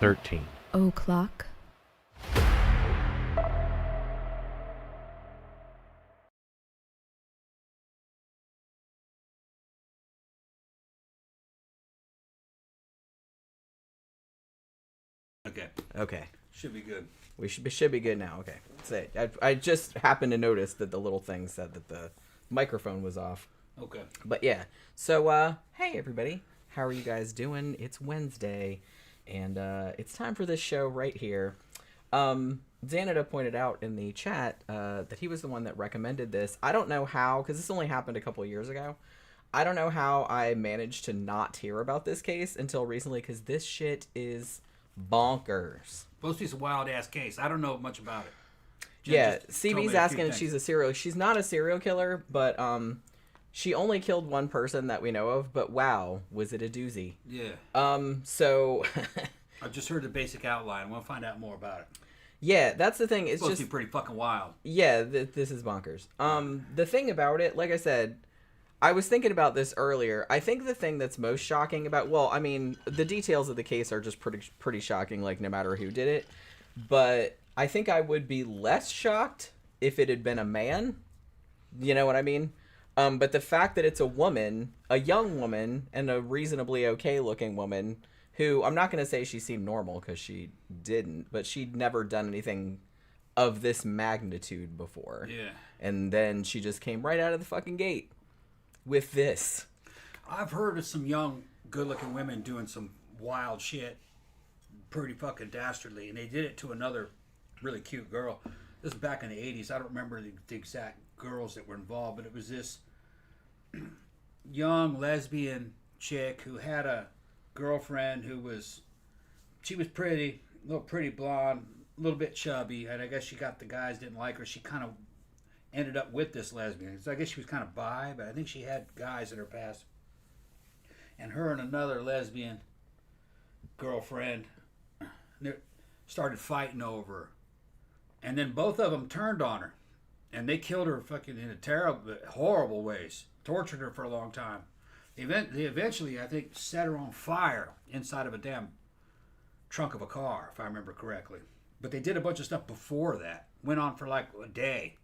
13. O'clock. Okay. Should be good. We should be good now. Okay. That's it. I just happened to notice that the little thing said that the microphone was off. Okay. But yeah. So, hey everybody. How are you guys doing? It's Wednesday, and it's time for this show right here. Xanada pointed out in the chat that he was the one that recommended this. I don't know how, because this only happened a couple of years ago. I don't know how I managed to not hear about this case until recently, because this shit is bonkers. Supposed to be some wild ass case. I don't know much about it. Yeah, just told me CB's a few asking if things. she's not a serial killer, but she only killed one person that we know of, but wow, was it a doozy. Yeah. So I just heard the basic outline. I want to find out more about it. yeah, that's the thing. It's Supposed just to be pretty fucking wild. yeah, this is bonkers. The thing about it, like I said, I was thinking about this earlier. I think the thing that's most shocking about, well, I mean, the details of the case are just pretty shocking, like no matter who did it. But I think I would be less shocked if it had been a man. You know what I mean? But the fact that it's a woman, a young woman, and a reasonably okay-looking woman, who I'm not going to say she seemed normal because she didn't, but she'd never done anything of this magnitude before. Yeah. And then she just came right out of the fucking gate with this. I've heard of some young, good-looking women doing some wild shit, pretty fucking dastardly, and they did it to another really cute girl. This was back in the 80s. I don't remember the exact girls that were involved, but it was this young lesbian chick who had a girlfriend who was, she was pretty, a little pretty blonde, a little bit chubby, and I guess she got the guys didn't like her. She kind of ended up with this lesbian. So I guess she was kind of bi, but I think she had guys in her past. And her and another lesbian girlfriend started fighting over her. And then both of them turned on her. And they killed her fucking in a terrible, horrible ways. Tortured her for a long time. They eventually, I think, set her on fire inside of a damn trunk of a car, if I remember correctly. But they did a bunch of stuff before that. Went on for like a day.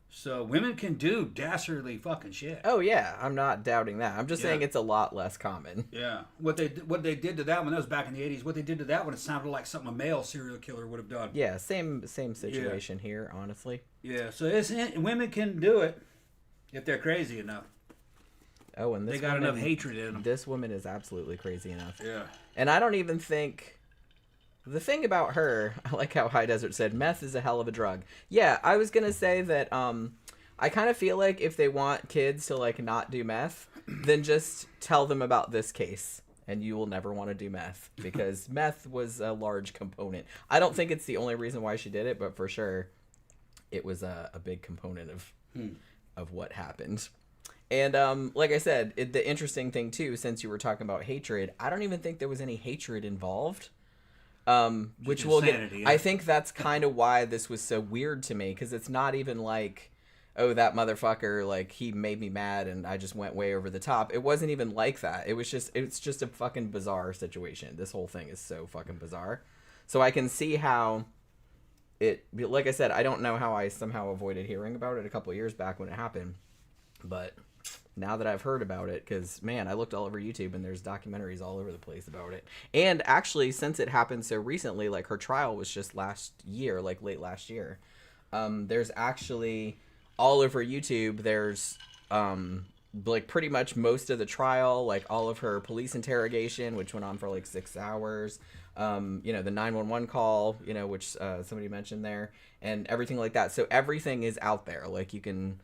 So women can do dastardly fucking shit. Oh yeah, I'm not doubting that. I'm just saying it's a lot less common. Yeah. What they did to that one, that was back in the 80s. What they did to that one, it sounded like something a male serial killer would have done. Yeah, same situation here, honestly. Yeah. So women can do it if they're crazy enough. Oh, and this They got woman, enough hatred in them. This woman is absolutely crazy enough. Yeah. And I don't even think... The thing about her, I like how High Desert said, meth is a hell of a drug. Yeah, I was going to say that I kind of feel like if they want kids to, like, not do meth, then just tell them about this case, and you will never want to do meth, because meth was a large component. I don't think it's the only reason why she did it, but for sure it was a big component of what happened. And like I said, the interesting thing, too, since you were talking about hatred, I don't even think there was any hatred involved. Which we'll get. Insanity, yeah. I think that's kind of why this was so weird to me, because it's not even like, oh, that motherfucker, like, he made me mad and I just went way over the top. It wasn't even like that. It's just a fucking bizarre situation. This whole thing is so fucking bizarre. So I can see how it, like I said, I don't know how I somehow avoided hearing about it a couple of years back when it happened, but now that I've heard about it, because, man, I looked all over YouTube and there's documentaries all over the place about it. And actually, since it happened so recently, like, her trial was just last year, like late last year. There's actually all over YouTube, there's like pretty much most of the trial, like all of her police interrogation, which went on for like 6 hours. You know, the 911 call, you know, which somebody mentioned there, and everything like that. So everything is out there. Like, you can,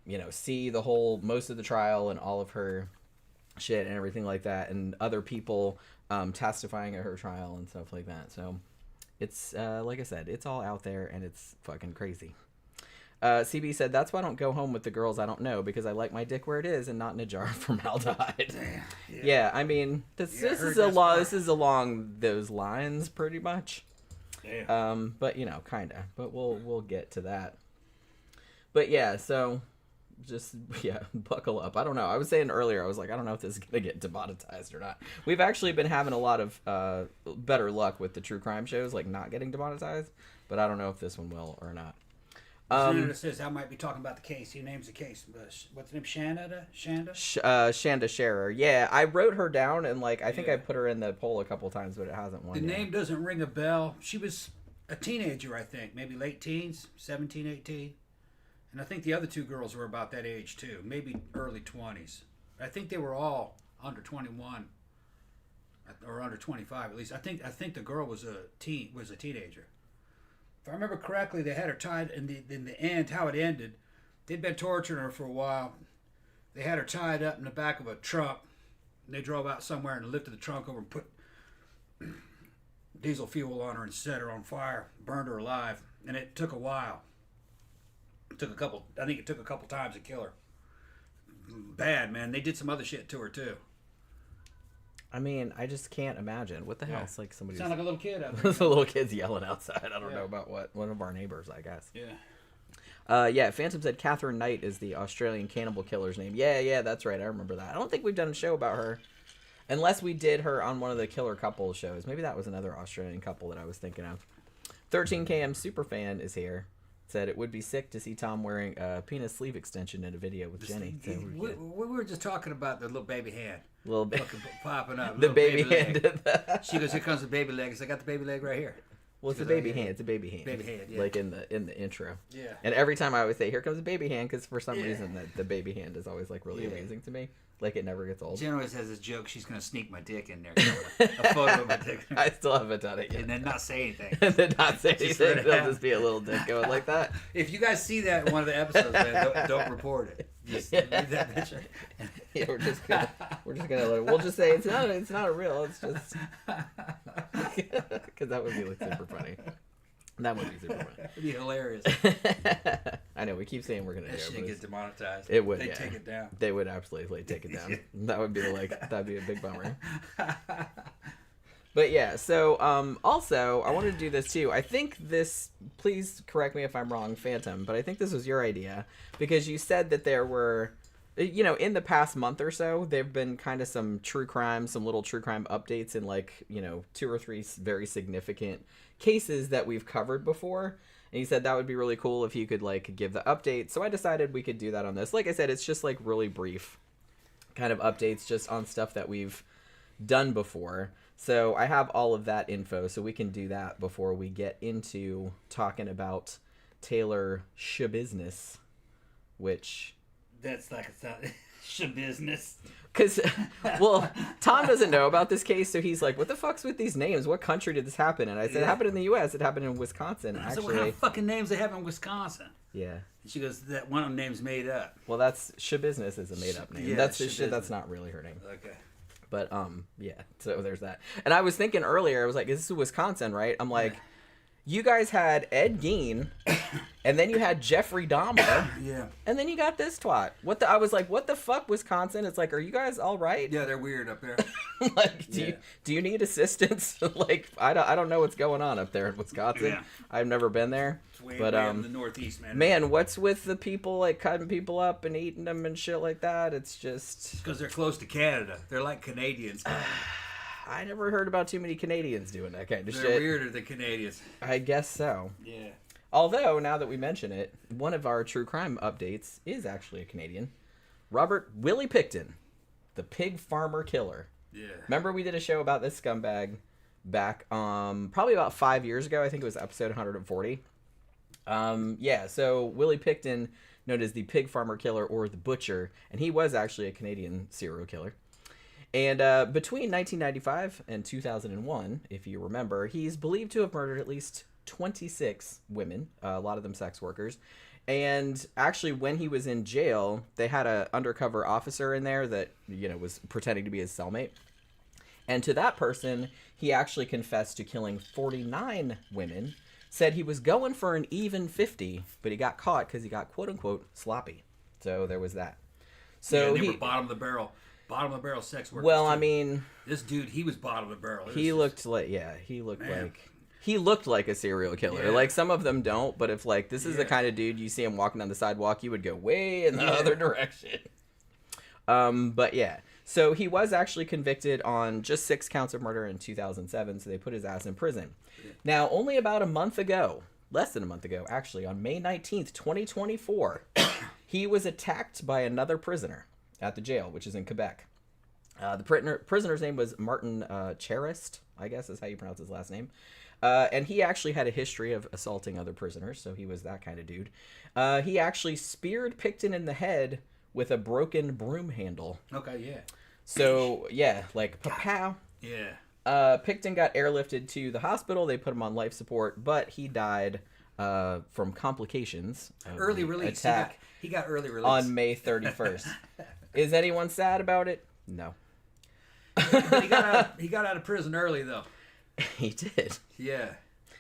you know, see the whole, most of the trial and all of her shit and everything like that, and other people testifying at her trial and stuff like that. So it's, like I said, it's all out there and it's fucking crazy. CB said, that's why I don't go home with the girls I don't know, because I like my dick where it is and not in a jar of formaldehyde. Yeah, I mean, this is along those lines pretty much. Damn. But, you know, kind of. But we'll get to that. But yeah, so yeah, buckle up. I don't know. I was saying earlier, I was like, I don't know if this is gonna get demonetized or not. We've actually been having a lot of better luck with the true crime shows, like not getting demonetized, but I don't know if this one will or not. Senator says I might be talking about the case. He names the case. What's the name? Shanda? Shanda Scherer. Yeah, I wrote her down, and like I think I put her in the poll a couple times, but it hasn't won. The name doesn't ring a bell. She was a teenager, I think, maybe late teens, 17, 18. And I think the other two girls were about that age too, maybe early 20s. I think they were all under 21 or under 25 at least. I think the girl was a teenager. If I remember correctly, they had her tied in the end. How it ended, they'd been torturing her for a while. They had her tied up in the back of a truck. And they drove out somewhere and lifted the trunk over and put diesel fuel on her and set her on fire, burned her alive. And it took a while. I think it took a couple times to kill her. Bad, man. They did some other shit to her too. I mean, I just can't imagine. What the hell? It's like somebody's... Sound like a little kid out there. The little kid's yelling outside. I don't know about what. One of our neighbors, I guess. Yeah. Phantom said Catherine Knight is the Australian cannibal killer's name. Yeah, that's right. I remember that. I don't think we've done a show about her. Unless we did her on one of the Killer Couple shows. Maybe that was another Australian couple that I was thinking of. 13KM Superfan is here. Said it would be sick to see Tom wearing a penis sleeve extension in a video with Jenny. We were just talking about the little baby hand. Little bit popping up. The baby hand. She goes, here comes the baby leg. I got the baby leg right here. Well, it's a baby hand. It's a baby hand. Baby hand, yeah. Like in the intro. Yeah. And every time I always say, here comes a baby hand, because for some reason the baby hand is always like really amazing to me. Like it never gets old. Jen always has this joke, she's going to sneak my dick in there. A photo of my dick. I still haven't done it yet. And then not say anything. And then not say anything. There'll just be a little dick going like that. If you guys see that in one of the episodes, man, don't report it. Just leave that picture. Yeah, we're just gonna we'll just say it's not real. It's just because that would be like super funny. That would be super funny. It'd be hilarious. I know we keep saying we're gonna do it. That shit gets demonetized. It would. They take it down. They would absolutely take it down. That would be that'd be a big bummer. But yeah, so also I wanted to do this too. I think this, please correct me if I'm wrong, Phantom, but I think this was your idea because you said that there were, in the past month or so, there've been kind of some little true crime updates in 2 or 3 very significant cases that we've covered before. And you said that would be really cool if you could give the update. So I decided we could do that on this. Like I said, it's just really brief kind of updates just on stuff that we've done before. So I have all of that info, so we can do that before we get into talking about Taylor Schabusiness, which... That's like a Schabusiness. Because, Tom doesn't know about this case, so he's like, what the fuck's with these names? What country did this happen in? I said, it happened in the U.S. It happened in Wisconsin, actually. So what kind of fucking names they have in Wisconsin? Yeah. And she goes, that one of them name's made up. Well, that's Schabusiness is a made-up name. Yeah, that's not really her name. Okay. But, yeah, so there's that. And I was thinking earlier, I was like, this is Wisconsin, right? I'm like, you guys had Ed Gein, and then you had Jeffrey Dahmer, and then you got this twat. I was like, what the fuck, Wisconsin? It's like, are you guys all right? Yeah, they're weird up there. Do you need assistance? I don't know what's going on up there in Wisconsin. Yeah. I've never been there. Way in the Northeast, man. Man, what's with the people cutting people up and eating them and shit like that? It's just because they're close to Canada. They're like Canadians. I never heard about too many Canadians doing that kind of shit. They're weirder than Canadians. I guess so. Yeah. Although, now that we mention it, one of our true crime updates is actually a Canadian. Willy Pickton, the pig farmer killer. Yeah. Remember we did a show about this scumbag back probably about 5 years ago. I think it was episode 140. So Willy Pickton, known as the pig farmer killer or the butcher, and he was actually a Canadian serial killer. And between 1995 and 2001, if you remember, he's believed to have murdered at least 26 women, a lot of them sex workers. And actually, when he was in jail, they had an undercover officer in there that, was pretending to be his cellmate. And to that person, he actually confessed to killing 49 women, said he was going for an even 50, but he got caught because he got, quote-unquote, sloppy. So there was that. So they were bottom of the barrel sex workers. Well, too. I mean... This dude, he was bottom of the barrel. He looked like... he looked like a serial killer. Yeah. Like, some of them don't, but if, like, this is the kind of dude you see him walking down the sidewalk, you would go way in the other direction. But yeah. So he was actually convicted on just 6 counts of murder in 2007, so they put his ass in prison. Yeah. Now, only about a month ago, less than a month ago, actually, on May 19th, 2024, he was attacked by another prisoner at the jail, which is in Quebec. The prisoner's name was Martin Charest, I guess is how you pronounce his last name. And he actually had a history of assaulting other prisoners, so he was that kind of dude. He actually speared Pickton in the head with a broken broom handle. Okay, yeah. So, yeah, like, pow. Yeah. Pickton got airlifted to the hospital. They put him on life support, but he died from complications. Early release. Attack he got early release. on May 31st. Is anyone sad about it? No. But he got out of prison early, though. He did. Yeah.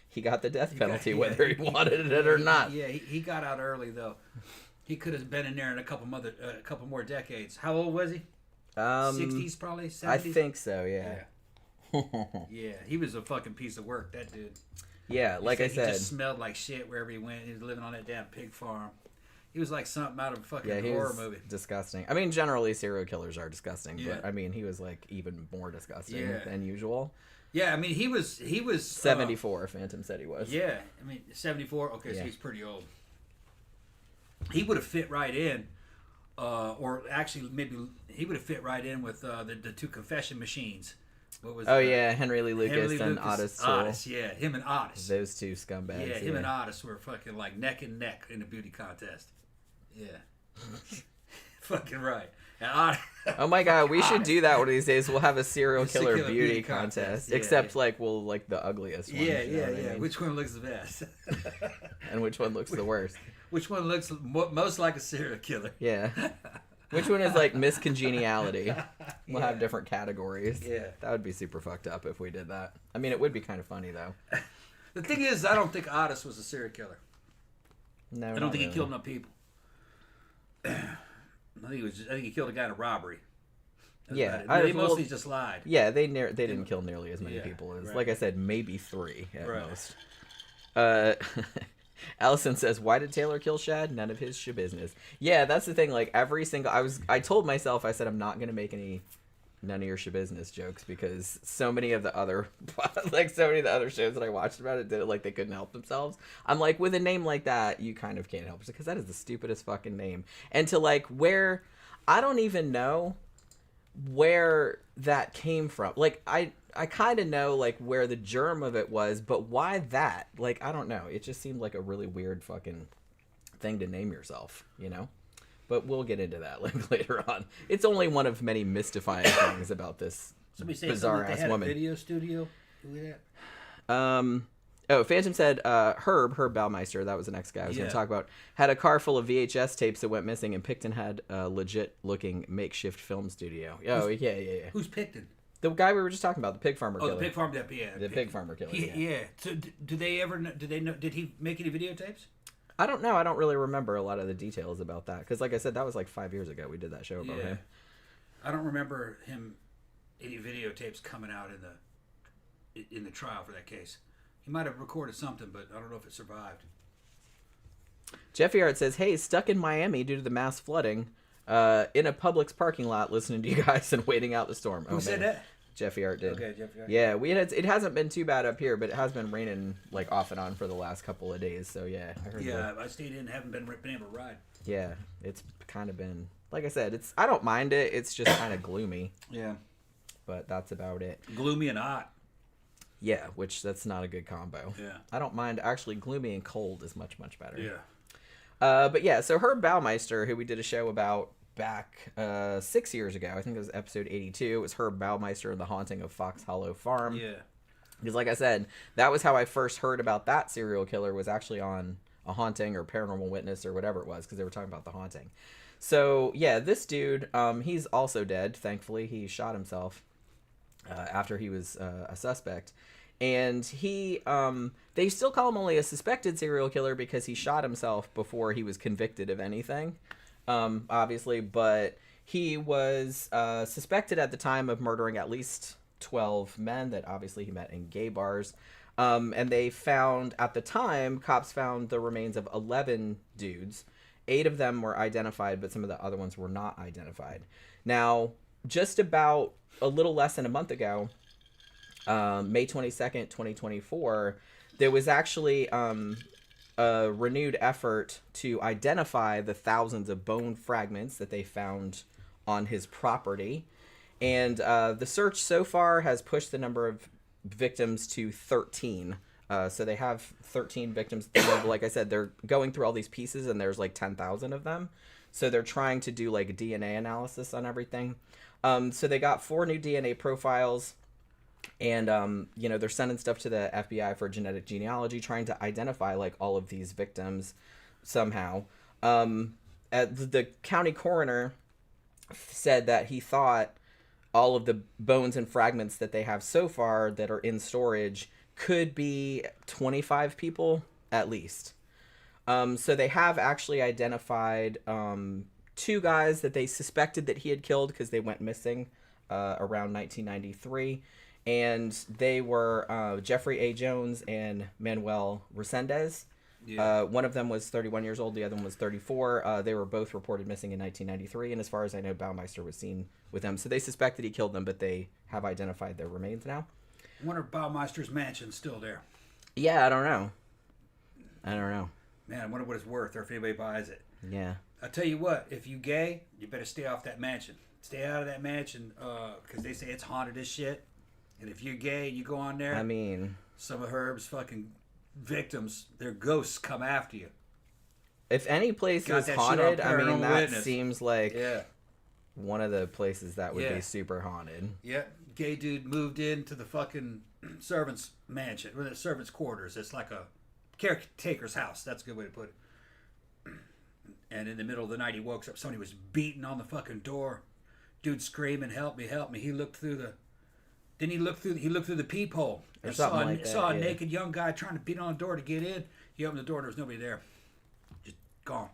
He got the death penalty, whether he wanted it or not. Yeah, he got out early, though. He could have been in there in a couple more decades. How old was he? 60s, probably? 70s? I think so, yeah. Yeah, he was a fucking piece of work, that dude. Yeah, like I said. He just smelled like shit wherever he went. He was living on that damn pig farm. He was like something out of a fucking horror movie. Disgusting. I mean, generally serial killers are disgusting, but I mean, he was like even more disgusting than usual. Yeah, I mean, he was 74. Phantom said he was. Yeah, I mean 74. Okay, so he's pretty old. He would have fit right in, or actually maybe he would have fit right in with the 2 confession machines. What was? Henry Lee Lucas and Otis. Yeah, him and Otis. Those 2 scumbags. Yeah, him and Otis were fucking like neck and neck in the beauty contest. Yeah. Fucking right. And oh my god, we should do that one of these days. We'll have a serial killer beauty contest. Except like we'll like the ugliest one. Yeah, yeah. I mean? Which one looks the best? And which one looks the worst? Which one looks most like a serial killer? Yeah. Which one is like miscongeniality? We'll have different categories. Yeah. That would be super fucked up if we did that. I mean, it would be kind of funny though. The thing is, I don't think Otis was a serial killer. No, I don't think he killed enough people. I think he killed a guy in a robbery. They mostly just lied. Yeah, they didn't kill nearly as many people as, like I said, maybe 3 at most. Allison says, "Why did Taylor kill Shad? None of his business." Yeah, that's the thing. Like every single, I told myself, I said I'm not gonna make none of your business jokes because so many of the other shows that I watched about it did it like they couldn't help themselves. I'm like, with a name like that, you kind of can't help it because that is the stupidest fucking name. And to like where, I don't even know where that came from. Like I kind of know like where the germ of it was, but why that? Like I don't know. It just seemed like a really weird fucking thing to name yourself, you know? But we'll get into that like later on. It's only one of many mystifying things about this bizarre ass woman. A video studio. Phantom said Herb Baumeister, that was the next guy I was going to talk about, had a car full of VHS tapes that went missing, and Pickton had a legit looking makeshift film studio. Oh, yeah. Who's Pickton? The guy we were just talking about, the pig farmer killer. Oh, the pig farmer, yeah. The pig farmer killer. Yeah. So, did they know? Did he make any videotapes? I don't know. I don't really remember a lot of the details about that because, like I said, that was like 5 years ago. We did that show about him. I don't remember any videotapes coming out in the trial for that case. He might have recorded something, but I don't know if it survived. Jeffy Art says, "Hey, stuck in Miami due to the mass flooding, in a Publix parking lot, listening to you guys and waiting out the storm." Who said that? Jeffy Art did. Okay, Jeffy Art. Yeah, it hasn't been too bad up here, but it has been raining like off and on for the last couple of days. So yeah, I heard. Yeah, I stayed in, haven't been able to ride. Yeah, it's kind of been, like I said, I don't mind it. It's just kind of gloomy. Yeah, but that's about it. Gloomy and hot. Yeah, which that's not a good combo. Yeah, I don't mind. Actually, gloomy and cold is much better. Yeah. But yeah, so Herb Baumeister, who we did a show about back 6 years ago, I think it was episode 82. It was Herb Baumeister and the Haunting of Fox Hollow Farm. Yeah. Because like I said, that was how I first heard about that serial killer, was actually on A Haunting or Paranormal Witness or whatever it was, because they were talking about the haunting. So yeah, this dude, he's also dead. Thankfully, he shot himself after he was a suspect. And he, they still call him only a suspected serial killer because he shot himself before he was convicted of anything. Obviously, but he was suspected at the time of murdering at least 12 men that obviously he met in gay bars. And they found, at the time, cops found the remains of 11 dudes. 8 of them were identified, but some of the other ones were not identified. Now, just about a little less than a month ago, May 22nd, 2024, there was actually a renewed effort to identify the thousands of bone fragments that they found on his property. And the search so far has pushed the number of victims to 13. So they have 13 victims. Like I said, they're going through all these pieces, and there's like 10,000 of them. So they're trying to do like a DNA analysis on everything. So they got 4 new DNA profiles, and they're sending stuff to the FBI for genetic genealogy, trying to identify like all of these victims somehow. The county coroner said that he thought all of the bones and fragments that they have so far that are in storage could be 25 people at least. So they have actually identified 2 guys that they suspected that he had killed because they went missing around 1993. And they were Jeffrey A. Jones and Manuel Resendez. Yeah. One of them was 31 years old. The other one was 34. They were both reported missing in 1993. And as far as I know, Baumeister was seen with them. So they suspect that he killed them, but they have identified their remains now. I wonder if Baumeister's mansion's still there. Yeah, I don't know. Man, I wonder what it's worth or if anybody buys it. Yeah. I'll tell you what, if you gay, you better stay off that mansion. Stay out of that mansion because they say it's haunted as shit. And if you're gay and you go on there, I mean, some of Herb's fucking victims, their ghosts come after you. If any place is haunted, I mean, that seems like one of the places that would be super haunted. Yeah. Gay dude moved into the fucking servant's mansion, or the servant's quarters. It's like a caretaker's house. That's a good way to put it. And in the middle of the night, he woke up. Somebody was beating on the fucking door. Dude screaming, "Help me, help me!" He looked through the. Then he looked through the peephole and saw a naked young guy trying to beat on the door to get in. He opened the door. There was nobody there. Just gone.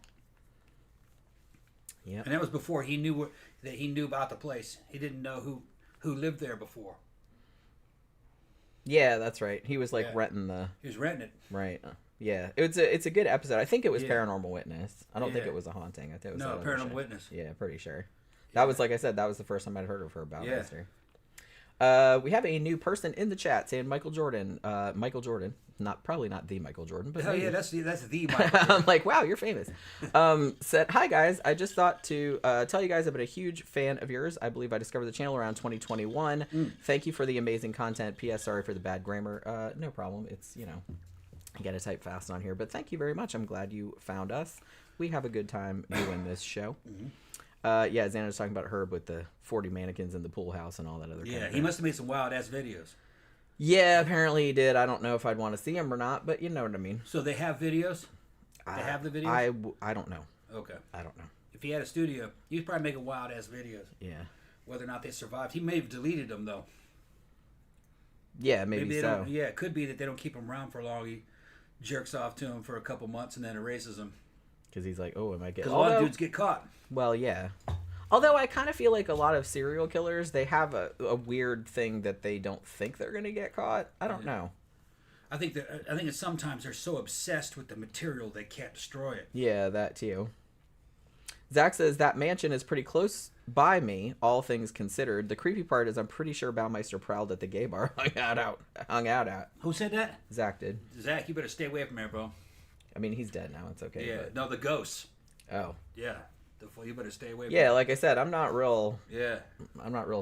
Yeah. And that was before he knew that he knew about the place. He didn't know who lived there before. Yeah, that's right. He was renting the. He was renting it. Right. Yeah, it's a good episode. I think it was Paranormal Witness. I don't think it was a haunting. I think it was Paranormal Witness. Yeah, pretty sure. That was, like I said, that was the first time I'd heard of her about Baumeister. We have a new person in the chat saying Michael Jordan. Michael Jordan, probably not the Michael Jordan, but yeah, that's the Michael Jordan. I'm like, wow, you're famous. Said, hi guys, I just thought to tell you guys I've been a huge fan of yours. I believe I discovered the channel around 2021. Thank you for the amazing content. P.S. Sorry for the bad grammar. No problem. It's I gotta type fast on here, but thank you very much. I'm glad you found us. We have a good time doing this show. Xander's talking about Herb with the 40 mannequins in the pool house and all that other kind of thing. He must have made some wild-ass videos. Yeah, apparently he did. I don't know if I'd want to see him or not, but you know what I mean. So they have videos? They have the videos? I don't know. Okay. I don't know. If he had a studio, he'd probably make wild-ass videos. Yeah. Whether or not they survived. He may have deleted them, though. Yeah, maybe so. Yeah, it could be that they don't keep him around for long. He jerks off to him for a couple months and then erases them. Because he's like, oh, am I getting... Because a lot of dudes get caught. Well, yeah. Although I kind of feel like a lot of serial killers, they have a weird thing that they don't think they're going to get caught. I don't know. I think that sometimes they're so obsessed with the material they can't destroy it. Yeah, that too. Zach says, that mansion is pretty close by me, all things considered. The creepy part is I'm pretty sure Baumeister prowled at the gay bar hung out at. Who said that? Zach did. Zach, you better stay away from there, bro. I mean, he's dead now. It's okay. Yeah, no, the ghosts. Oh. Yeah. You better stay away from Yeah, like I said, I'm not real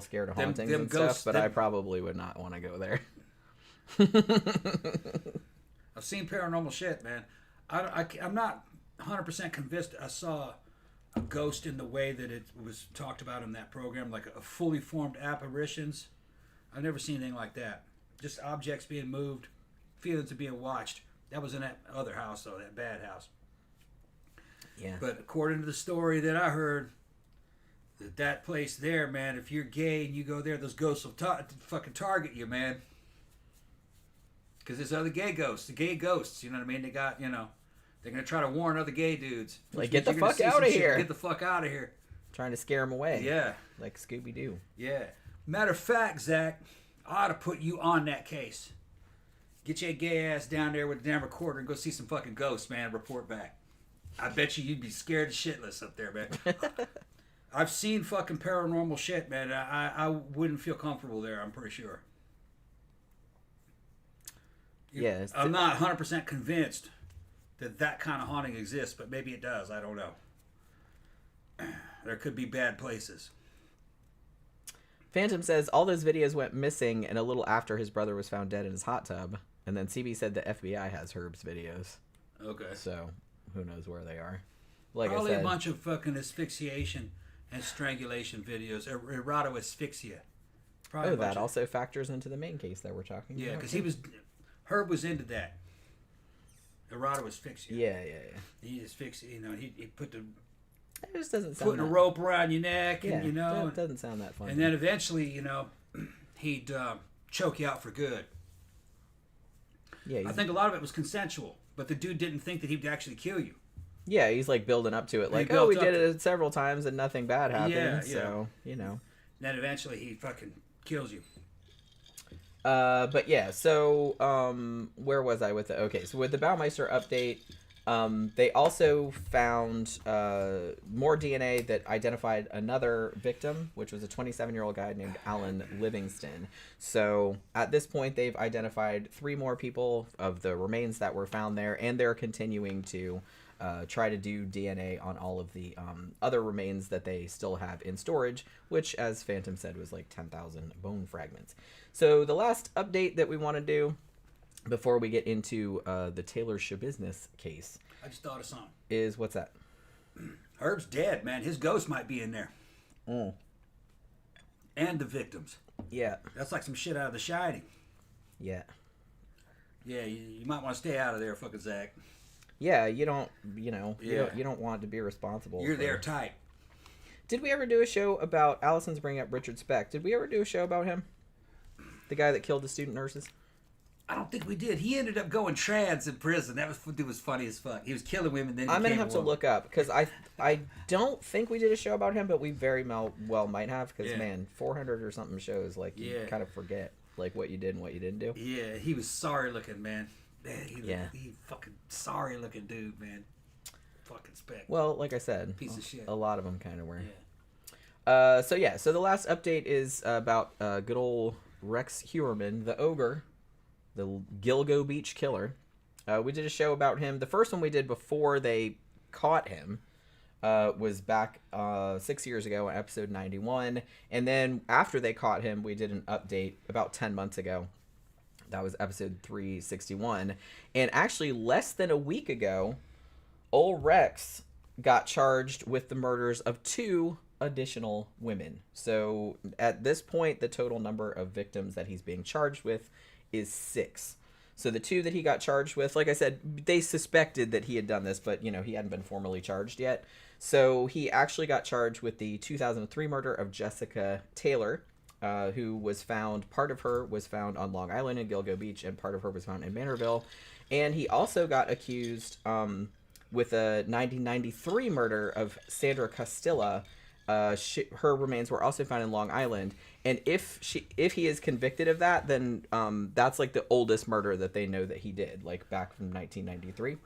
scared of them hauntings and ghosts, stuff, but I probably would not want to go there. I've seen paranormal shit, man. I'm not 100% convinced I saw a ghost in the way that it was talked about in that program, like a fully formed apparitions. I've never seen anything like that. Just objects being moved, feelings of being watched. That was in that other house, though, that bad house. Yeah. But according to the story that I heard, that place there, man, if you're gay and you go there, those ghosts will fucking target you, man. Because there's other gay ghosts. The gay ghosts, you know what I mean? They got, they're going to try to warn other gay dudes. Like, get the fuck out of here. Get the fuck out of here. Trying to scare them away. Yeah. Like Scooby-Doo. Yeah. Matter of fact, Zach, I ought to put you on that case. Get your gay ass down there with the damn recorder and go see some fucking ghosts, man. Report back. I bet you'd be scared shitless up there, man. I've seen fucking paranormal shit, man. I wouldn't feel comfortable there, I'm pretty sure. Yeah. I'm not 100% convinced that kind of haunting exists, but maybe it does. I don't know. There could be bad places. Phantom says all those videos went missing and a little after his brother was found dead in his hot tub. And then CB said the FBI has Herb's videos. Okay. So, who knows where they are. Like Probably I said, a bunch of fucking asphyxiation and strangulation videos. Erotoasphyxia. Probably that also factors into the main case that we're talking about. Yeah, because Herb was into that. Erotoasphyxia. Yeah. He asphyxiated, he put the... It just doesn't sound Putting a rope around your neck, and that doesn't sound that fun. And then eventually, he'd choke you out for good. Yeah, I think a lot of it was consensual, but the dude didn't think that he'd actually kill you. Yeah, he's like building up to it, like, we did it several times and nothing bad happened. Yeah. So Then eventually he fucking kills you. But yeah, so where was I with it? Okay, so with the Baumeister update, they also found more DNA that identified another victim, which was a 27-year-old guy named Alan Livingston. So at this point, they've identified 3 more people of the remains that were found there, and they're continuing to try to do DNA on all of the other remains that they still have in storage, which, as Phantom said, was like 10,000 bone fragments. So the last update that we want to do before we get into the Taylor Schabusiness case, I just thought of something. Is what's that? Herb's dead, man. His ghost might be in there. And the victims. Yeah. That's like some shit out of The Shining. Yeah. Yeah, you might want to stay out of there, fucking Zach. Yeah, you don't want to be responsible. You're there tight. Did we ever do a show about, Allison's bringing up Richard Speck, did we ever do a show about him? The guy that killed the student nurses? I don't think we did. He ended up going trans in prison. That was funny as fuck. He was killing women. Then I'm gonna have to look up because I don't think we did a show about him, but we very well might have because man, 400 or something shows you kind of forget like what you did and what you didn't do. Yeah, he was sorry looking, man. Man, he fucking sorry looking dude, man. Fucking Speck. Well, like I said, piece of shit. A lot of them kind of were. Yeah. So the last update is about good old Rex Heuermann, the ogre. The Gilgo Beach Killer. We did a show about him. The first one we did before they caught him was back 6 years ago on episode 91. And then after they caught him, we did an update about 10 months ago. That was episode 361. And actually, less than a week ago, old Rex got charged with the murders of 2 additional women. So at this point, the total number of victims that he's being charged with is 6. So the 2 that he got charged with, like I said, they suspected that he had done this, but he hadn't been formally charged yet. So he actually got charged with the 2003 murder of Jessica Taylor, who was found, part of her was found on Long Island in Gilgo Beach, and part of her was found in Manorville. And he also got accused with a 1993 murder of Sandra Castilla. Her remains were also found in Long Island, and if he is convicted of that, then that's like the oldest murder that they know that he did, like back from 1993.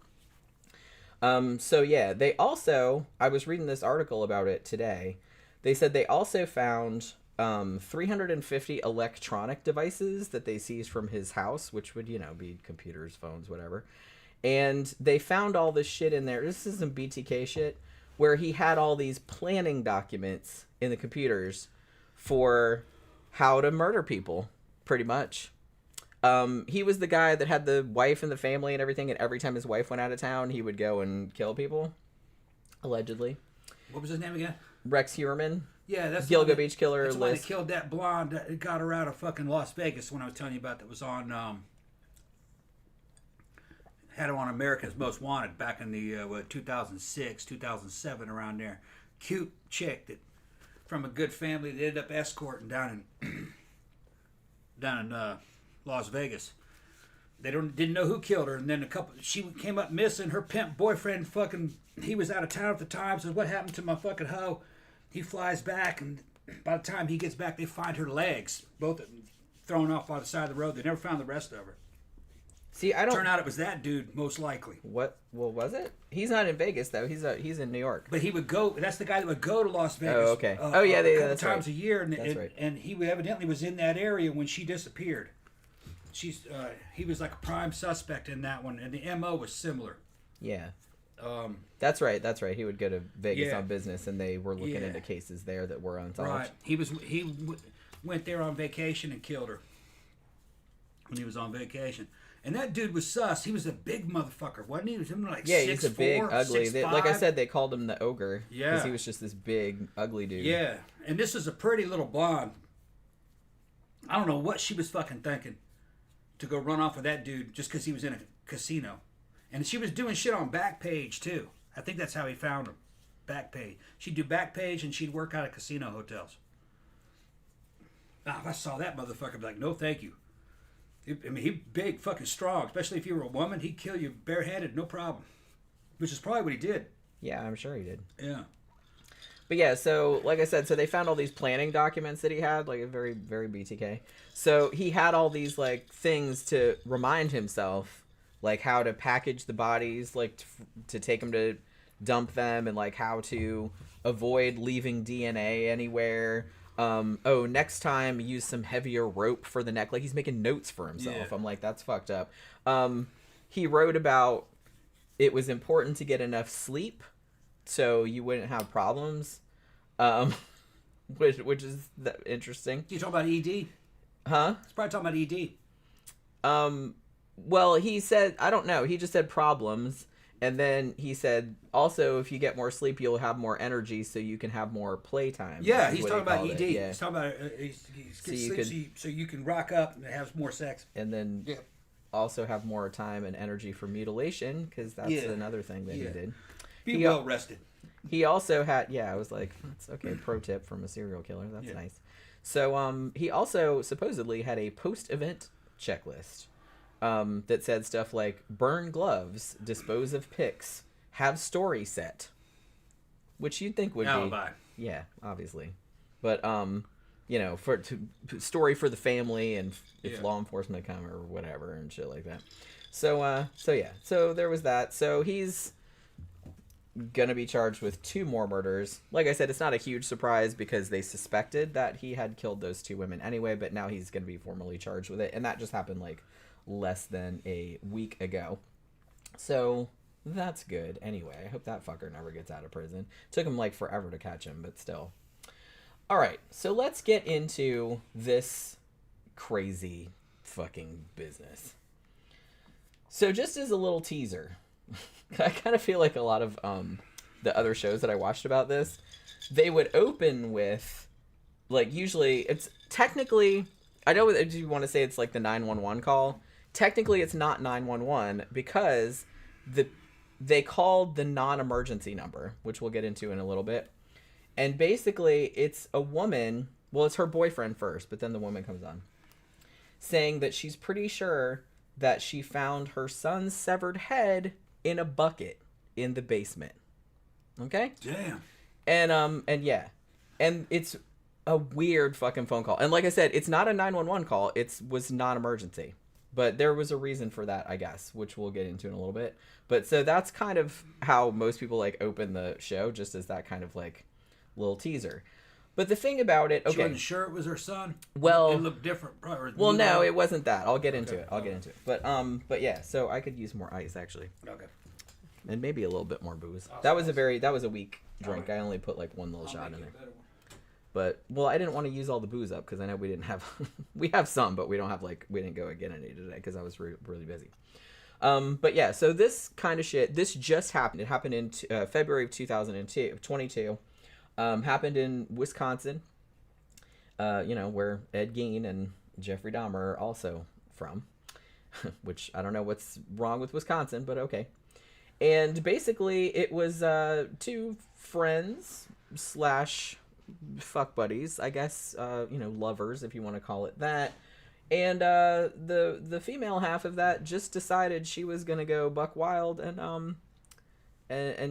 So yeah, they also, I was reading this article about it today. They said they also found 350 electronic devices that they seized from his house, which would be computers, phones, whatever. And they found all this shit in there. This is some BTK shit, where he had all these planning documents in the computers for how to murder people, pretty much. He was the guy that had the wife and the family and everything, and every time his wife went out of town, he would go and kill people, allegedly. What was his name again? Rex Heuermann. Yeah, that's Gilgo Beach Killer. That's why they killed that blonde that got her out of fucking Las Vegas. When I was telling you about that was on had him on America's Most Wanted back in the 2006, 2007, around there. Cute chick that from a good family that ended up escorting down in Las Vegas. They didn't know who killed her, and then she came up missing. Her pimp boyfriend he was out of town at the time. Says, "What happened to my fucking hoe?" He flies back, and by the time he gets back, they find her legs, both thrown off by the side of the road. They never found the rest of her. See, I don't. Turn out it was that dude, most likely. What? Well, was it? He's not in Vegas though. He's in New York. But he would go. That's the guy that would go to Las Vegas. Oh, okay. Oh, yeah, a couple that's times right. a year, and That's right. and he evidently was in that area when she disappeared. He was like a prime suspect in that one, and the MO was similar. Yeah. Um, That's right. That's right. He would go to Vegas Yeah. on business, and they were looking Yeah. into cases there that were unsolved. right. Went there on vacation and killed her when he was on vacation. And that dude was sus. He was a big motherfucker, wasn't he? He was something like Yeah, 6'4", he's a big, ugly. 6'5". Like I said, they called him the ogre. Yeah. Because he was just this big, ugly dude. Yeah, and this is a pretty little blonde. I don't know what she was fucking thinking to go run off with that dude just because he was in a casino. And she was doing shit on Backpage, too. I think that's how he found her. Backpage. She'd do Backpage, and she'd work out of casino hotels. If I saw that motherfucker, I'd be like, no, thank you. He's big, fucking strong. Especially if you were a woman, he'd kill you barehanded, no problem. Which is probably what he did. Yeah, I'm sure he did. Yeah. But yeah, so like I said, so they found all these planning documents that he had, like a very, very BTK. So he had all these like things to remind himself, like how to package the bodies, like to take them to dump them, and like how to avoid leaving DNA anywhere. Next time use some heavier rope for the neck. Like he's making notes for himself. Yeah. I'm like, that's fucked up. He wrote about it was important to get enough sleep so you wouldn't have problems, which is interesting. You talking about ED? Huh? He's probably talking about ED. Well, he said, I don't know. He just said problems. And then he said, also, if you get more sleep, you'll have more energy so you can have more playtime. Yeah, he's talking about ED. Yeah. He's talking about so you can rock up and have more sex. And then also have more time and energy for mutilation, because that's another thing that he did. Be well rested. He also had, I was like, that's okay, pro tip from a serial killer. That's nice. So he also supposedly had a post-event checklist. That said stuff like burn gloves, dispose of pics, have story set, which you'd think would alibi. Be, obviously, but story for the family and if law enforcement come or whatever and shit like that. So there was that. So he's gonna be charged with 2 more murders. Like I said, it's not a huge surprise because they suspected that he had killed those 2 women anyway, but now he's gonna be formally charged with it, and that just happened like less than a week ago. So that's good. Anyway, I hope that fucker never gets out of prison. Took him like forever to catch him, but still. All right, so let's get into this crazy fucking business. So just as a little teaser, I kind of feel like a lot of the other shows that I watched about this, they would open with, like, usually it's technically, I know that you want to say it's like the 911 call. Technically, it's not 911 because they called the non-emergency number, which we'll get into in a little bit. And basically, it's a woman. Well, it's her boyfriend first, but then the woman comes on, saying that she's pretty sure that she found her son's severed head in a bucket in the basement. Okay? Damn. And it's a weird fucking phone call. And like I said, it's not a 911 call. It was non-emergency. But there was a reason for that, I guess, which we'll get into in a little bit. But so that's kind of how most people like open the show, just as that kind of like little teaser. But the thing about it, She wasn't sure it was her son. Well, it looked different. Well, no, it wasn't that. I'll get into it. But yeah, so I could use more ice actually. Okay. And maybe a little bit more booze. Awesome. That was a weak drink. I only put like 1 little shot in there. But, well, I didn't want to use all the booze up because I know we didn't have... we have some, but we don't have, like... We didn't go get any today because I was really busy. But, yeah, so this kind of shit... This just happened. It happened in February of 2022. Happened in Wisconsin. Where Ed Gein and Jeffrey Dahmer are also from. Which, I don't know what's wrong with Wisconsin, but okay. And, basically, it was 2 friends / fuck buddies, I guess, lovers, if you want to call it that. And the female half of that just decided she was gonna go buck wild and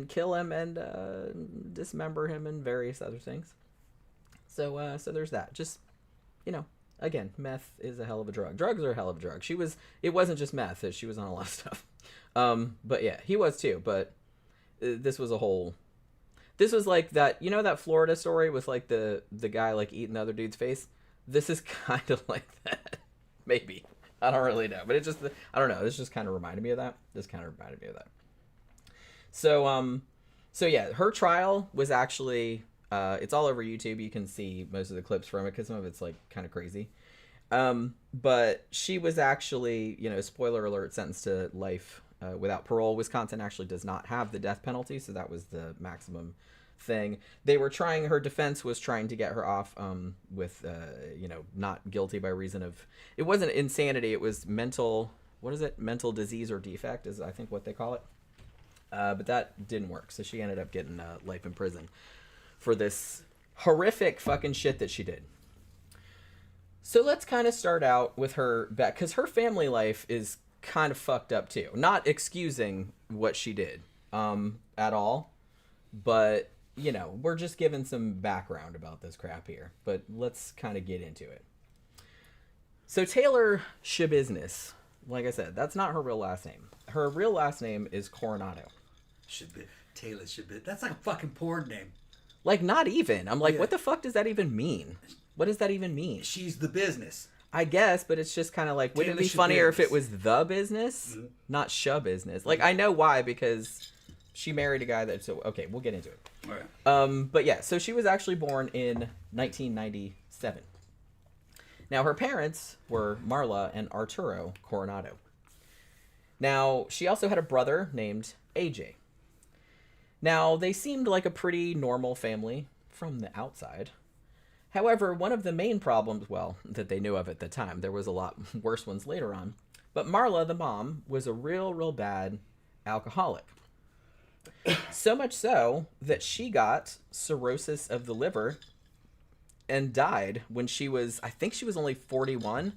kill him and dismember him and various other things. So there's that. Just Again, meth is a hell of a drug. Drugs are a hell of a drug. It wasn't just meth. She was on a lot of stuff. But yeah, he was too. But this was a whole. This was like that. You know that Florida story with like the guy like eating the other dude's face. This is kind of like that. Maybe. I don't really know, but it just I don't know. This just kind of reminded me of that. So yeah, her trial was actually it's all over YouTube. You can see most of the clips from it because some of it's like kind of crazy. But she was actually, spoiler alert, sentenced to life without parole. Wisconsin actually does not have the death penalty, so that was the maximum thing. Her defense was trying to get her off with, not guilty by reason of, it wasn't insanity, it was mental disease or defect is I think what they call it. But that didn't work, so she ended up getting life in prison for this horrific fucking shit that she did. So let's kind of start out with her back, because her family life is kind of fucked up too. Not excusing what she did at all, but, we're just giving some background about this crap here. But let's kind of get into it. So Taylor Schabusiness, like I said, that's not her real last name. Her real last name is Coronado. Taylor Schabusiness. That's like a fucking porn name. Like, not even. I'm like, What the fuck does that even mean? What does that even mean? She's the business. I guess, but it's just kind of like, wouldn't it be funnier if it was the business, not Schabusiness? Like, I know why, because she married a guy that, so, okay, we'll get into it. All right. But yeah, so she was actually born in 1997. Now, her parents were Marla and Arturo Coronado. Now, she also had a brother named AJ. Now, they seemed like a pretty normal family from the outside. However, one of the main problems, that they knew of at the time, there was a lot worse ones later on, but Marla, the mom, was a real bad alcoholic. So much so that she got cirrhosis of the liver and died when I think she was only 41.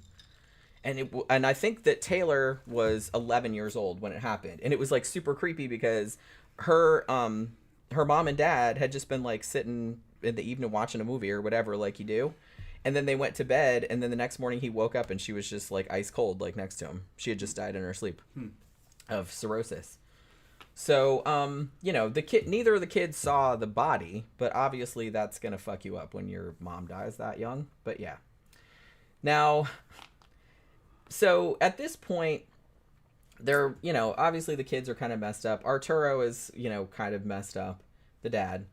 And I think that Taylor was 11 years old when it happened. And it was like super creepy because her mom and dad had just been like sitting in the evening watching a movie or whatever, like you do. And then they went to bed, and then the next morning he woke up and she was just like ice cold, like next to him. She had just died in her sleep of cirrhosis. So, neither of the kids saw the body, but obviously that's going to fuck you up when your mom dies that young. But yeah. Now, so at this point, they're, obviously the kids are kind of messed up. Arturo is, kind of messed up, the dad.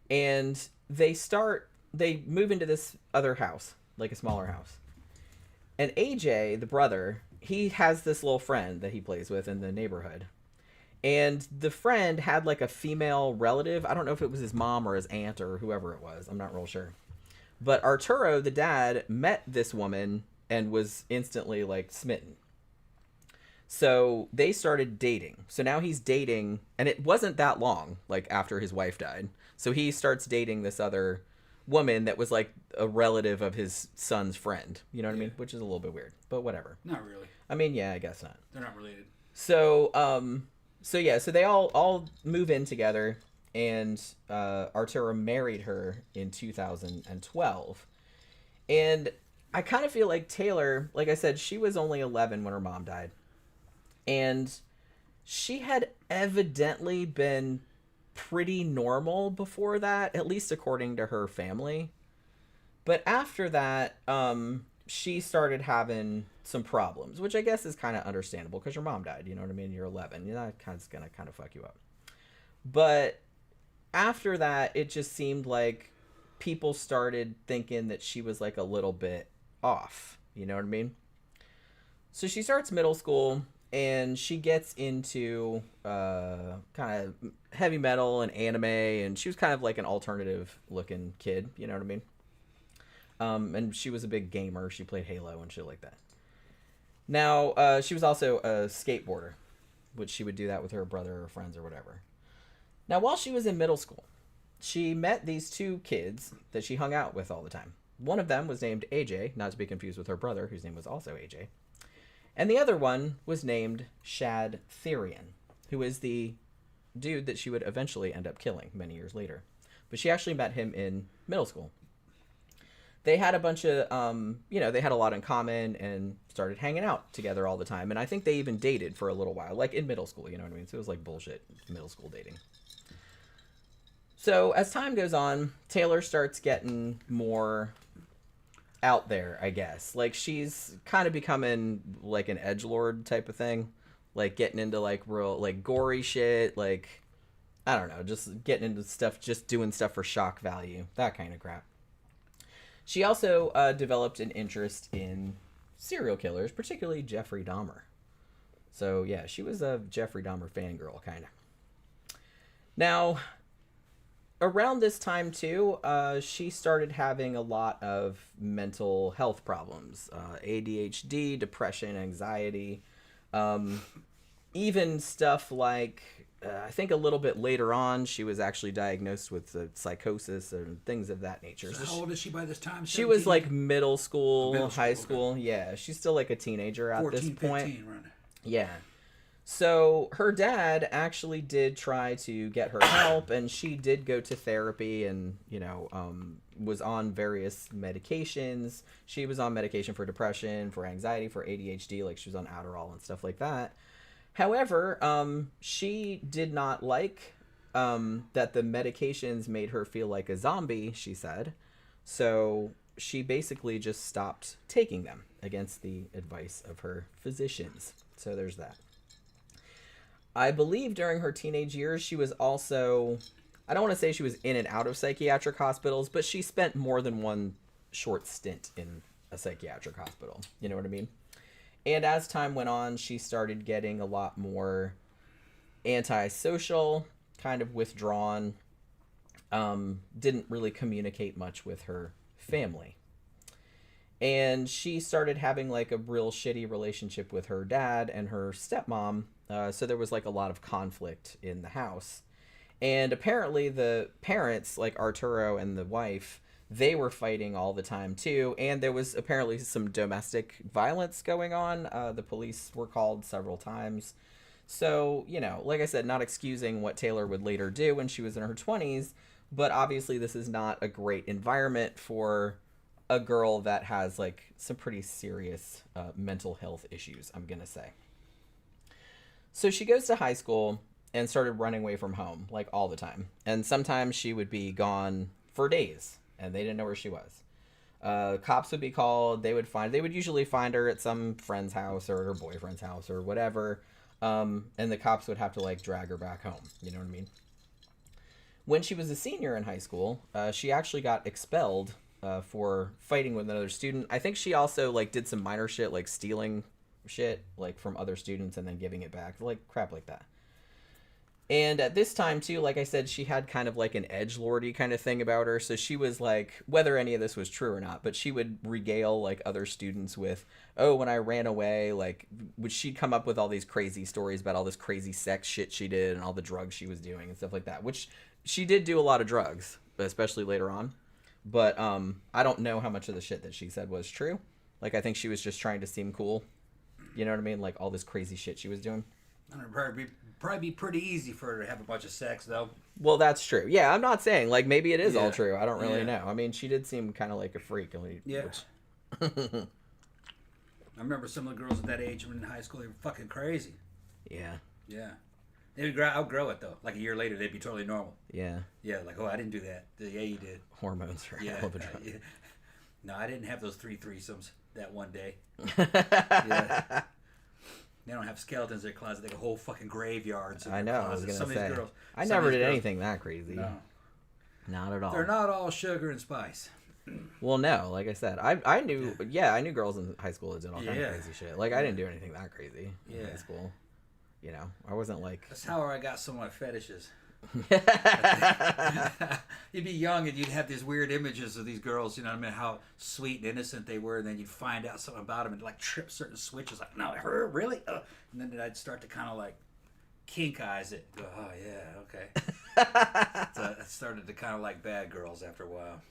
And they move into this other house, like a smaller house. And AJ, the brother, he has this little friend that he plays with in the neighborhood. And the friend had like a female relative. I don't know if it was his mom or his aunt or whoever it was. I'm not real sure. But Arturo, the dad, met this woman and was instantly like smitten. So they started dating. So now he's dating, and it wasn't that long, like after his wife died. So he starts dating this other woman that was like a relative of his son's friend. You know what I mean? Which is a little bit weird, but whatever. Not really. I mean, yeah, I guess not. They're not related. So they all move in together, and Arturo married her in 2012. And I kind of feel like Taylor, like I said, she was only 11 when her mom died. And she had evidently been pretty normal before that, at least according to her family. But after that, she started having some problems, which I guess is kind of understandable because your mom died, you know what I mean? You're 11. That kind of fuck you up. But after that, it just seemed like people started thinking that she was like a little bit off, you know what I mean? So she starts middle school, and she gets into kind of heavy metal and anime, and she was kind of like an alternative looking kid, you know what I mean? And she was a big gamer. She played Halo and shit like that. Now, she was also a skateboarder, which she would do that with her brother or friends or whatever. Now, while she was in middle school, she met these two kids that she hung out with all the time. One of them was named AJ, not to be confused with her brother, whose name was also AJ. And the other one was named Shad Thyrion, who is the dude that she would eventually end up killing many years later. But she actually met him in middle school. they had a bunch of, they had a lot in common and started hanging out together all the time. And I think they even dated for a little while, like in middle school, you know what I mean? So it was like bullshit middle school dating. So as time goes on, Taylor starts getting more out there, I guess. Like, she's kind of becoming like an edgelord type of thing. Like, getting into like real, like, gory shit. Like, I don't know, just getting into stuff, just doing stuff for shock value, that kind of crap. She also developed an interest in serial killers, particularly Jeffrey Dahmer. So, yeah, she was a Jeffrey Dahmer fangirl, kind of. Now, around this time, too, she started having a lot of mental health problems. ADHD, depression, anxiety. Even stuff like... I think a little bit later on, she was actually diagnosed with psychosis and things of that nature. So how old is she by this time? 17? She was like middle school, high school. Okay. Yeah, she's still like a teenager at 14, this point. 15, right? Yeah. So her dad actually did try to get her help, and she did go to therapy and, was on various medications. She was on medication for depression, for anxiety, for ADHD, like she was on Adderall and stuff like that. However, she did not like that the medications made her feel like a zombie, she said. So she basically just stopped taking them against the advice of her physicians. So there's that. I believe during her teenage years, she was also... I don't want to say she was in and out of psychiatric hospitals, but she spent more than one short stint in a psychiatric hospital. You know what I mean? And as time went on, she started getting a lot more antisocial, kind of withdrawn, didn't really communicate much with her family. And she started having like a real shitty relationship with her dad and her stepmom, so there was like a lot of conflict in the house. And apparently the parents, like Arturo and the wife, they were fighting all the time, too. And there was apparently some domestic violence going on. The police were called several times. So, like I said, not excusing what Taylor would later do when she was in her 20s. But obviously this is not a great environment for a girl that has, like, some pretty serious mental health issues, I'm going to say. So she goes to high school and started running away from home, like, all the time. And sometimes she would be gone for days. And they didn't know where she was. Cops would be called. They would usually find her at some friend's house or her boyfriend's house or whatever. And the cops would have to like drag her back home. You know what I mean? When she was a senior in high school, she actually got expelled for fighting with another student. I think she also like did some minor shit, like stealing shit like from other students and then giving it back, like crap like that. And at this time, too, like I said, she had kind of like an edgelordy kind of thing about her. So she was like, whether any of this was true or not, but she would regale like other students with, oh, when I ran away, like, she'd come up with all these crazy stories about all this crazy sex shit she did and all the drugs she was doing and stuff like that, which she did do a lot of drugs, especially later on. But I don't know how much of the shit that she said was true. Like, I think she was just trying to seem cool. You know what I mean? Like all this crazy shit she was doing. Probably be pretty easy for her to have a bunch of sex, though. Well, that's true. Yeah, I'm not saying, like, maybe it is all true. I don't really know. I mean, she did seem kind of like a freak. Yeah. I remember some of the girls at that age when in high school, they were fucking crazy. Yeah. Yeah. They would outgrow it, though. Like a year later, they'd be totally normal. Yeah. Yeah, like, oh, I didn't do that. Yeah, you did. Hormones are hell of a drug. Yeah. No, I didn't have those 3 threesomes that one day. Yeah. They don't have skeletons in their closet. They have whole fucking graveyards in their closet. I was going to say. Of these girls, I never did anything that crazy. No. Not at all. They're not all sugar and spice. Well, no. Like I said, I knew girls in high school that did all kinds of crazy shit. Like, I didn't do anything that crazy in high school. I wasn't like... That's how I got some of my fetishes. You'd be young and you'd have these weird images of these girls, you know what I mean, how sweet and innocent they were, and then you'd find out something about them and like trip certain switches, like, no, her, really? And then I'd start to kind of like kink eyes it. Go, oh yeah, okay. So I started to kind of like bad girls after a while.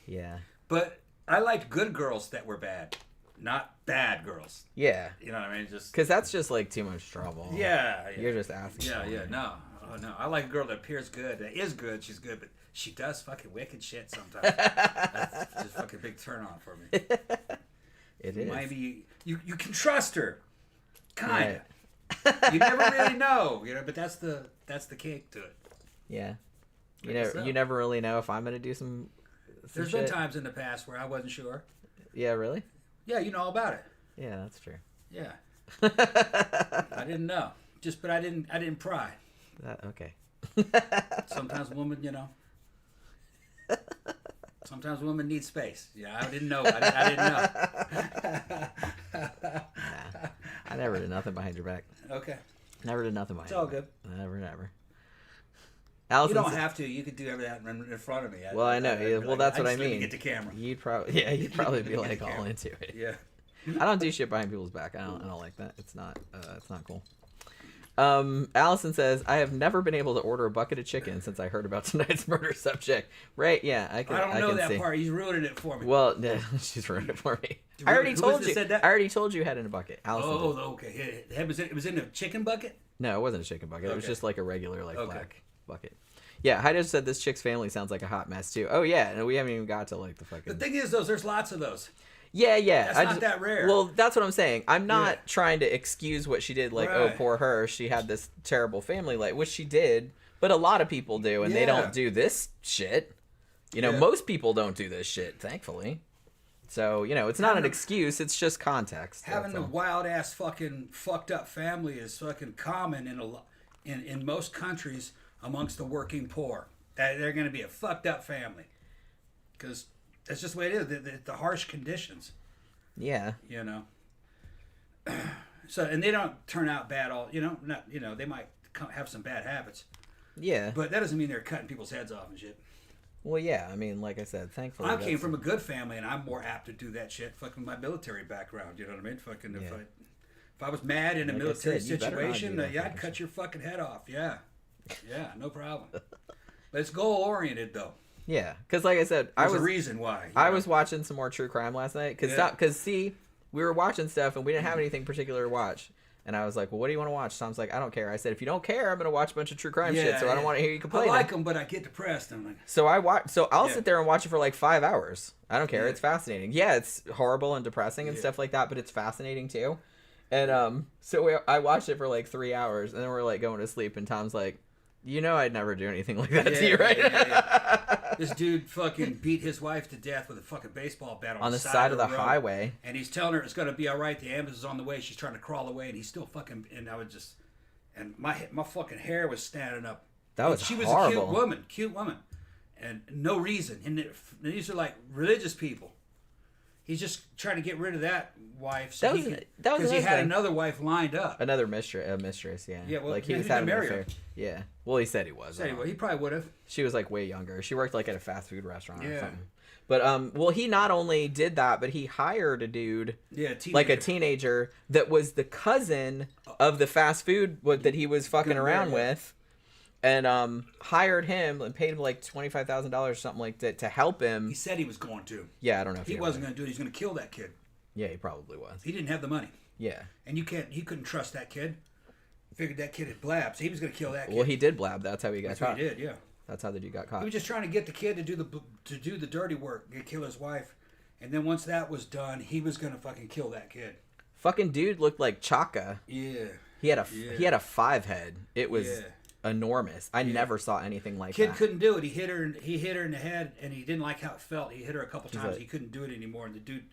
Yeah. But I liked good girls that were bad, not bad girls. Yeah. You know what I mean? Just because that's just like too much trouble. Yeah. You're just asking. Yeah, no. Oh no, I like a girl that appears good, that is good. She's good, but she does fucking wicked shit sometimes. That's just fucking big turn on for me. It is. Maybe you can trust her, kind of. You never really know, but that's the cake to it. Yeah. You never really know if I'm gonna do some There's shit. been times in the past where I wasn't sure. Yeah, really? Yeah, you know all about it. Yeah, that's true. Yeah. I didn't know. But I didn't pry. Okay. Sometimes women, sometimes women need space. Yeah, I didn't know. I didn't know. Nah, I never did nothing behind your back. Okay. Never did nothing behind It's all your good. back. Never. You Allison don't have to. You could do everything in front of me. Well, I know. That's what I mean. Get the camera. You'd probably be like all into it. Yeah. I don't do shit behind people's back. I don't like that. It's not cool. Allison says, I have never been able to order a bucket of chicken since I heard about tonight's murder subject. Right? Yeah, I don't know that part. He's ruining it for me. Well, she's ruined it for me. I already told you. Said that? I already told you had in a bucket. Allison did. Okay. It was in a chicken bucket? No, it wasn't a chicken bucket. It was Okay. just like a regular black bucket. Yeah, Heidi said this chick's family sounds like a hot mess too. Oh yeah, and we haven't even got to like the fucking. The thing is, there's lots of those. Yeah. That's not that rare. Well, that's what I'm saying. I'm not trying to excuse what she did. Like, Right. oh, poor her. She had this terrible family life, which she did. But a lot of people do, and they don't do this shit. Most people don't do this shit, thankfully. So, it's not an excuse. It's just context. Having a wild ass fucking fucked up family is fucking common in most countries amongst the working poor. They're going to be a fucked up family because that's just the way it is. The harsh conditions. Yeah. So and they don't turn out bad. They might have some bad habits. Yeah. But that doesn't mean they're cutting people's heads off and shit. Well, yeah. I mean, like I said, thankfully. I came from a good family, and I'm more apt to do that shit. Fucking my military background, you know what I mean? Fucking if I was mad in a military situation, I'd cut your fucking head off. Yeah, no problem. But it's goal oriented though. Yeah, because like I said, There's a reason why. I was watching some more true crime last night because we were watching stuff and we didn't have anything particular to watch. And I was like, well, what do you want to watch? Tom's like, I don't care. I said, if you don't care, I'm going to watch a bunch of true crime shit, so I don't want to hear you complain. I like them, but I get depressed. I'm like, so I'll sit there and watch it for like 5 hours. I don't care. Yeah. It's fascinating. Yeah, it's horrible and depressing and stuff like that, but it's fascinating too. And I watched it for like 3 hours, and then we're like going to sleep, and Tom's like, I'd never do anything like that to you, right? This dude fucking beat his wife to death with a fucking baseball bat on the side of the highway. And he's telling her it's going to be all right. The ambulance is on the way. She's trying to crawl away, and he's still fucking. And I was just, and my fucking hair was standing up. That was she horrible. was a cute woman, and no reason. And these are like religious people. He's just trying to get rid of that wife. So because he had another wife lined up. Another mistress, yeah. Yeah, well, like he was having an affair. Yeah. Well, he said he was. He probably would have. She was like way younger. She worked like at a fast food restaurant or something. But he not only did that, but he hired a dude, like a teenager that was the cousin of the fast food that he was fucking around with. And hired him and paid him like $25,000 or something like that to help him. He said he was going to. Yeah, I don't know if he wasn't going to do it. He was going to kill that kid. Yeah, he probably was. He didn't have the money. Yeah. And he couldn't trust that kid. Figured that kid had blabbed, so he was going to kill that kid. Well, he did blab. That's how he got caught. That's what he did, yeah. That's how the dude got caught. He was just trying to get the kid to do the dirty work, kill his wife. And then once that was done, he was going to fucking kill that kid. Fucking dude looked like Chaka. Yeah. He had a 5 head. It was enormous. I never saw anything like that. Kid couldn't do it. He hit her in the head, and he didn't like how it felt. He hit her a couple times. He couldn't do it anymore, and the dude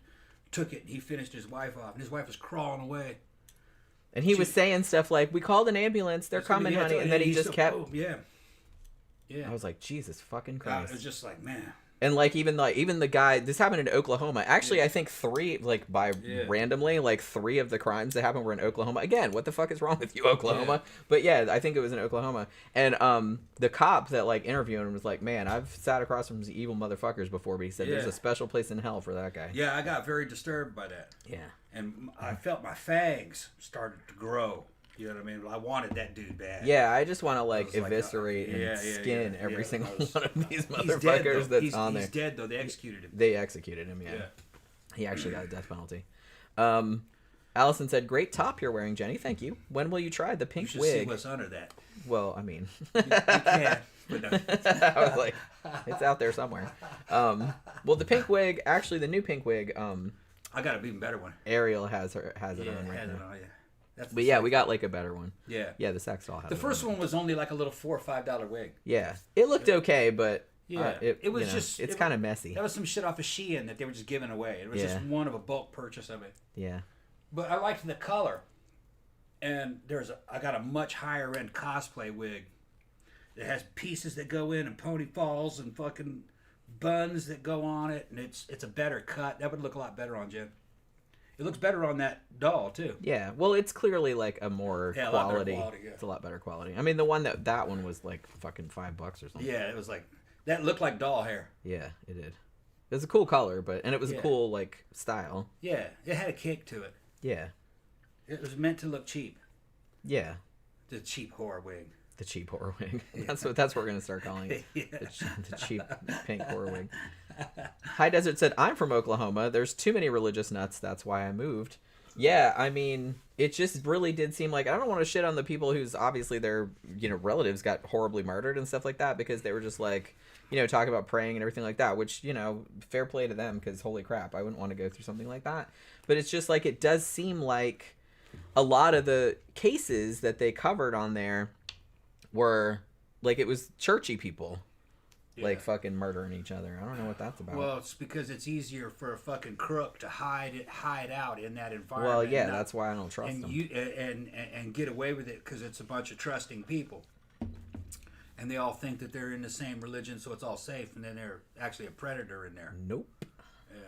took it, and he finished his wife off, and his wife was crawling away. And he was saying stuff like, "We called an ambulance. They're coming, honey." And then he just kept. Oh, yeah. I was like, Jesus fucking Christ. It was just like, man. And like even the guy, this happened in Oklahoma. Actually, I think 3 randomly 3 of the crimes that happened were in Oklahoma. Again, what the fuck is wrong with you, Oklahoma? Yeah. But yeah, I think it was in Oklahoma. And the cop that interviewed him was like, "Man, I've sat across from some evil motherfuckers before," but he said there's a special place in hell for that guy. Yeah, I got very disturbed by that. Yeah. And I felt my fangs started to grow. You know what I mean? I wanted that dude bad. Yeah, I just want to eviscerate and skin every single one of these motherfuckers that's on there. He's dead though. They executed him. They executed him. Yeah. He actually got a death penalty. Allison said, "Great top you're wearing, Jenny. Thank you. When will you try the You pink should wig?" see what's under that. Well, I mean, You can. But no. I was like, it's out there somewhere. Well, the pink wig, actually, the new pink wig, I got an even better one. Ariel has it Yeah, on right has now. it on, yeah. That's the But yeah, sex- we got like a better one. Yeah. Yeah, the sex doll has The it first on. one was only like a little $4 or $5 wig. Yeah, it looked okay, but Yeah, it was you know, just it's it- kind of messy. That was some shit off of Shein that they were just giving away. It was Yeah. just one of a bulk purchase of it. Yeah, But I liked the color, and I got a much higher end cosplay wig. It has pieces that go in and pony falls and fucking buns that go on it, and it's a better cut. That would look a lot better on Jen. It looks better on that doll too. yeah. Well, it's clearly like a more Yeah, a lot better quality. quality, yeah. It's a lot better quality. I mean, the one that one was like fucking $5 or something. Yeah, it was like that looked like doll hair. Yeah, it did. It was a cool color, and it was a Yeah. cool like style. Yeah, it had a kick to it. Yeah, It was meant to look cheap. yeah. The cheap horror wig. The cheap horror wig. That's what we're gonna start calling it. Yeah. The cheap pink horror wig. High Desert said, "I'm from Oklahoma. There's too many religious nuts. That's why I moved." Yeah, I mean, it just really did seem like I don't want to shit on the people whose obviously their relatives got horribly murdered and stuff like that because they were just like talking about praying and everything like that. Which fair play to them because holy crap, I wouldn't want to go through something like that. But it's just like it does seem like a lot of the cases that they covered on there were like it was churchy people like fucking murdering each other. I don't know what that's about. Well, it's because it's easier for a fucking crook to hide out in that environment. Well, yeah, and not- that's why I don't trust and them. and get away with it because it's a bunch of trusting people, and they all think that they're in the same religion, so it's all safe, and then they're actually a predator in there. Nope. Yeah,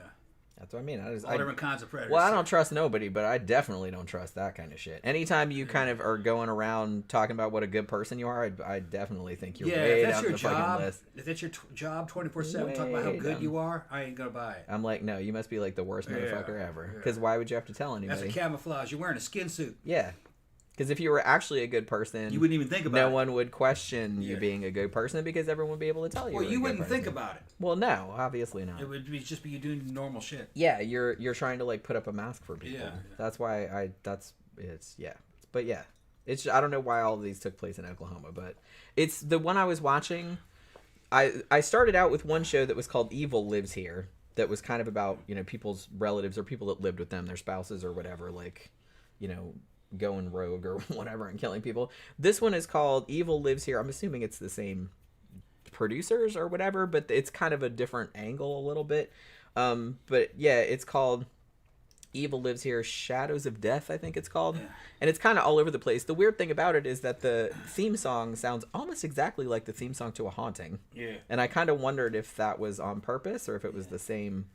That's what I mean. all different kinds of predators. Well, I don't trust nobody, but I definitely don't trust that kind of shit. Anytime you kind of are going around talking about what a good person you are, I definitely think you're Yeah, way if that's down your the fucking job, list. if that's your job 24/7, talking about how Way good down. you are, I ain't gonna buy it. I'm like, no, you must be like the worst motherfucker ever. yeah. Because why would you have to tell That's anybody? a camouflage. You're wearing a skin suit. Yeah. Because if you were actually a good person, You wouldn't even think about no it. one would question you Yeah. being a good person because everyone would be able to tell you. Well, were a you good wouldn't think person. about it. Well, no, obviously not. It would just be you doing normal shit. Yeah, you're trying to like put up a mask for people. Yeah. That's why But yeah. It's I don't know why all of these took place in Oklahoma, but it's the one I was watching. I started out with one show that was called Evil Lives Here that was kind of about, people's relatives or people that lived with them, their spouses or whatever, like, going rogue or whatever and killing people. This one is called Evil Lives Here. I'm assuming it's the same producers or whatever, but it's kind of a different angle a little bit. But yeah, it's called Evil Lives Here, Shadows of Death, I think it's called. Yeah. And it's kind of all over the place. The weird thing about it is that the theme song sounds almost exactly like the theme song to A Haunting. Yeah. And I kind of wondered if that was on purpose or if it was the same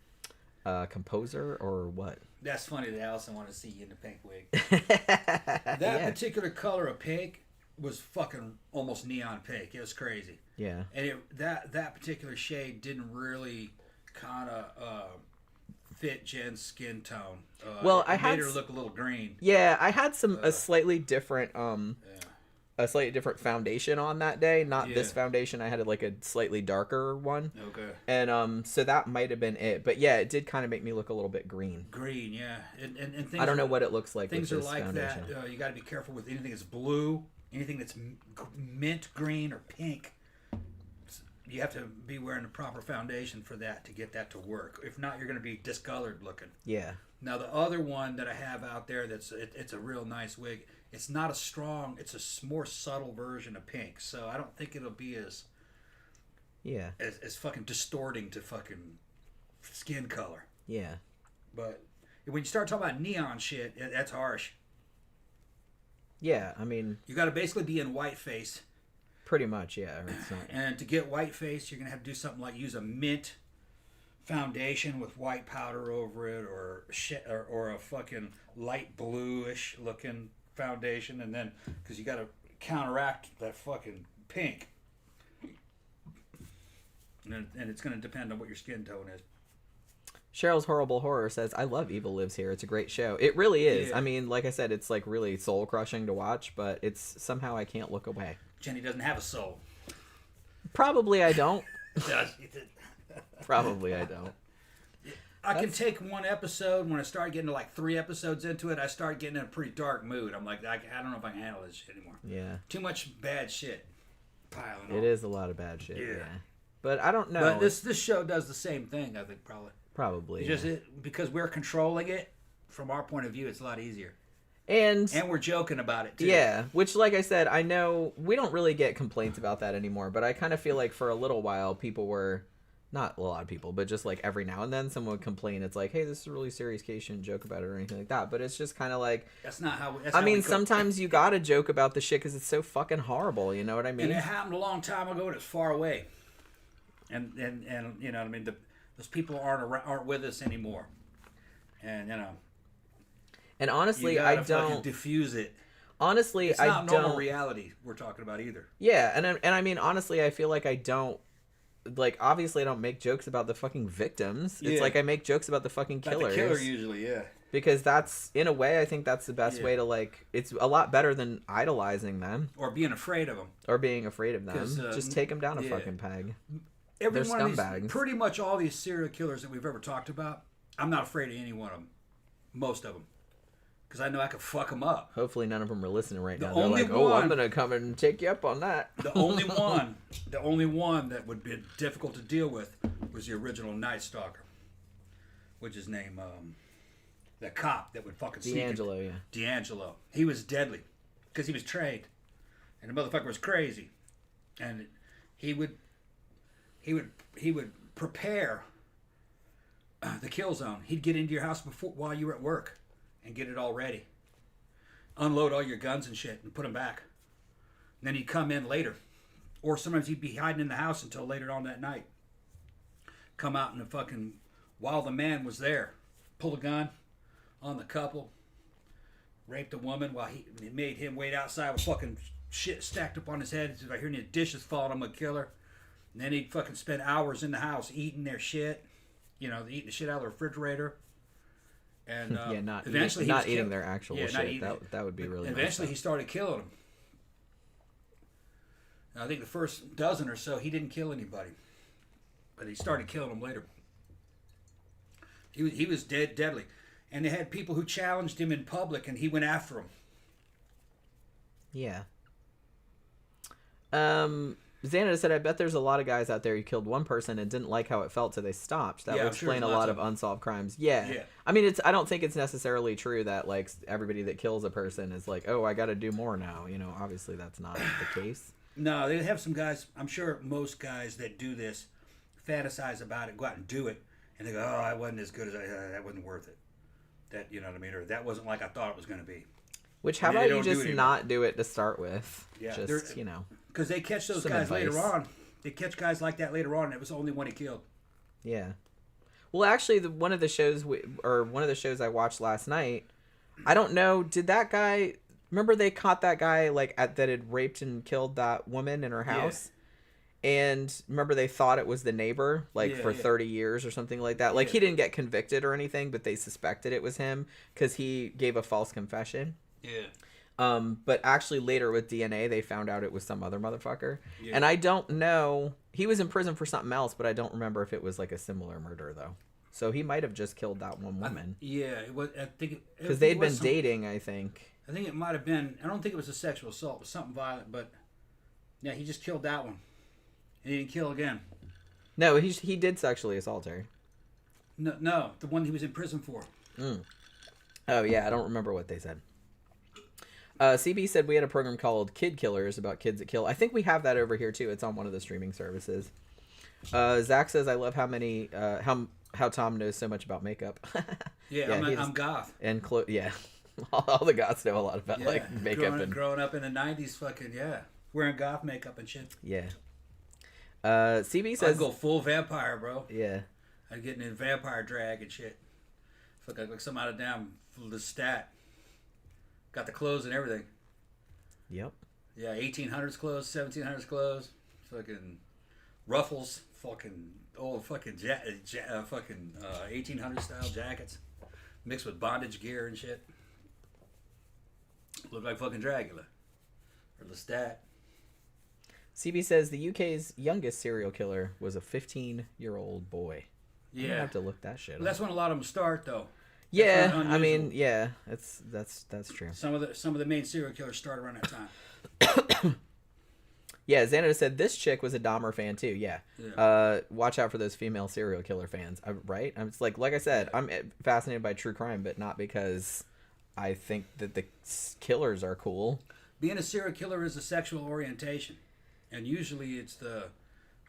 composer or what. That's funny that Allison wanted to see you in the pink wig. That Yeah. particular color of pink was fucking almost neon pink. It was crazy. Yeah. And that particular shade didn't really kind of fit Jen's skin tone. Well, it I had made her look a little green. Yeah, I had a slightly different Yeah. a slightly different foundation on that day. Not this Yeah. foundation. I had like a slightly darker one. Okay. And so that might have been it. But yeah, it did kind of make me look a little bit green. Green, yeah. And things I don't know what it looks like things with are this like foundation. that. You got to be careful with anything that's blue, anything that's mint green or pink. You have to be wearing the proper foundation for that to get that to work. If not, you're going to be discolored looking. Yeah. Now the other one that I have out there it's a real nice wig. It's not a strong. It's a more subtle version of pink. So I don't think it'll be as fucking distorting to fucking skin color. Yeah. But when you start talking about neon shit, that's harsh. Yeah, I mean, You got to basically be in whiteface. pretty much, yeah. Or it's not, And to get whiteface, you're going to have to do something like use a mint foundation with white powder over it or a fucking light bluish looking foundation. And then, because you got to counteract that fucking pink. And it's going to depend on what your skin tone is. Cheryl's Horrible Horror says, I love Evil Lives Here. It's a great show. It really is. Yeah. I mean, like I said, it's like really soul crushing to watch, but it's somehow I can't look away. Jenny doesn't have a soul. Probably I don't. Does she? Probably I don't. I can take one episode. When I start getting to like 3 episodes into it, I start getting in a pretty dark mood. I'm like, I don't know if I can handle this shit anymore. Yeah. Too much bad shit piling on. It is a lot of bad shit. Yeah. But I don't know. But this show does the same thing, I think, probably. Probably. It's just because we're controlling it, from our point of view, it's a lot easier. And we're joking about it, too. Yeah, which, like I said, I know we don't really get complaints about that anymore, but I kind of feel like for a little while, people were, not a lot of people, but just like every now and then someone would complain. It's like, hey, this is a really serious case, shouldn't joke about it or anything like that. But it's just kind of like... That's not how... sometimes you gotta joke about the shit because it's so fucking horrible, you know what I mean? And it happened a long time ago and it's far away. And you know what I mean? Those people aren't with us anymore. And, you know... And honestly, I don't diffuse it. Honestly, it's not normal reality we're talking about either. Yeah, and I mean, honestly, I feel like I don't, like, obviously I don't make jokes about the fucking victims. It's like I make jokes about the fucking killers. About the killer usually, yeah. Because that's, in a way, I think that's the best way to, like, it's a lot better than idolizing them. Or being afraid of them. Or being afraid of them. Just take them down a fucking peg. They're scumbags. Pretty much all these serial killers that we've ever talked about, I'm not afraid of any one of them. Most of them. Because I know I could fuck them up. Hopefully none of them are listening right now. They're like, oh, I'm going to come and take you up on that. The only one that would be difficult to deal with was the original Night Stalker. Which is named, the cop that would fucking sneak D'Angelo, yeah. D'Angelo. He was deadly. Because he was trained. And the motherfucker was crazy. And he would prepare the kill zone. He'd get into your house while you were at work. And get it all ready. Unload all your guns and shit and put them back. And then he'd come in later. Or sometimes he'd be hiding in the house until later on that night. Come out and fucking, while the man was there, pull a gun on the couple, raped a woman while he made him wait outside with fucking shit stacked up on his head. If I hear any dishes falling, I'm gonna kill her. And then he'd fucking spend hours in the house eating their shit. You know, eating the shit out of the refrigerator. And not eventually not eating their actual shit. That would be really. Eventually, he started killing them. And I think the first dozen or so, he didn't kill anybody, but he started killing them later. He was deadly, and they had people who challenged him in public, and he went after them. Yeah. Xana said, I bet there's a lot of guys out there who killed one person and didn't like how it felt, so they stopped. That would explain a lot of unsolved crimes. Yeah. I mean, I don't think it's necessarily true that, like, everybody that kills a person is like, oh, I got to do more now. You know, obviously that's not the case. No, they have some guys, I'm sure most guys that do this fantasize about it, go out and do it, and they go, oh, I wasn't as good as that wasn't worth it. That, you know what I mean? Or that wasn't like I thought it was going to be. Which, how about you just not do it to start with? Yeah. Just, you know. Because they catch those guys later on. They catch guys like that later on, and it was the only one he killed. Yeah. Well, actually, one of the shows I watched last night, I don't know, did that guy... Remember they caught that guy that had raped and killed that woman in her house? Yeah. And remember they thought it was the neighbor, for 30 years or something like that? Like, he didn't get convicted or anything, but they suspected it was him because he gave a false confession. Yeah. But actually later with DNA, they found out it was some other motherfucker. Yeah. And I don't know. He was in prison for something else, but I don't remember if it was like a similar murder, though. So he might have just killed that one woman. It was. I think because they'd been dating, I think. I think it might have been. I don't think it was a sexual assault. It was something violent, but yeah, he just killed that one. And he didn't kill again. No, he did sexually assault her. No, the one he was in prison for. Oh yeah, I don't remember what they said. CB said we had a program called Kid Killers about kids that kill. I think we have that over here too. It's on one of the streaming services. Zach says I love how Tom knows so much about makeup. I'm goth. And all the goths know a lot about makeup growing up in the 90s, fucking wearing goth makeup and shit. Yeah. CB says I'd go full vampire, bro. Yeah. I'd get in vampire drag and shit. Fuck, like some out of damn Lestat. Got the clothes and everything. Yep. Yeah, 1800s clothes, 1700s clothes, fucking ruffles, fucking old fucking 1800 style jackets, mixed with bondage gear and shit. Look like fucking Dracula or Lestat. CB says the UK's youngest serial killer was a 15-year-old boy. I'm gonna have to look that shit up. That's when a lot of them start, though. Yeah, I mean, yeah, that's true. Some of the main serial killers start around that time. Yeah, Xanada said this chick was a Dahmer fan too. Yeah. Watch out for those female serial killer fans. Right? I'm just like I said, I'm fascinated by true crime, but not because I think that the killers are cool. Being a serial killer is a sexual orientation, and usually it's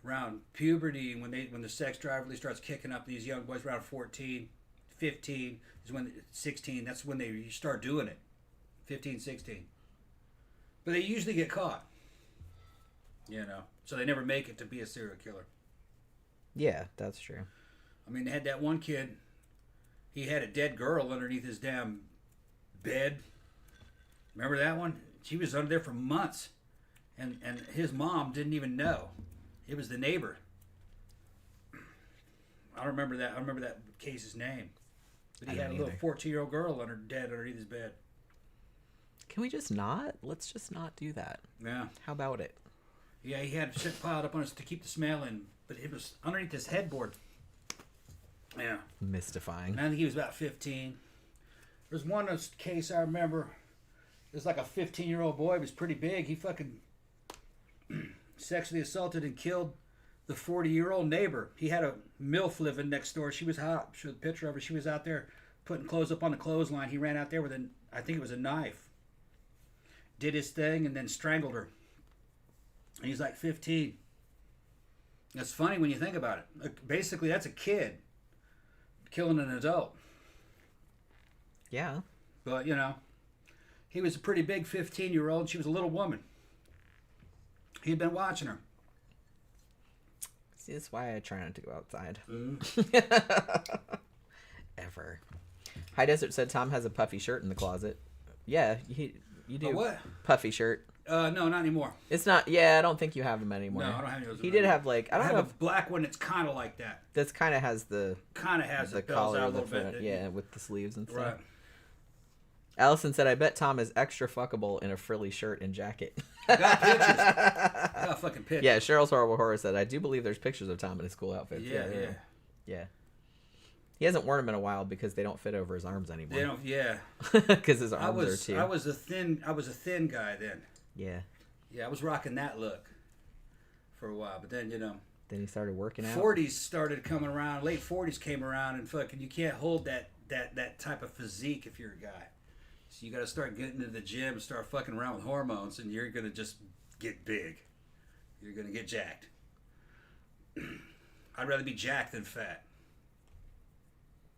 around puberty when the sex drive really starts kicking up. These young boys around 14, 15 is when 16. That's when they start doing it. 15, 16. But they usually get caught. So they never make it to be a serial killer. Yeah, that's true. I mean, they had that one kid. He had a dead girl underneath his damn bed. Remember that one? She was under there for months, and his mom didn't even know. It was the neighbor. I don't remember that. I don't remember that case's name. But he had a little 14-year-old girl dead underneath his bed. Can we just not? Let's just not do that. Yeah. How about it? Yeah, he had shit piled up on us to keep the smell in, but it was underneath his headboard. Yeah. Mystifying. And I think he was about 15. There's one case I remember. It was like a 15-year-old boy. He was pretty big. He fucking sexually assaulted and killed the 40-year-old neighbor. He had a MILF living next door. She was hot. I showed a picture of her. She was out there putting clothes up on the clothesline. He ran out there with I think it was a knife. Did his thing and then strangled her. And he's like 15. That's funny when you think about it. Basically, that's a kid killing an adult. Yeah. But, he was a pretty big 15-year-old. She was a little woman. He'd been watching her. See, that's why I try not to go outside. Ever. High Desert said Tom has a puffy shirt in the closet. Yeah, you do. A what? Puffy shirt. No, not anymore. It's not. Yeah, I don't think you have them anymore. No, I don't have any of those. He did have I have a black one that's kind of like that. That's kind of has the collar out a little bit. Yeah, with the sleeves and stuff. Right. Allison said, "I bet Tom is extra fuckable in a frilly shirt and jacket." I got pictures. I got fucking pictures. Yeah, Cheryl's Horrible Horror said, "I do believe there's pictures of Tom in his cool outfits." Yeah. He hasn't worn them in a while because they don't fit over his arms anymore. They don't. Yeah. Because his arms are too. I was a thin guy then. Yeah. Yeah, I was rocking that look for a while, but then Then he started working out. 40s started coming around. Late 40s came around, and fucking you can't hold that type of physique if you're a guy. So you got to start getting into the gym, start fucking around with hormones, and you're gonna just get big. You're gonna get jacked. I'd rather be jacked than fat.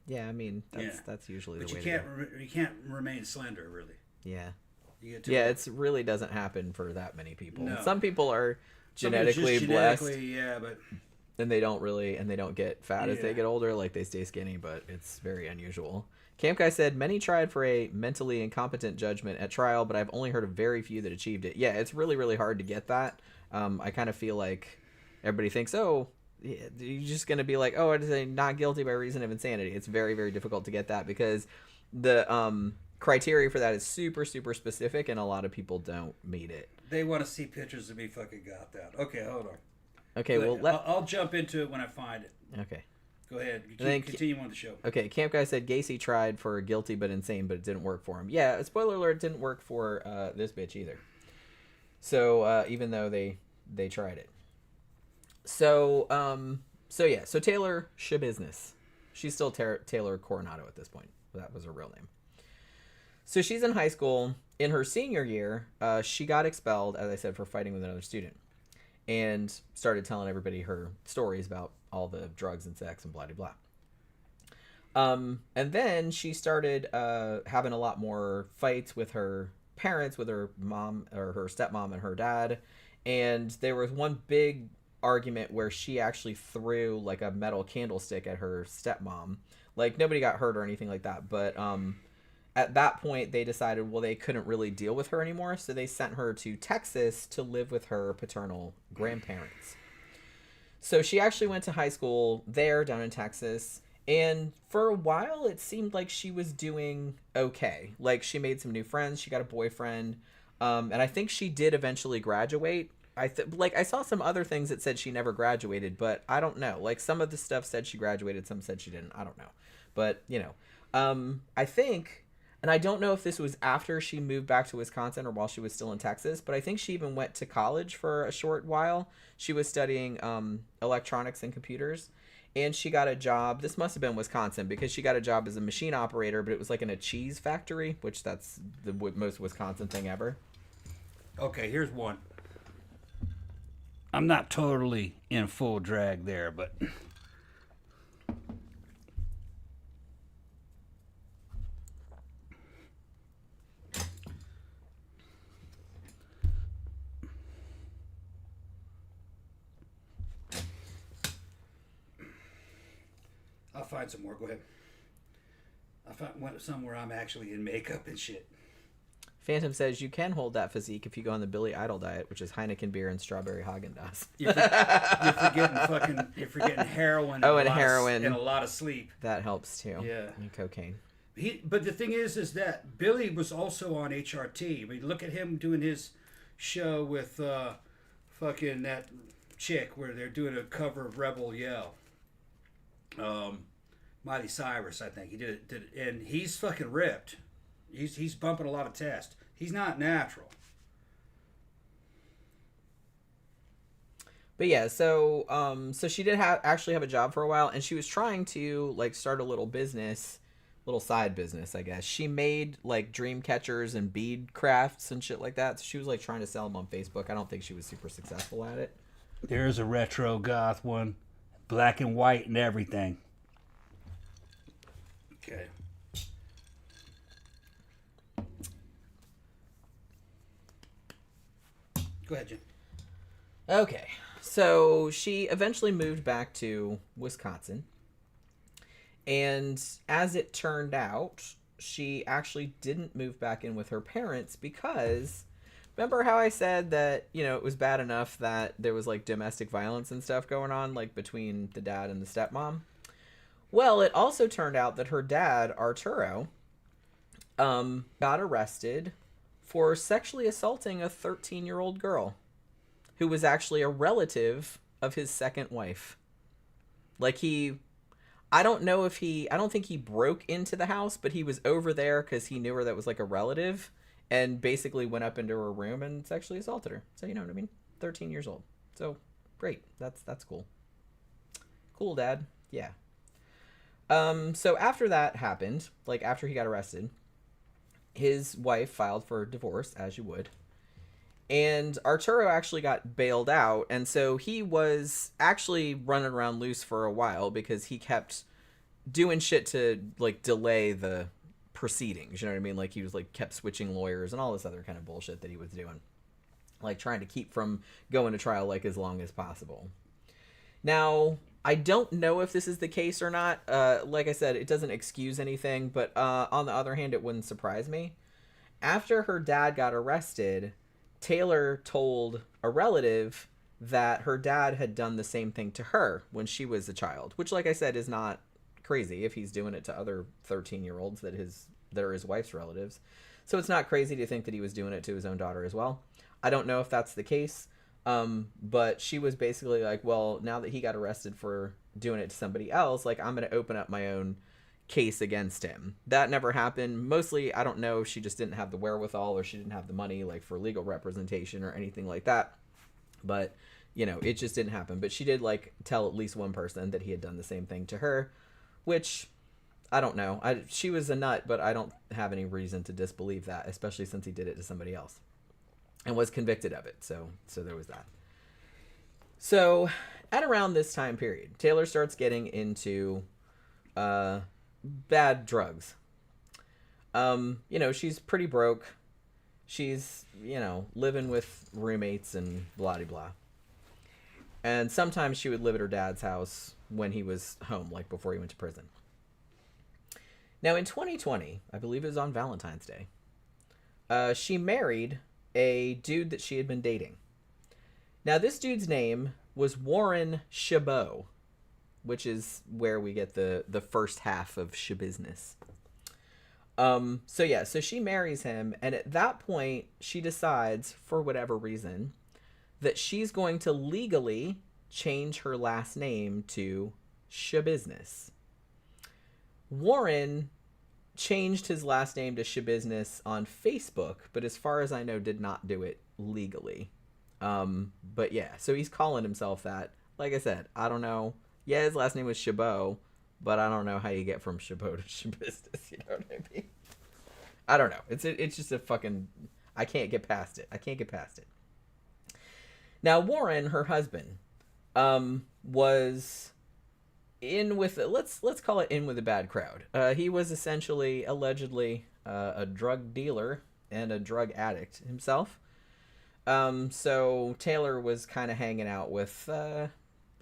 Yeah, I mean that's usually the way. But you can't remain slender, really. Yeah. Yeah, it really doesn't happen for that many people. No. Some people are genetically blessed. Yeah, but and they don't get fat as they get older. Like they stay skinny, but it's very unusual. Camp Guy said, many tried for a mentally incompetent judgment at trial, but I've only heard of very few that achieved it. Yeah, it's really, really hard to get that. I kind of feel like everybody thinks, you're just going to be like, I'd say not guilty by reason of insanity. It's very, very difficult to get that because the criteria for that is super, super specific, and a lot of people don't meet it. They want to see pictures of me fucking got that. Okay, hold on. Okay, I'll jump into it when I find it. Okay. Go ahead. Continue on the show. Okay, Camp Guy said Gacy tried for guilty but insane, but it didn't work for him. Yeah, spoiler alert, it didn't work for this bitch either. So even though they tried it. So Taylor Schabusiness. She's still Taylor Coronado at this point. That was her real name. So she's in high school. In her senior year, she got expelled, as I said, for fighting with another student. And started telling everybody her stories about all the drugs and sex and blah, blah, blah. And then she started having a lot more fights with her parents, with her mom or her stepmom and her dad. And there was one big argument where she actually threw like a metal candlestick at her stepmom. Like nobody got hurt or anything like that. But at that point, they decided, they couldn't really deal with her anymore. So they sent her to Texas to live with her paternal grandparents. So she actually went to high school there down in Texas. And for a while, it seemed like she was doing okay. Like she made some new friends. She got a boyfriend. And I think she did eventually graduate. I saw some other things that said she never graduated, but I don't know. Like some of the stuff said she graduated, some said she didn't. I don't know. But, I think, and I don't know if this was after she moved back to Wisconsin or while she was still in Texas, but I think she even went to college for a short while. She was studying electronics and computers, and she got a job. This must have been Wisconsin because she got a job as a machine operator, but it was like in a cheese factory, which that's the most Wisconsin thing ever. Okay, here's one. I'm not totally in full drag there, but I'll find some more. Go ahead. I found some where I'm actually in makeup and shit. Phantom says you can hold that physique if you go on the Billy Idol diet, which is Heineken beer and strawberry Haagen-Dazs. You're forgetting heroin. And heroin and a lot of sleep. That helps too. Yeah, and cocaine. But the thing is that Billy was also on HRT. I mean, look at him doing his show with fucking that chick where they're doing a cover of Rebel Yell. Miley Cyrus, I think he did it, and he's fucking ripped. He's bumping a lot of tests. He's not natural. But yeah, so she did actually have a job for a while, and she was trying to like start a little side business, I guess. She made like dream catchers and bead crafts and shit like that. So she was like trying to sell them on Facebook. I don't think she was super successful at it. There's a retro goth one, black and white and everything. Okay. Go ahead, Jim. Okay, so she eventually moved back to Wisconsin. And as it turned out, she actually didn't move back in with her parents because remember how I said that, it was bad enough that there was like domestic violence and stuff going on like between the dad and the stepmom? Well, it also turned out that her dad, Arturo, got arrested for sexually assaulting a 13-year-old girl who was actually a relative of his second wife. Like I don't think he broke into the house, but he was over there because he knew her that was like a relative and basically went up into her room and sexually assaulted her. So you know what I mean? 13 years old. So great. That's cool. Cool, Dad. Yeah. So after that happened, like after he got arrested, his wife filed for divorce, as you would. And Arturo actually got bailed out. And so he was actually running around loose for a while because he kept doing shit to like delay the proceedings. You know what I mean? Like he was like kept switching lawyers and all this other kind of bullshit that he was doing. Like trying to keep from going to trial like as long as possible. Now, I don't know if this is the case or not. Like I said, it doesn't excuse anything, but on the other hand, it wouldn't surprise me. After her dad got arrested, Taylor told a relative that her dad had done the same thing to her when she was a child, which, like I said, is not crazy if he's doing it to other 13-year-olds that are his wife's relatives. So it's not crazy to think that he was doing it to his own daughter as well. I don't know if that's the case. But she was basically like, well, now that he got arrested for doing it to somebody else, like I'm going to open up my own case against him. That never happened. Mostly, I don't know if she just didn't have the wherewithal or she didn't have the money like for legal representation or anything like that. But, it just didn't happen. But she did like tell at least one person that he had done the same thing to her, which I don't know. She was a nut, but I don't have any reason to disbelieve that, especially since he did it to somebody else. And was convicted of it. So there was that. So at around this time period, Taylor starts getting into bad drugs. She's pretty broke. She's, living with roommates and blah, blah, blah. And sometimes she would live at her dad's house when he was home, like before he went to prison. Now in 2020, I believe it was on Valentine's Day, she married a dude that she had been dating. Now, this dude's name was Warren Chabot, which is where we get the first half of Schabusiness. So she marries him, and at that point, she decides, for whatever reason, that she's going to legally change her last name to Schabusiness. Warren changed his last name to Schabusiness on Facebook, but as far as I know, did not do it legally. But yeah, so he's calling himself that. Like I said, I don't know. Yeah, his last name was Chabot, but I don't know how you get from Chabot to Schabusiness. You know what I mean? I don't know. It's just a fucking... I can't get past it. Now, Warren, her husband, was in with... Let's call it in with a bad crowd. He was essentially, allegedly, a drug dealer and a drug addict himself. So Taylor was kind of hanging out with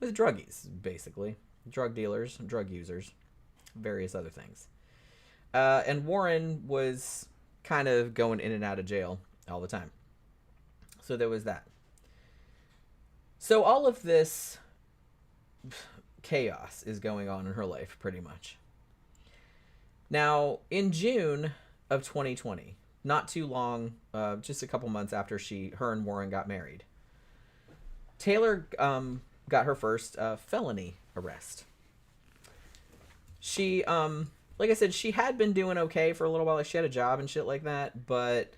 druggies, basically. Drug dealers, drug users, various other things. And Warren was kind of going in and out of jail all the time. So there was that. So all of this chaos is going on in her life, pretty much. Now, in June of 2020, not too long, just a couple months after her and Warren got married, Taylor got her first felony arrest. She, like I said, she had been doing okay for a little while. Like, she had a job and shit like that. But,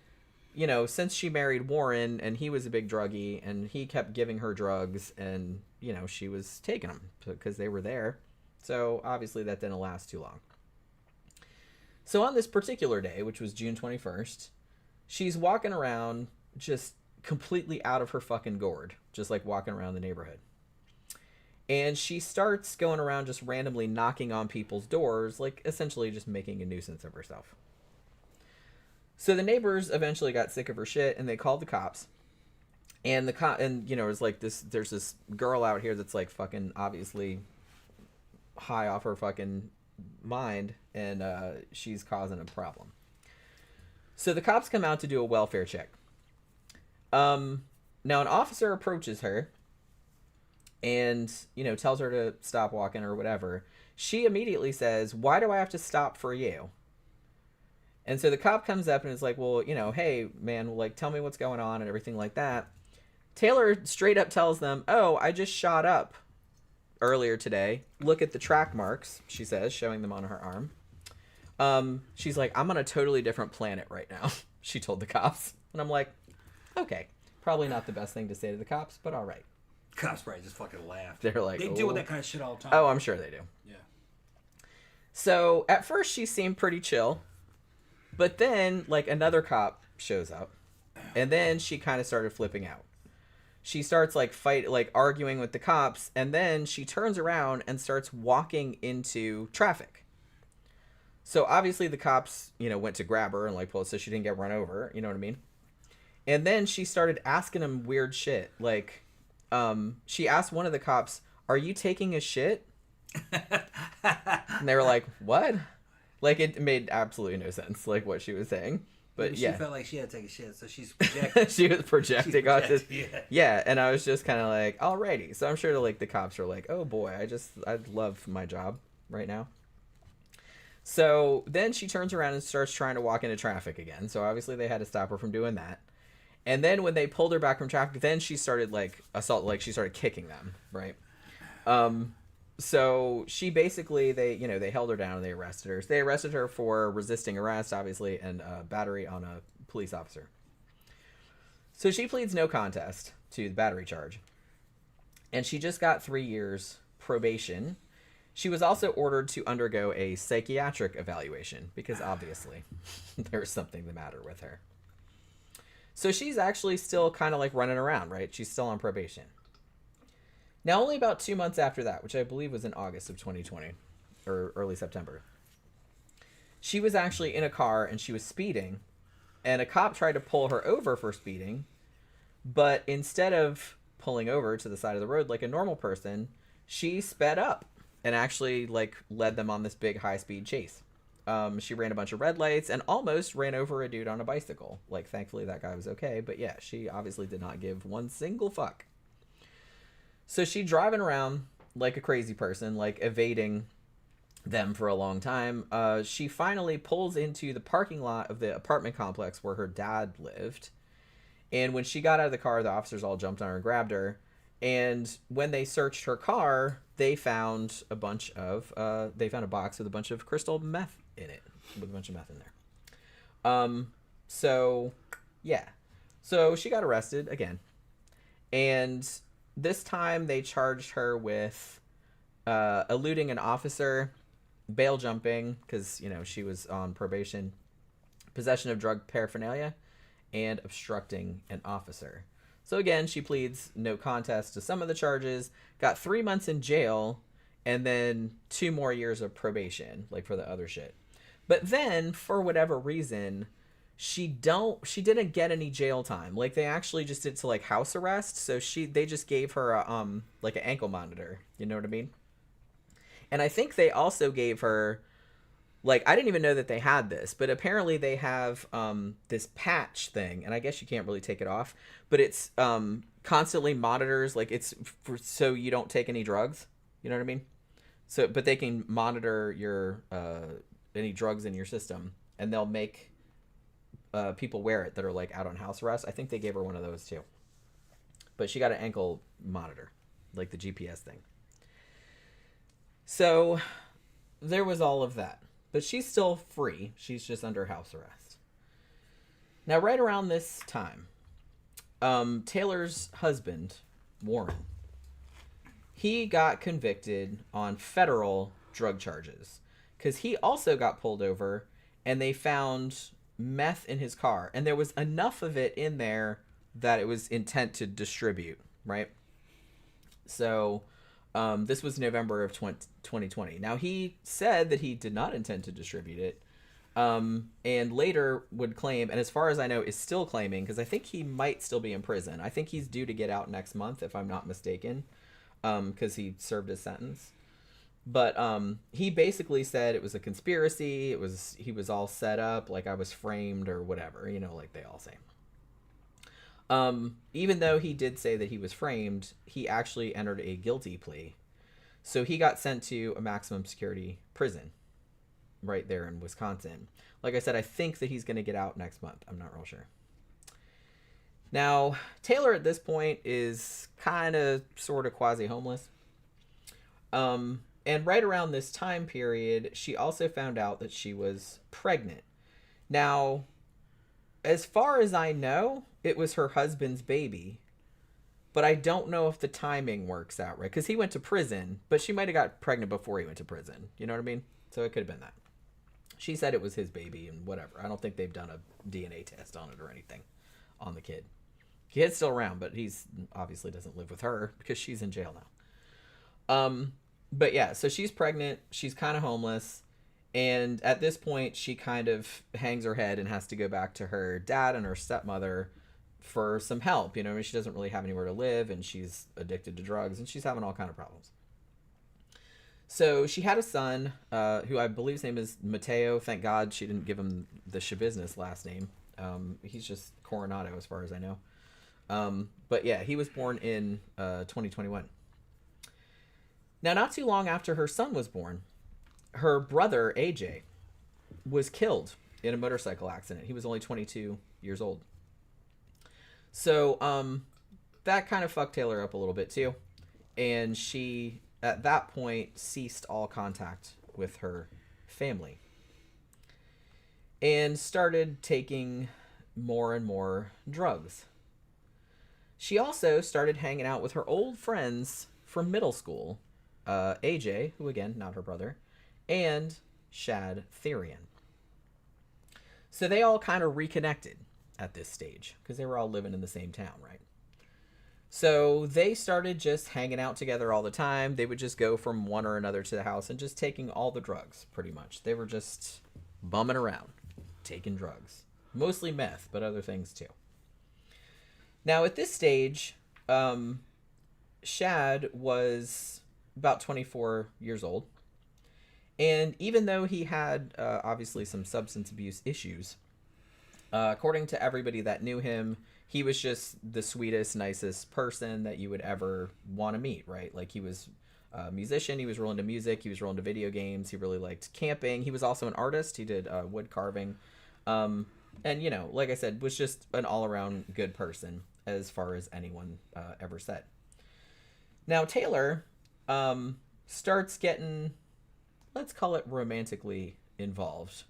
you know, since she married Warren and he was a big druggie and he kept giving her drugs and, you know, she was taking them because they were there. So obviously that didn't last too long. So on this particular day, which was June 21st, she's walking around just completely out of her fucking gourd, just like walking around the neighborhood. And she starts going around just randomly knocking on people's doors, like essentially just making a nuisance of herself. So the neighbors eventually got sick of her shit and they called the cops. And you know, it was like there's this girl out here that's like fucking obviously high off her fucking mind, and she's causing a problem. So the cops come out to do a welfare check. Now an officer approaches her and, you know, tells her to stop walking or whatever. She immediately says, "Why do I have to stop for you?" And so the cop comes up and is like, "Well, you know, hey man, like, tell me what's going on," and everything like that. Taylor straight up tells them, "Oh, I just shot up earlier today. Look at the track marks," she says, showing them on her arm. She's like, "I'm on a totally different planet right now," she told the cops. And I'm like, okay, probably not the best thing to say to the cops, but all right. Cops probably just fucking laughed. They're like, they deal with that kind of shit all the time. Oh, I'm sure they do. Yeah. So at first she seemed pretty chill, but then like another cop shows up, and then she kind of started flipping out. She starts like arguing with the cops, and then she turns around and starts walking into traffic. So obviously the cops, you know, went to grab her and like pull so she didn't get run over, you know what I mean? And then she started asking him weird shit. Like, she asked one of the cops, "Are you taking a shit?" And they were like, "What?" Like, it made absolutely no sense, like what she was saying. But maybe yeah, she felt like she had to take a shit, so she's projecting. She was projecting on this. Yeah, and I was just kind of like, alrighty. So I'm sure like the cops are like, "Oh boy, I love my job right now." So then she turns around and starts trying to walk into traffic again. So obviously they had to stop her from doing that. And then when they pulled her back from traffic, then she started like she started kicking them, right? So she basically, they held her down and they arrested her. So they arrested her for resisting arrest, obviously, and battery on a police officer. So she pleads no contest to the battery charge. And she just got 3 years probation. She was also ordered to undergo a psychiatric evaluation because obviously there's something the matter with her. So she's actually still kind of like running around, right? She's still on probation. Now, only about 2 months after that, which I believe was in August of 2020 or early September, she was actually in a car and she was speeding, and a cop tried to pull her over for speeding, but instead of pulling over to the side of the road like a normal person, she sped up and actually like led them on this big high-speed chase. She ran a bunch of red lights and almost ran over a dude on a bicycle. Like, thankfully that guy was okay, but yeah, she obviously did not give one single fuck. So she driving around like a crazy person, like evading them for a long time. She finally pulls into the parking lot of the apartment complex where her dad lived. And when she got out of the car, the officers all jumped on her and grabbed her. And when they searched her car, they found a box with a bunch of crystal meth in it, with a bunch of meth in there. So yeah, so she got arrested again, and this time they charged her with eluding an officer, bail jumping because she was on probation, possession of drug paraphernalia, and obstructing an officer. So again, she pleads no contest to some of the charges, got 3 months in jail, and then 2 more years of probation, like for the other shit. But then, for whatever reason, she didn't get any jail time. Like, they actually just did to like house arrest. So they just gave her a like an ankle monitor. You know what I mean? And I think they also gave her, like, I didn't even know that they had this, but apparently they have this patch thing, and I guess you can't really take it off, but it's constantly monitors, like, it's so you don't take any drugs. You know what I mean? So, but they can monitor your any drugs in your system, and they'll make people wear it that are like out on house arrest. I think they gave her one of those too, but she got an ankle monitor, like the GPS thing. So there was all of that. But she's still free. She's just under house arrest. Now, right around this time, Taylor's husband, Warren, he got convicted on federal drug charges because he also got pulled over and they found meth in his car. And there was enough of it in there that it was intent to distribute, right? So this was November of 2020. Now, he said that he did not intend to distribute it, and later would claim, and as far as I know, is still claiming, because I think he might still be in prison. I think he's due to get out next month, if I'm not mistaken, because he served his sentence. But he basically said it was a conspiracy. He was all set up, like I was framed or whatever, like they all say. Even though he did say that he was framed, he actually entered a guilty plea. So he got sent to a maximum security prison right there in Wisconsin. Like I said, I think that he's going to get out next month. I'm not real sure. Now, Taylor at this point is kind of sort of quasi-homeless. And right around this time period, she also found out that she was pregnant. Now, as far as I know, it was her husband's baby. But I don't know if the timing works out right. Because he went to prison, but she might have got pregnant before he went to prison. You know what I mean? So it could have been that. She said it was his baby and whatever. I don't think they've done a DNA test on it or anything on the kid. Kid's still around, but he's obviously doesn't live with her because she's in jail now. But yeah, so she's pregnant. She's kind of homeless. And at this point, she kind of hangs her head and has to go back to her dad and her stepmother for some help. I mean, she doesn't really have anywhere to live, and she's addicted to drugs, and she's having all kind of problems. So she had a son, who I believe his name is Mateo. Thank God she didn't give him the Schabusiness last name. He's just Coronado as far as I know. But yeah, he was born in 2021. Now, not too long after her son was born, her brother, AJ, was killed in a motorcycle accident. He was only 22 years old. So that kind of fucked Taylor up a little bit too. And she, at that point, ceased all contact with her family. And started taking more and more drugs. She also started hanging out with her old friends from middle school. AJ, who again, not her brother, and Shad Thyrion. So they all kind of reconnected at this stage because they were all living in the same town, right? So they started just hanging out together all the time. They would just go from one or another to the house and just taking all the drugs, pretty much. They were just bumming around, taking drugs. Mostly meth, but other things too. Now at this stage, Shad was about 24 years old. And even though he had obviously some substance abuse issues, according to everybody that knew him, he was just the sweetest, nicest person that you would ever want to meet, right? Like, he was a musician, he was real into music, he was real into video games, he really liked camping. He was also an artist, he did wood carving. And, like I said, was just an all-around good person, as far as anyone ever said. Now, Taylor starts getting, let's call it romantically involved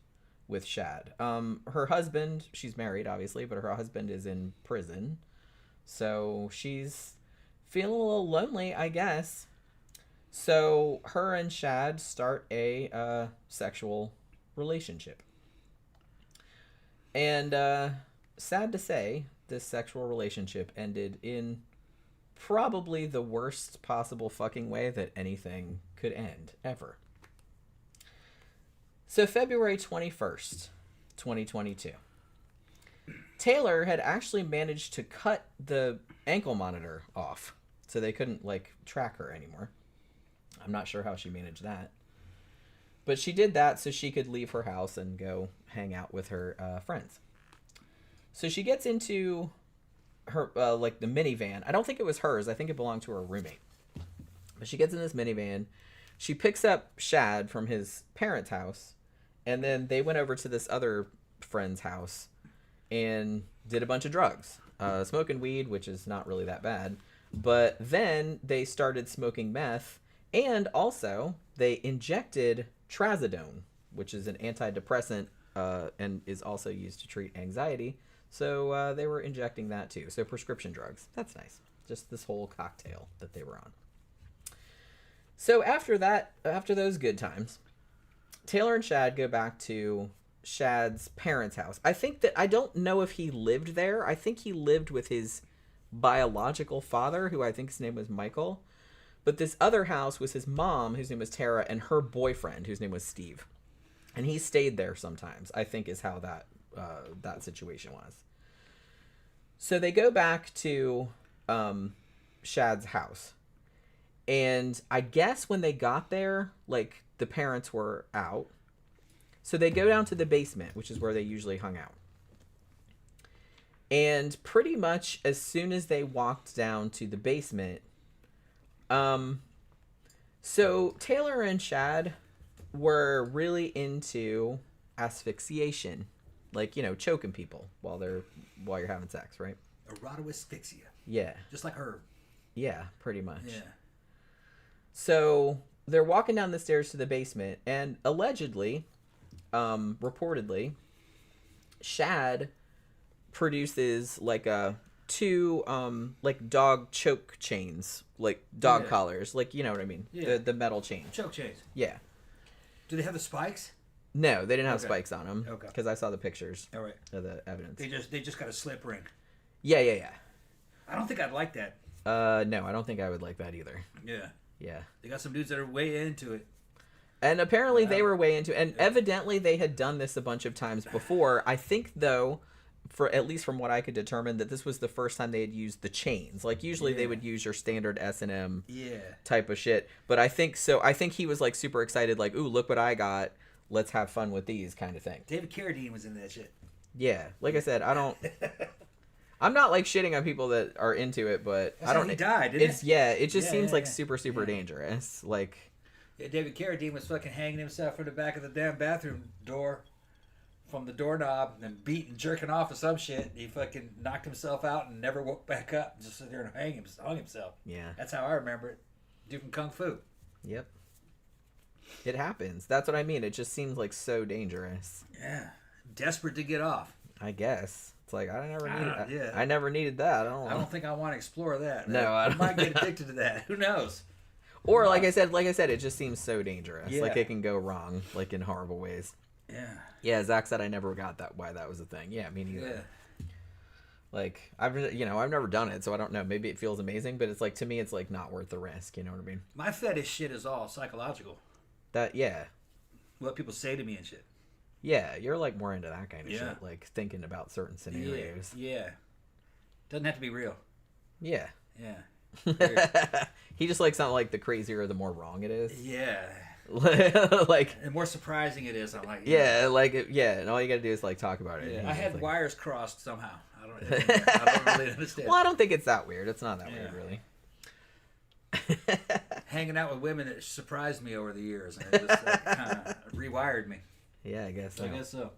with Shad. Her husband, she's married, obviously, but her husband is in prison. So she's feeling a little lonely, I guess. So her and Shad start a sexual relationship. And sad to say, this sexual relationship ended in probably the worst possible fucking way that anything could end, ever. So February 21st, 2022. Taylor had actually managed to cut the ankle monitor off, so they couldn't, track her anymore. I'm not sure how she managed that. But she did that so she could leave her house and go hang out with her friends. So she gets into her, the minivan. I don't think it was hers. I think it belonged to her roommate. But she gets in this minivan. She picks up Shad from his parents' house. And then they went over to this other friend's house and did a bunch of drugs. Smoking weed, which is not really that bad. But then they started smoking meth. And also, they injected trazodone, which is an antidepressant and is also used to treat anxiety. So they were injecting that too. So prescription drugs. That's nice. Just this whole cocktail that they were on. So after those good times, Taylor and Shad go back to Shad's parents' house. I don't know if he lived there. I think he lived with his biological father, who I think his name was Michael. But this other house was his mom, whose name was Tara, and her boyfriend, whose name was Steve. And he stayed there sometimes, I think is how that situation was. So they go back to Shad's house. And I guess when they got there, the parents were out. So they go down to the basement, which is where they usually hung out. And pretty much as soon as they walked down to the basement, so Taylor and Shad were really into asphyxiation, choking people while you're having sex, right? Erotoasphyxia. Yeah. Just like her. Yeah, pretty much. Yeah. So they're walking down the stairs to the basement, and allegedly, reportedly, Shad produces two dog choke chains, dog collars, you know what I mean? Yeah. The metal chain. Choke chains. Yeah. Do they have the spikes? No, they didn't have spikes on them. Okay. Because I saw the pictures. All right. Of the evidence. They just got a slip ring. Yeah. I don't think I'd like that. No, I don't think I would like that either. Yeah. Yeah. They got some dudes that are way into it. And apparently they were way into it. And evidently they had done this a bunch of times before. I think, though, for at least from what I could determine, that this was the first time they had used the chains. Usually they would use your standard S&M type of shit. But I think he was super excited, ooh, look what I got. Let's have fun with these kind of thing. David Carradine was in that shit. Yeah. Like I said, I'm not shitting on people that are into it, but That's how he died, didn't it? Yeah, it just seems super dangerous. Yeah, David Carradine was fucking hanging himself from the back of the damn bathroom door from the doorknob and beating, jerking off or some shit. He fucking knocked himself out and never woke back up. Just sit there and hung himself. Yeah. That's how I remember it. Dude from Kung Fu. Yep. It happens. That's what I mean. It just seems so dangerous. Yeah. Desperate to get off. I guess. It's I never needed yeah. I never needed that. I don't think I want to explore that. No, I don't. might get addicted to that. Who knows? Or like I said, it just seems so dangerous. Yeah. It can go wrong, in horrible ways. Yeah. Yeah, Zach said I never got that why that was a thing. Yeah, me neither. Yeah. I've never done it, so I don't know. Maybe it feels amazing, but it's to me it's not worth the risk, you know what I mean? My fetish shit is all psychological. Yeah. What people say to me and shit. Yeah, you're more into that kind of shit, thinking about certain scenarios. Yeah. Doesn't have to be real. Yeah. Yeah. He just something the crazier the more wrong it is. Yeah. The more surprising it is, I'm yeah, and all you gotta do is talk about it. Yeah. I had wires crossed somehow. I don't really understand. Well, I don't think it's that weird. It's not that weird, really. Hanging out with women that surprised me over the years, and it just kind of rewired me. Yeah, I guess so.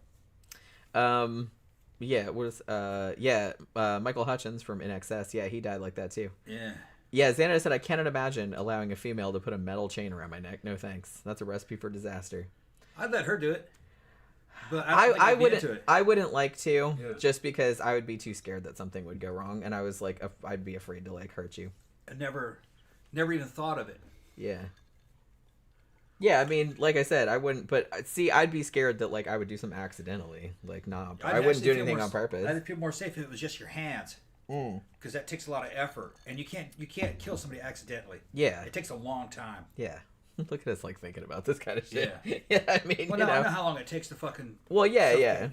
Yeah, it was Michael Hutchins from NXS. Yeah, he died like that too. Yeah. Yeah, Xana said, I cannot imagine allowing a female to put a metal chain around my neck. No thanks. That's a recipe for disaster. I'd let her do it. But I wouldn't. Into it. I wouldn't like to, Yeah. just because I would be too scared that something would go wrong, and I was like, I'd be afraid to like hurt you. I never even thought of it. Yeah. Yeah, I mean, like I said, I wouldn't. But see, I'd be scared that like I would do something accidentally. Like, nah, I wouldn't do anything on purpose. I'd feel more safe if it was just your hands, because that takes a lot of effort, and you can't kill somebody accidentally. Yeah, it takes a long time. Yeah. Look at us like thinking about this kind of shit. Yeah, yeah. I mean, well, I know how long it takes to fucking. Well, yeah.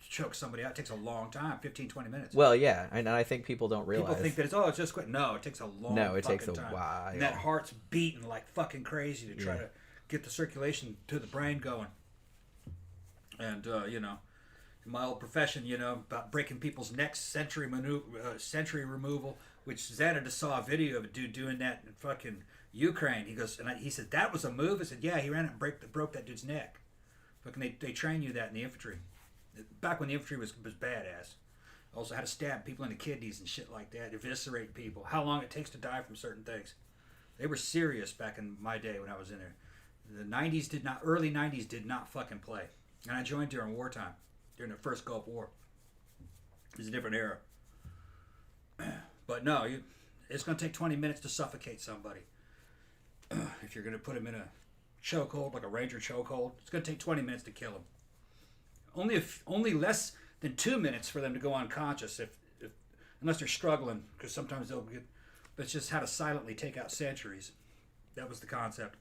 Choke somebody out. It takes a long time, 15, 20 minutes. Well, yeah, and I think people don't realize. People think that it's just quick. No, it takes a long. No, it takes a time. while. And that heart's beating like fucking crazy to try to get the circulation to the brain going. And in my old profession, about breaking people's necks, sensory removal, which Xana just saw a video of a dude doing that in fucking Ukraine. He goes, and he said, that was a move? I said, yeah, he ran it and broke that dude's neck. Fucking they train you that in the infantry. Back when the infantry was badass. Also had to stab people in the kidneys and shit like that, eviscerate people. How long it takes to die from certain things. They were serious back in my day when I was in there. The early 90s did not fucking play. And I joined during wartime, during the first Gulf War. It was a different era. But no, it's going to take 20 minutes to suffocate somebody. If you're going to put them in a chokehold, like a Ranger chokehold, it's going to take 20 minutes to kill them. Only less than 2 minutes for them to go unconscious, if unless they're struggling, because sometimes they'll get. But it's just how to silently take out centuries. That was the concept.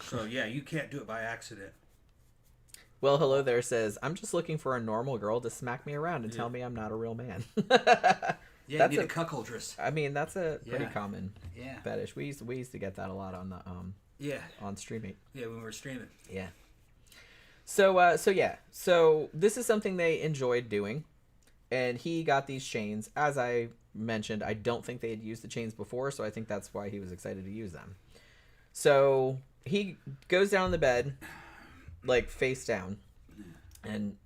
So yeah, you can't do it by accident. Well, hello there says, I'm just looking for a normal girl to smack me around and tell me I'm not a real man. Yeah, that's you need a cuckoldress. I mean, that's a pretty common fetish. We used to get that a lot on the on streaming. Yeah, when we were streaming. Yeah. So this is something they enjoyed doing, and he got these chains. As I mentioned, I don't think they had used the chains before, so I think that's why he was excited to use them. So he goes down on the bed, like face down, and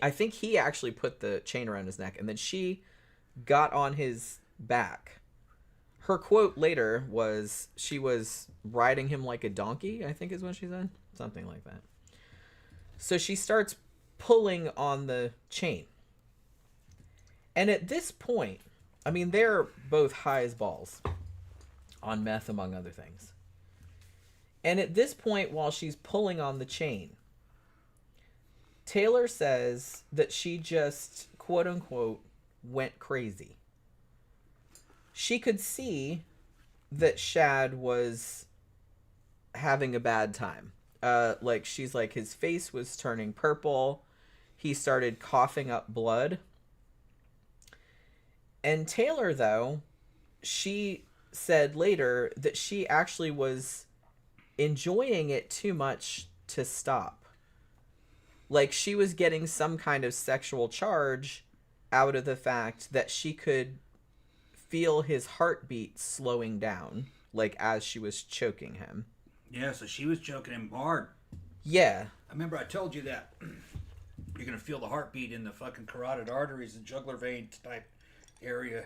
I think he actually put the chain around his neck, and then she got on his back. Her quote later was she was riding him like a donkey, I think is what she said. Something like that. So she starts pulling on the chain. And at this point, I mean, they're both high as balls on meth, among other things. And at this point, while she's pulling on the chain, Taylor says that she just, quote unquote, went crazy. She could see that Shad was having a bad time. She's like, his face was turning purple. He started coughing up blood. And Taylor, though, she said later that she actually was enjoying it too much to stop. Like, she was getting some kind of sexual charge out of the fact that she could feel his heartbeat slowing down, like, as she was choking him. Yeah, so she was choking him hard. Yeah. I remember I told you that you're going to feel the heartbeat in the fucking carotid arteries and jugular vein type area.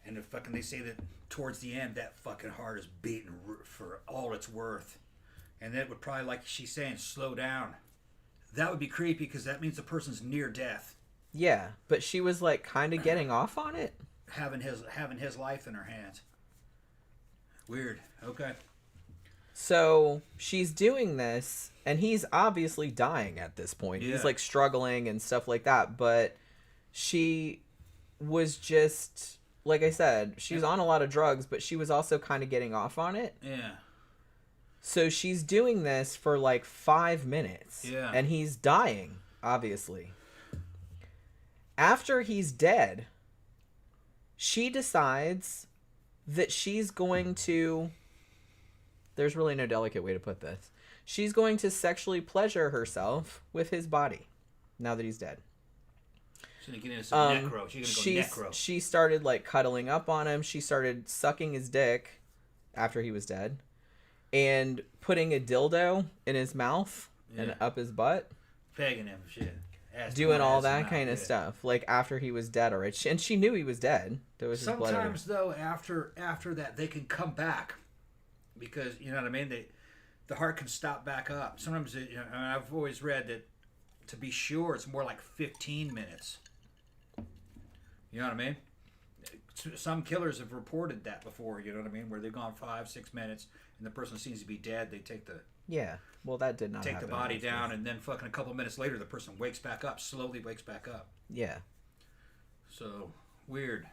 And they say that towards the end, that fucking heart is beating for all it's worth. And that would probably, like she's saying, slow down. That would be creepy because that means the person's near death. Yeah, but she was like kind of getting off on it. Having his life in her hands. Weird. Okay. So she's doing this, and he's obviously dying at this point. Yeah. He's like struggling and stuff like that, but she was just, like I said, she's on a lot of drugs, but she was also kind of getting off on it. Yeah. So she's doing this for like 5 minutes. Yeah. And he's dying, obviously. After he's dead, she decides that she's going to... There's really no delicate way to put this. She's going to sexually pleasure herself with his body now that he's dead. She's going to get into some necro. She's going to go necro. She started like cuddling up on him. She started sucking his dick after he was dead and putting a dildo in his mouth and up his butt. pegging him, shit. Doing all that kind of stuff, like after he was dead already, and she knew he was dead. There was sometimes though, after that, they can come back because you know what I mean. The heart can stop back up. Sometimes I've always read that to be sure, it's more like 15 minutes. You know what I mean? Some killers have reported that before. You know what I mean? Where they've gone 5-6 minutes and the person seems to be dead. They take the Well, that did not take happen the body down, and then fucking a couple of minutes later, the person wakes back up, slowly wakes back up. Yeah. So weird.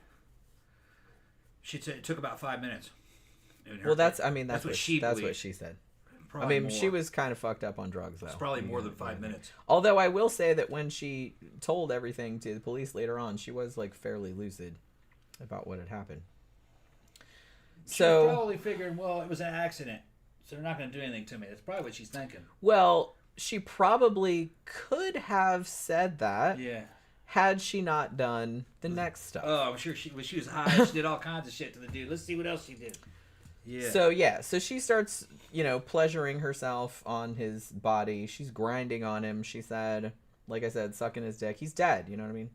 She said it took about 5 minutes. Well, that's what she said. Probably more. She was kind of fucked up on drugs, though. It's probably more than 5 minutes. Although I will say that when she told everything to the police later on, she was like fairly lucid about what had happened. She's probably figuring, well, it was an accident, so they're not going to do anything to me. That's probably what she's thinking. Well, she probably could have said that. Yeah. Had she not done the next stuff. Oh, I'm sure she was high. She did all kinds of shit to the dude. Let's see what else she did. Yeah. So she starts, pleasuring herself on his body. She's grinding on him. She said, like I said, sucking his dick. He's dead. You know what I mean?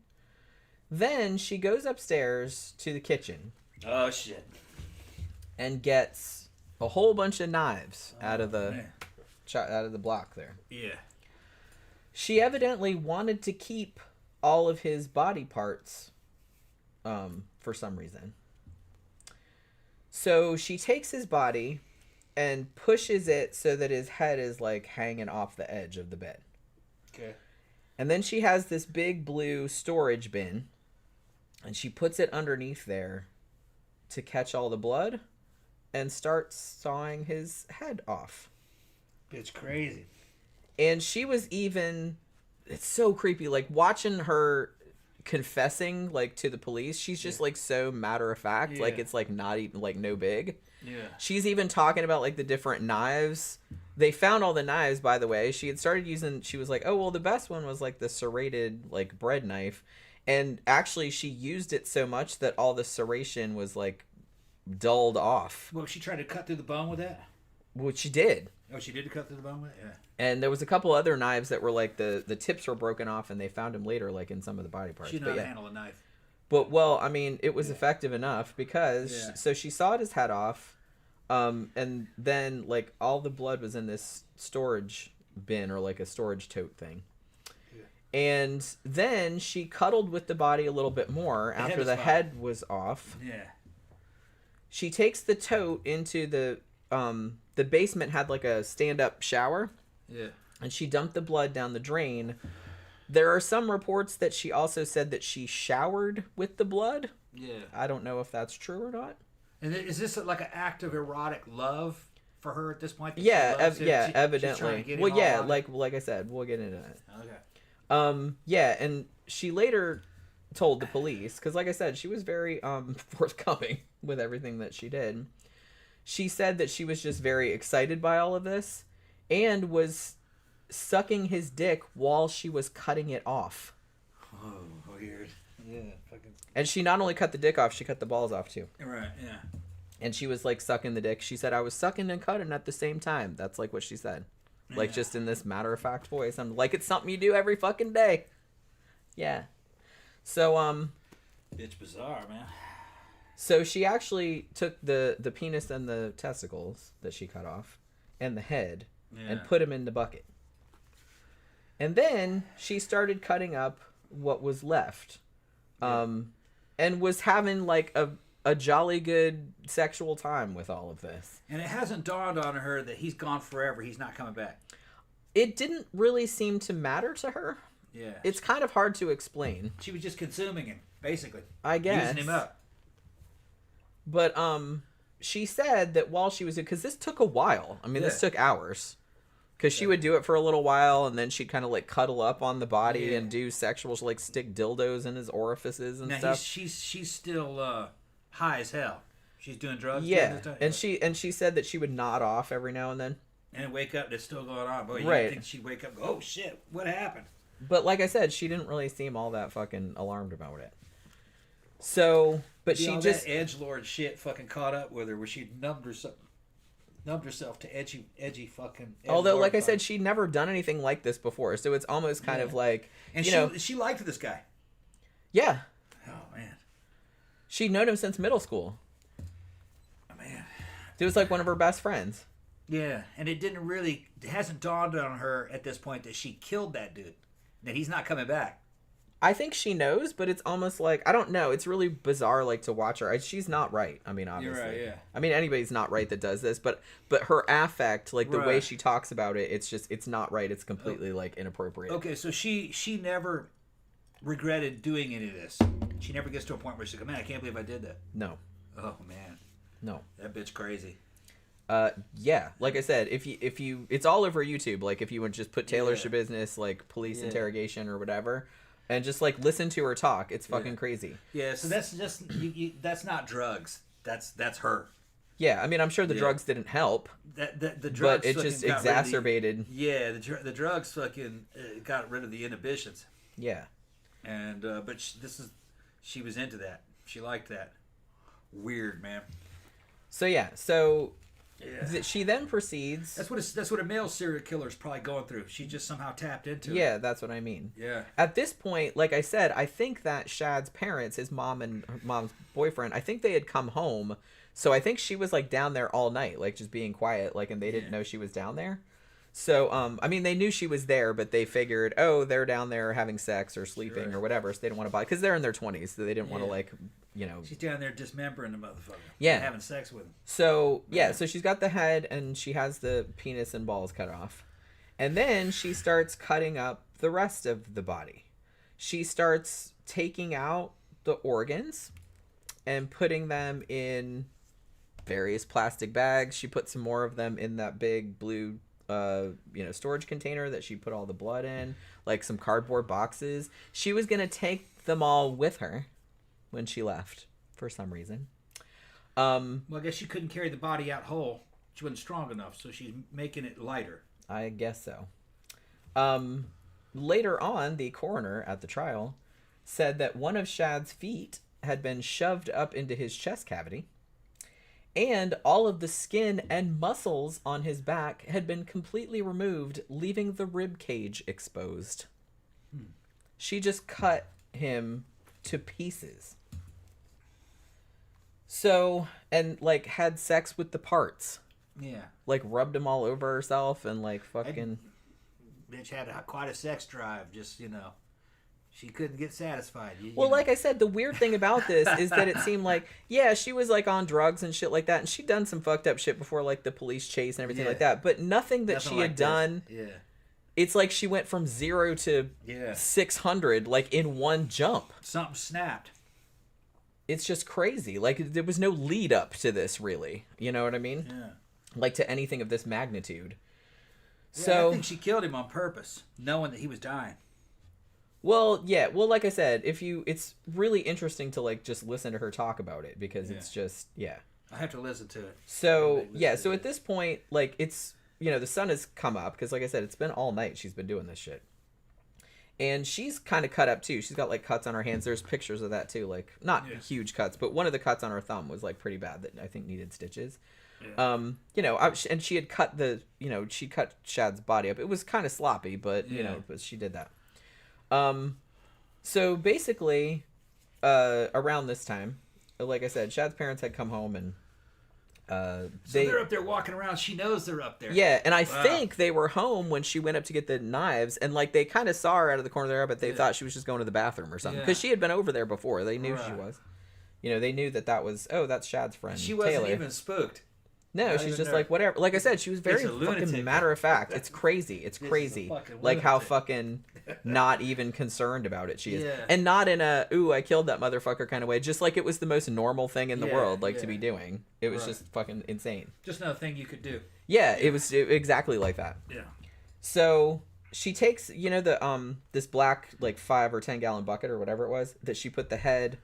Then she goes upstairs to the kitchen. Oh shit! And gets a whole bunch of knives out of the block there. Yeah. She evidently wanted to keep all of his body parts, for some reason. So she takes his body and pushes it so that his head is like hanging off the edge of the bed. Okay. And then she has this big blue storage bin and she puts it underneath there to catch all the blood and starts sawing his head off. It's crazy. And she was it's so creepy, like watching her confessing like to the police. She's just like so matter of fact, like it's like not even like no big. Yeah. She's even talking about like the different knives. They found all the knives, by the way. She had started using, she was like, oh well, the best one was like the serrated like bread knife, and actually she used it so much that all the serration was like dulled off. Well, she tried to cut through the bone with that. Which she did. Oh, she did cut through the bone with it? Yeah. And there was a couple other knives that were like the tips were broken off, and they found them later, like in some of the body parts. She didn't know how to handle a knife. But well, I mean, it was effective enough because so she sawed his head off, and then like all the blood was in this storage bin or like a storage tote thing. Yeah. And then she cuddled with the body a little bit more after the head was off. Yeah. She takes the tote into the basement had like a stand-up shower. Yeah. And she dumped the blood down the drain. There are some reports that she also said that she showered with the blood. Yeah. I don't know if that's true or not. And is this like an act of erotic love for her at this point? Yeah, evidently. Well, yeah, like I said, we'll get into that. Okay. Yeah, and she later told the police, because like I said, she was very forthcoming with everything that she did. She said that she was just very excited by all of this and was sucking his dick while she was cutting it off. Oh, weird. Yeah, fucking. And she not only cut the dick off, she cut the balls off too. Right, yeah. And she was like sucking the dick. She said, I was sucking and cutting at the same time. That's like what she said. Like just in this matter-of-fact voice. I'm like, it's something you do every fucking day. Yeah. So, Bitch bizarre, man. So she actually took the penis and the testicles that she cut off and the head and put them in the bucket. And then she started cutting up what was left. And was having like a jolly good sexual time with all of this. And it hasn't dawned on her that he's gone forever. He's not coming back. It didn't really seem to matter to her. Yeah. It's kind of hard to explain. She was just consuming him, basically. I guess. Using him up. But she said that while she was, because this took a while. I mean, this took hours. Because she would do it for a little while, and then she'd kind of like cuddle up on the body and do sexual, like stick dildos in his orifices and stuff. She's still high as hell. She's doing drugs. Yeah, and she said that she would nod off every now and then. And wake up, and it's still going on. Boy, you think she'd wake up and go, oh shit, what happened? But like I said, she didn't really seem all that fucking alarmed about it. So, but she just that edgelord shit fucking caught up with her, where she numbed or something. numbed herself to edgy fucking. Although, like I said, she'd never done anything like this before, so it's almost kind of like, and she liked this guy. Yeah. Oh man. She'd known him since middle school. Oh man. He was like one of her best friends. Yeah, and it hasn't dawned on her at this point that she killed that dude, that he's not coming back. I think she knows, but it's almost like, I don't know. It's really bizarre, like, to watch her. She's not right. I mean, obviously. You're right, yeah. I mean, anybody's not right that does this, but her affect, like, the way she talks about it, it's not right. It's completely, like, inappropriate. Okay, so she never regretted doing any of this. She never gets to a point where she's like, man, I can't believe I did that. No. Oh, man. No. That bitch crazy. Yeah, like I said, if you, it's all over YouTube. Like, if you would just put Taylor Schabusiness, like, police interrogation or whatever, and just like listen to her talk, it's fucking crazy. Yeah, so that's just that's not drugs. That's her. Yeah, I mean, I'm sure the drugs didn't help. The drugs, but it just exacerbated. The drugs fucking got rid of the inhibitions. Yeah, and but she was into that. She liked that. Weird, man. So she then proceeds. That's what a male serial killer is probably going through. She just somehow tapped into it. Yeah, that's what I mean. Yeah. At this point, like I said, I think that Shad's parents, his mom and her mom's boyfriend, I think they had come home. So I think she was like down there all night, like just being quiet, like, and they didn't know she was down there. So, I mean, they knew she was there, but they figured, oh, they're down there having sex or sleeping or whatever, so they didn't want to bother, because they're in their 20s, so they didn't want to, like, you know. She's down there dismembering the motherfucker. Yeah. And having sex with him. So, so she's got the head, and she has the penis and balls cut off. And then she starts cutting up the rest of the body. She starts taking out the organs and putting them in various plastic bags. She put some more of them in that big blue storage container that she put all the blood in, like some cardboard boxes. She was gonna take them all with her when she left for some reason. Well, I guess she couldn't carry the body out whole. She wasn't strong enough, so she's making it lighter. I guess so. Later on, the coroner at the trial said that one of Shad's feet had been shoved up into his chest cavity, and all of the skin and muscles on his back had been completely removed, leaving the rib cage exposed. She just cut him to pieces. So, and like had sex with the parts. Yeah. Like rubbed them all over herself and like fucking... Bitch had quite a sex drive, just, she couldn't get satisfied. Like I said, the weird thing about this is that it seemed like, she was like on drugs and shit like that, and she'd done some fucked up shit before, like the police chase and everything like that, but nothing that she had done. Yeah. It's like she went from 0 to 600 like in one jump. Something snapped. It's just crazy. Like there was no lead up to this, really. You know what I mean? Yeah. Like to anything of this magnitude. Yeah, So I think she killed him on purpose, knowing that he was dying. Well, yeah. Well, like I said, it's really interesting to like just listen to her talk about it because it's just I have to listen to it. So so at this point, like it's the sun has come up because, like I said, it's been all night. She's been doing this shit, and she's kind of cut up too. She's got like cuts on her hands. There's pictures of that too, like not huge cuts, but one of the cuts on her thumb was like pretty bad that I think needed stitches. Yeah. And she had cut she cut Shad's body up. It was kind of sloppy, but but she did that. So basically, around this time, like I said, Shad's parents had come home and they're up there walking around. She knows they're up there. Yeah, and I think they were home when she went up to get the knives, and like they kind of saw her out of the corner of their eye, but they thought she was just going to the bathroom or something because she had been over there before. They knew she was. They knew that was that's Shad's friend. She wasn't Taylor. even spooked. No, she's just like, whatever. Like I said, she was very fucking matter of fact. It's crazy. It's crazy. Like how fucking not even concerned about it she is. Yeah. And not in a, ooh, I killed that motherfucker kind of way. Just like it was the most normal thing in the world, to be doing. It was just fucking insane. Just another thing you could do. Yeah, it was exactly like that. Yeah. So she takes, this black, like 5 or 10 gallon bucket or whatever it was that she put the head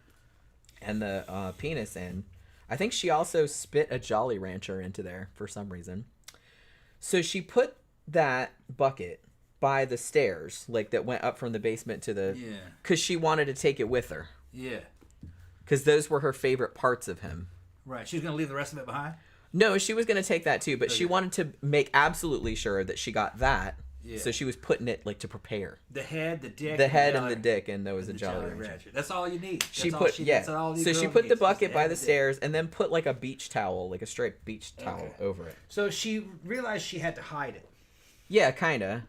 and the penis in. I think she also spit a Jolly Rancher into there for some reason. So she put that bucket by the stairs, like that went up from the basement to the... Yeah. Because she wanted to take it with her. Yeah. Because those were her favorite parts of him. Right. She was going to leave the rest of it behind? No, she was going to take that too, but she wanted to make absolutely sure that she got that. Yeah. So she was putting it like to prepare. The head, the dick. The head and the dick, and there was a Jolly Rancher. That's all you need. She put So she put the bucket by the stairs and then put like a beach towel, like a straight beach towel over it. So she realized she had to hide it. Yeah, kinda.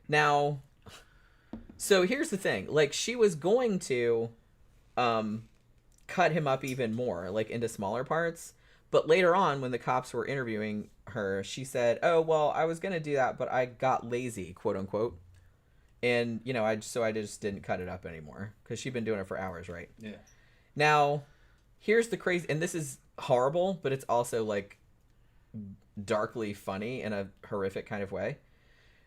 Now, so here's the thing. Like, she was going to cut him up even more, like into smaller parts. But later on, when the cops were interviewing her, she said, "Oh, well, I was gonna do that, but I got lazy, quote unquote, and I just didn't cut it up anymore because she'd been doing it for hours, right?" Yeah. Now, here's the crazy, and this is horrible, but it's also like darkly funny in a horrific kind of way.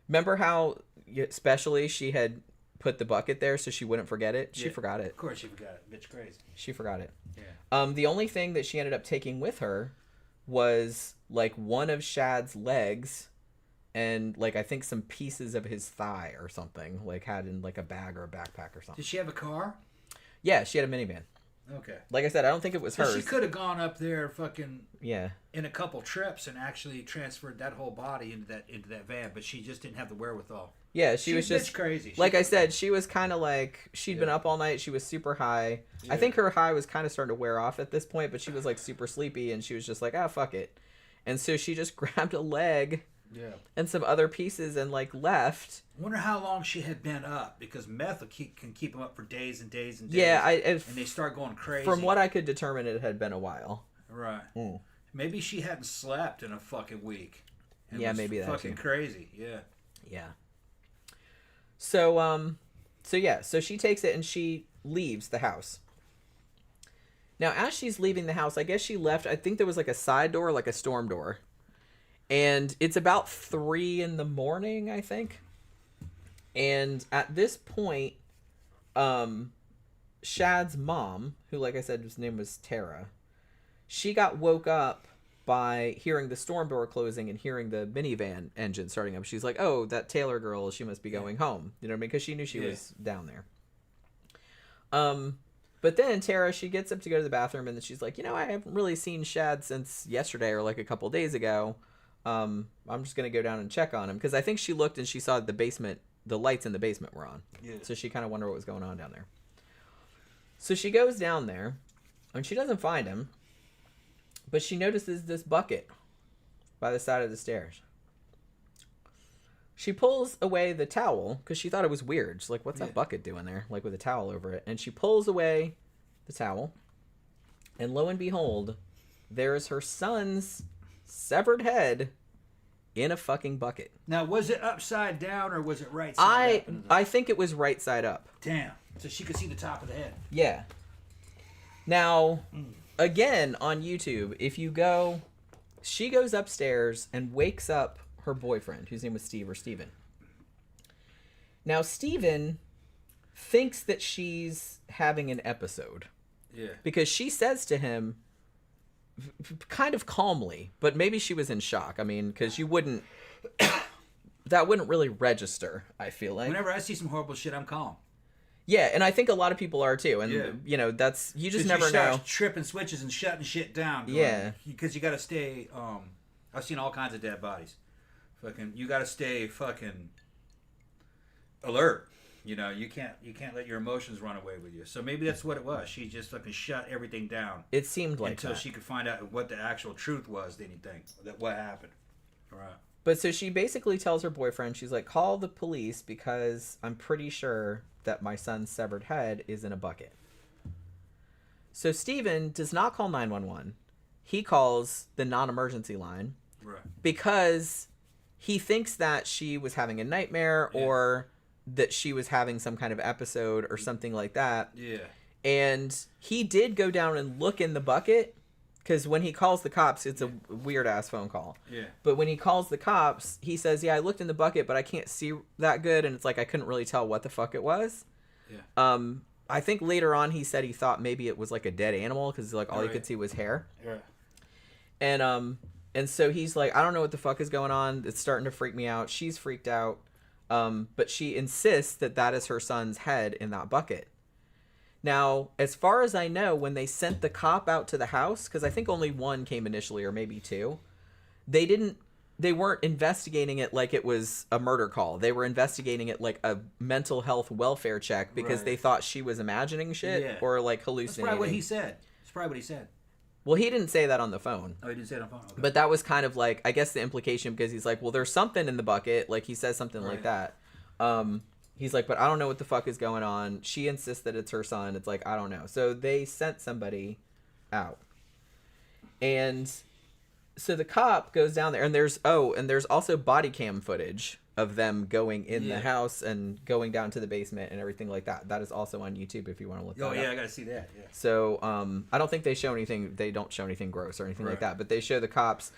Remember how, especially, she had put the bucket there so she wouldn't forget it? She forgot it. Of course she forgot it. Bitch crazy. She forgot it. Yeah. The only thing that she ended up taking with her was like one of Shad's legs and like I think some pieces of his thigh or something, like had in like a bag or a backpack or something. Did she have a car? Yeah, she had a minivan. Okay. Like I said, I don't think it was hers. She could have gone up there fucking in a couple trips and actually transferred that whole body into that van, but she just didn't have the wherewithal. Yeah, she was just crazy. Like I said, she was kind of like she'd been up all night. She was super high. Yeah. I think her high was kind of starting to wear off at this point, but she was like super sleepy, and she was just like, "Ah, fuck it," and so she just grabbed a leg. Yeah. And some other pieces and like left. I wonder how long she had been up, because meth can keep them up for days and days and days. Yeah, and they start going crazy. From what I could determine, it had been a while. Right. Mm. Maybe she hadn't slept in a fucking week. Yeah, maybe that fucking too. Crazy. Yeah. Yeah. So she takes it and she leaves the house. Now, as she's leaving the house, I guess she left. I think there was like a side door, like a storm door. And it's about 3 a.m, I think. And at this point, Shad's mom, who, like I said, his name was Tara, she got woke up by hearing the storm door closing and hearing the minivan engine starting up. She's like, "Oh, that Taylor girl, she must be going home." You know what I mean? Because she knew she was down there. But then Tara, she gets up to go to the bathroom, and then she's like, "I haven't really seen Shad since yesterday or like a couple days ago. I'm just going to go down and check on him." Because I think she looked and she saw the lights in the basement were on. Yeah. So she kind of wondered what was going on down there. So she goes down there, and she doesn't find him. But she notices this bucket by the side of the stairs. She pulls away the towel because she thought it was weird. She's like, "What's that bucket doing there?" Like with a towel over it. And she pulls away the towel. And lo and behold, there is her son's severed head in a fucking bucket. Now, was it upside down or was it right side up? I think it was right side up. Damn. So she could see the top of the head. Yeah. Now, again, on YouTube, if you go, she goes upstairs and wakes up her boyfriend, whose name was Steve or Steven. Now, Steven thinks that she's having an episode. Yeah. Because she says to him, kind of calmly, but maybe she was in shock. I mean, because you wouldn't, that wouldn't really register, I feel like. Whenever I see some horrible shit, I'm calm. Yeah, and I think a lot of people are too. And, that's, you just never know. Tripping switches and shutting shit down. Because you got to stay, I've seen all kinds of dead bodies. You got to stay fucking alert. You can't let your emotions run away with you. So maybe that's what it was. She just fucking shut everything down. It seemed like until she could find out what the actual truth was. Anything that what happened. Right. But so she basically tells her boyfriend, she's like, "Call the police because I'm pretty sure that my son's severed head is in a bucket." So Steven does not call 911. He calls the non-emergency line. Right. Because he thinks that she was having a nightmare or that she was having some kind of episode or something like that. Yeah. And he did go down and look in the bucket, because when he calls the cops, it's a weird-ass phone call. Yeah. But when he calls the cops, he says, "Yeah, I looked in the bucket, but I can't see that good," and it's like I couldn't really tell what the fuck it was. Yeah. I think later on he said he thought maybe it was like a dead animal, because like all he could see was hair. Yeah. And so he's like, "I don't know what the fuck is going on. It's starting to freak me out." She's freaked out. But she insists that is her son's head in that bucket. Now, as far as I know, when they sent the cop out to the house, because I think only one came initially, or maybe two, they weren't investigating it like it was a murder call. They were investigating it like a mental health welfare check because they thought she was imagining shit or like hallucinating. That's probably what he said. That's probably what he said. Well, he didn't say that on the phone. Oh, he didn't say it on the phone. Okay. But that was kind of like, I guess the implication, because he's like, well, there's something in the bucket. Like, he says something like that. He's like, but I don't know what the fuck is going on. She insists that it's her son. It's like, I don't know. So they sent somebody out. And so the cop goes down there, and there's also body cam footage of them going in the house and going down to the basement and everything like that. That is also on YouTube if you want to look that up. Oh, yeah, I got to see that, yeah. So, I don't think they don't show anything gross or anything like that, but they show the cops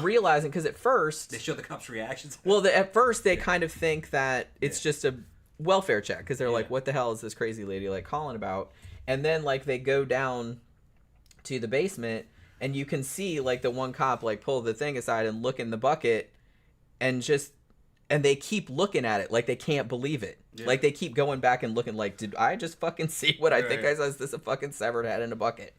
realizing, because at first... They show the cops' reactions? Well, at first they kind of think that it's just a welfare check, because they're like, what the hell is this crazy lady, like, calling about? And then, like, they go down to the basement, and you can see, like, the one cop, like, pull the thing aside and look in the bucket, and they keep looking at it like they can't believe it. Yeah. Like, they keep going back and looking like, did I just fucking see what I think I saw? Is this a fucking severed head in a bucket?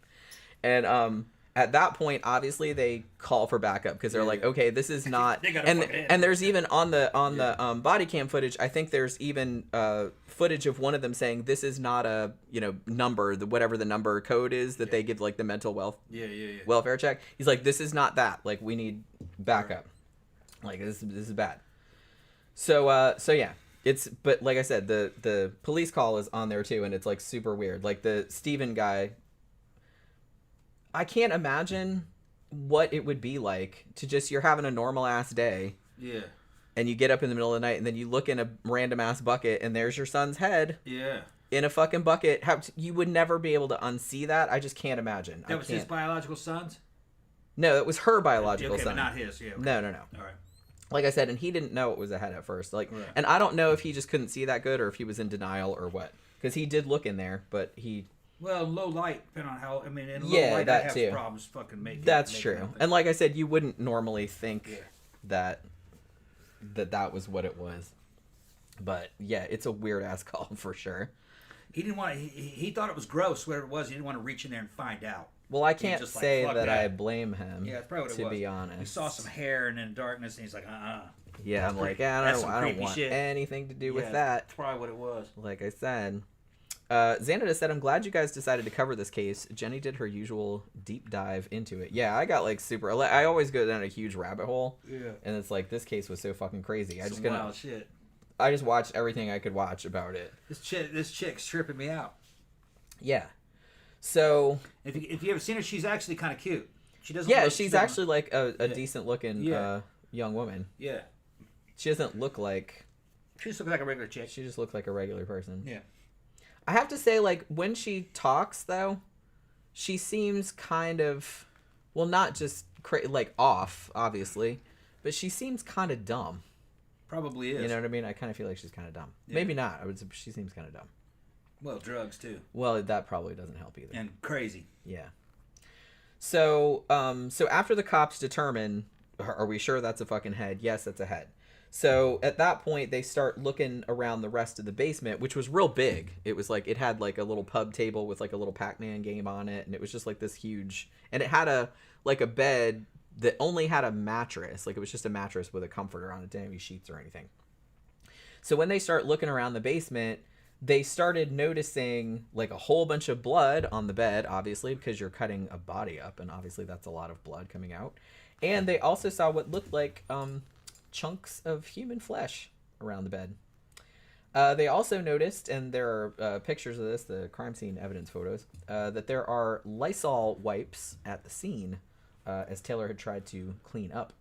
And at that point, obviously, they call for backup because they're like, okay, this is not... and there's even on the body cam footage, I think there's even footage of one of them saying, this is not a, number, whatever the number code is that they give, like, the mental welfare check. He's like, this is not that. Like, we need backup. Like, this is bad. So yeah, but like I said, the police call is on there too, and it's like super weird. Like the Steven guy, I can't imagine what it would be like to just, you're having a normal ass day. Yeah. And you get up in the middle of the night and then you look in a random ass bucket and there's your son's head. Yeah. In a fucking bucket. You would never be able to unsee that. I just can't imagine. That was his biological son's? No, it was her biological son. But not his. Yeah. Okay. No. All right. Like I said, and he didn't know it was a head at first. Like, and I don't know if he just couldn't see that good or if he was in denial or what. Because he did look in there, but he... Well, low light, depending on how... I mean, in low light, I have problems fucking making... That's true. And like I said, you wouldn't normally think that was what it was. But, yeah, it's a weird-ass call for sure. He didn't want... He thought it was gross, whatever it was. He didn't want to reach in there and find out. Well, I can't say that I blame him. Yeah, that's probably what it was. To be honest, he saw some hair and then darkness, and he's like, Yeah, I'm like, I don't want anything to do with that. That's probably what it was. Like I said, Xanada said, "I'm glad you guys decided to cover this case. Jenny did her usual deep dive into it. Yeah, I got like super. I always go down a huge rabbit hole. Yeah, and it's like this case was so fucking crazy. Wild shit. I just watched everything I could watch about it. This chick's tripping me out. Yeah." So if you ever seen her, she's actually kind of cute. She doesn't. Yeah, she's actually like a decent looking young woman. Yeah. She doesn't look like. She just looks like a regular chick. She just looks like a regular person. Yeah. I have to say, like, when she talks though, she seems kind of, well, not just like off, obviously, but she seems kind of dumb. Probably is. You know what I mean? I kind of feel like she's kind of dumb. Yeah. Maybe not. I would say she seems kind of dumb. Well, drugs too. Well, that probably doesn't help either. And crazy. Yeah. So after the cops determine, are we sure that's a fucking head? Yes, that's a head. So at that point, they start looking around the rest of the basement, which was real big. It was like, it had like a little pub table with like a little Pac-Man game on it. And it was just like this huge, and it had a bed that only had a mattress. Like it was just a mattress with a comforter on it. Didn't have any sheets or anything. So when they start looking around the basement, they started noticing like a whole bunch of blood on the bed, obviously, because you're cutting a body up, and obviously that's a lot of blood coming out. And they also saw what looked like chunks of human flesh around the bed. They also noticed, and there are pictures of this, the crime scene evidence photos, that there are Lysol wipes at the scene, as Taylor had tried to clean up.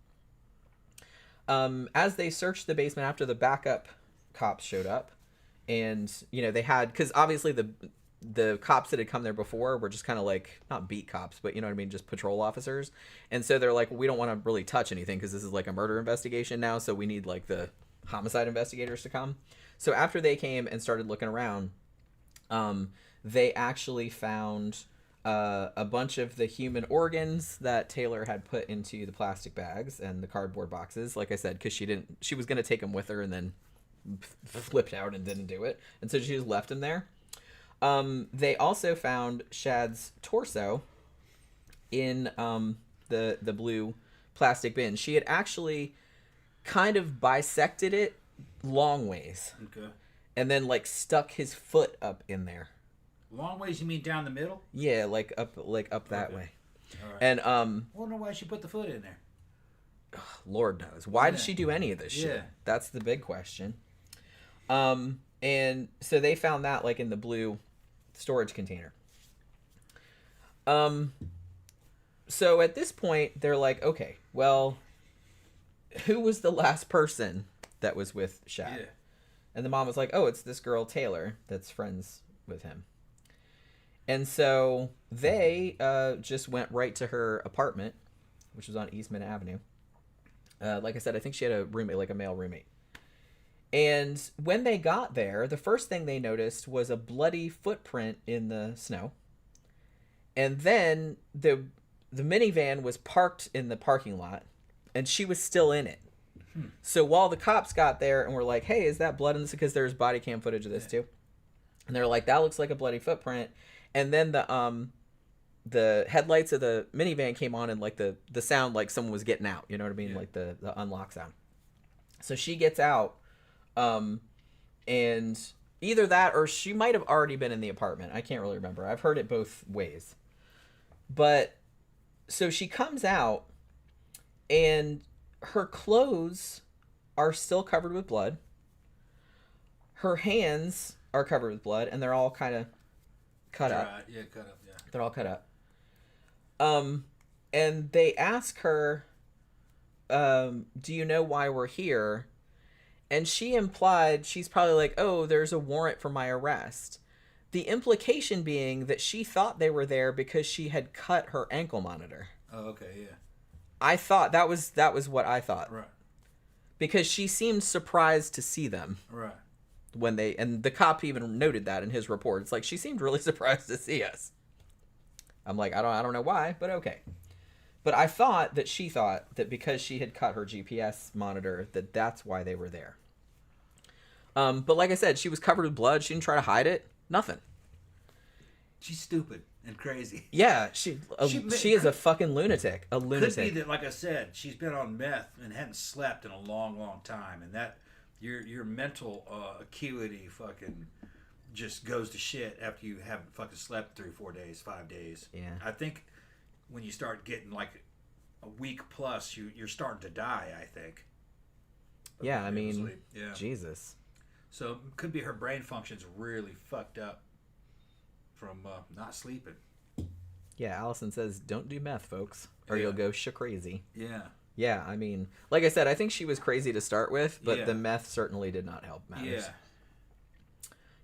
As they searched the basement after the backup cops showed up, and, they had, because obviously the cops that had come there before were just kind of like, not beat cops, but you know what I mean, just patrol officers. And so they're like, well, we don't want to really touch anything because this is like a murder investigation now, so we need like the homicide investigators to come. So after they came and started looking around, they actually found a bunch of the human organs that Taylor had put into the plastic bags and the cardboard boxes, like I said, because she was going to take them with her and then flipped out and didn't do it, and so she just left him there. They also found Shad's torso in the blue plastic bin. She had actually kind of bisected it long ways. Okay. And then like stuck his foot up in there. Long ways, you mean down the middle? Yeah, like up that way. All right. And I wonder why she put the foot in there. Lord knows. Why did she do any of this shit? That's the big question. And so they found that like in the blue storage container. So at this point they're like, okay, well, who was the last person that was with Shad? Yeah. And the mom was like, oh, it's this girl Taylor that's friends with him. And so they just went right to her apartment, which was on Eastman Avenue. Like I said, I think she had a roommate, like a male roommate. And when they got there, the first thing they noticed was a bloody footprint in the snow. And then the minivan was parked in the parking lot, and she was still in it. So while the cops got there and were like, hey, is that blood in this? Because there's body cam footage of this too. And they're like, that looks like a bloody footprint. And then the headlights of the minivan came on, and like the sound like someone was getting out. You know what I mean? Yeah. Like the unlock sound. So she gets out, and either that or she might have already been in the apartment. I can't really remember. I've heard it both ways. But so she comes out, and her clothes are still covered with blood. Her hands are covered with blood, and they're all kind of cut up. Yeah, cut up, yeah. They're all cut up. And they ask her, do you know why we're here? And she implied, she's probably like, oh, there's a warrant for my arrest. The implication being that she thought they were there because she had cut her ankle monitor. Oh, okay, yeah. I thought that was what I thought. Right. Because she seemed surprised to see them. Right. When and the cop even noted that in his report. It's like, she seemed really surprised to see us. I'm like, I don't know why, but okay. But I thought that she thought that because she had cut her GPS monitor, that's why they were there. But like I said, she was covered with blood. She didn't try to hide it. Nothing. She's stupid and crazy. Yeah, she is a fucking lunatic. A lunatic. Could be that, like I said, she's been on meth and hadn't slept in a long, long time, and that your mental acuity fucking just goes to shit after you haven't fucking slept 3 or 4 days, 5 days. Yeah. I think when you start getting like a week plus, you're starting to die, I think. Yeah, I mean, yeah. Jesus. So it could be her brain function's really fucked up from not sleeping. Yeah, Allison says, don't do meth, folks, or you'll go crazy. Yeah. Yeah, I mean, like I said, I think she was crazy to start with, but the meth certainly did not help matters. Yeah.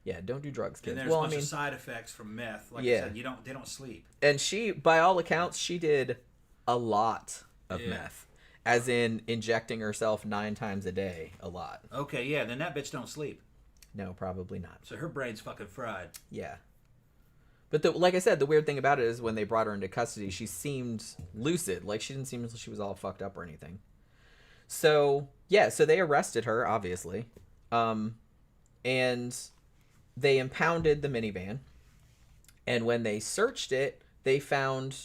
Yeah, don't do drugs, kids. And there's a bunch of side effects from meth. Like I said, they don't sleep. And she, by all accounts, she did a lot of meth. As in injecting herself 9 times a day, a lot. Okay, yeah, then that bitch don't sleep. No, probably not. So her brain's fucking fried. Yeah. But like I said, the weird thing about it is when they brought her into custody, she seemed lucid. Like, she didn't seem like she was all fucked up or anything. So, yeah, so they arrested her, obviously. And they impounded the minivan. And when they searched it, they found,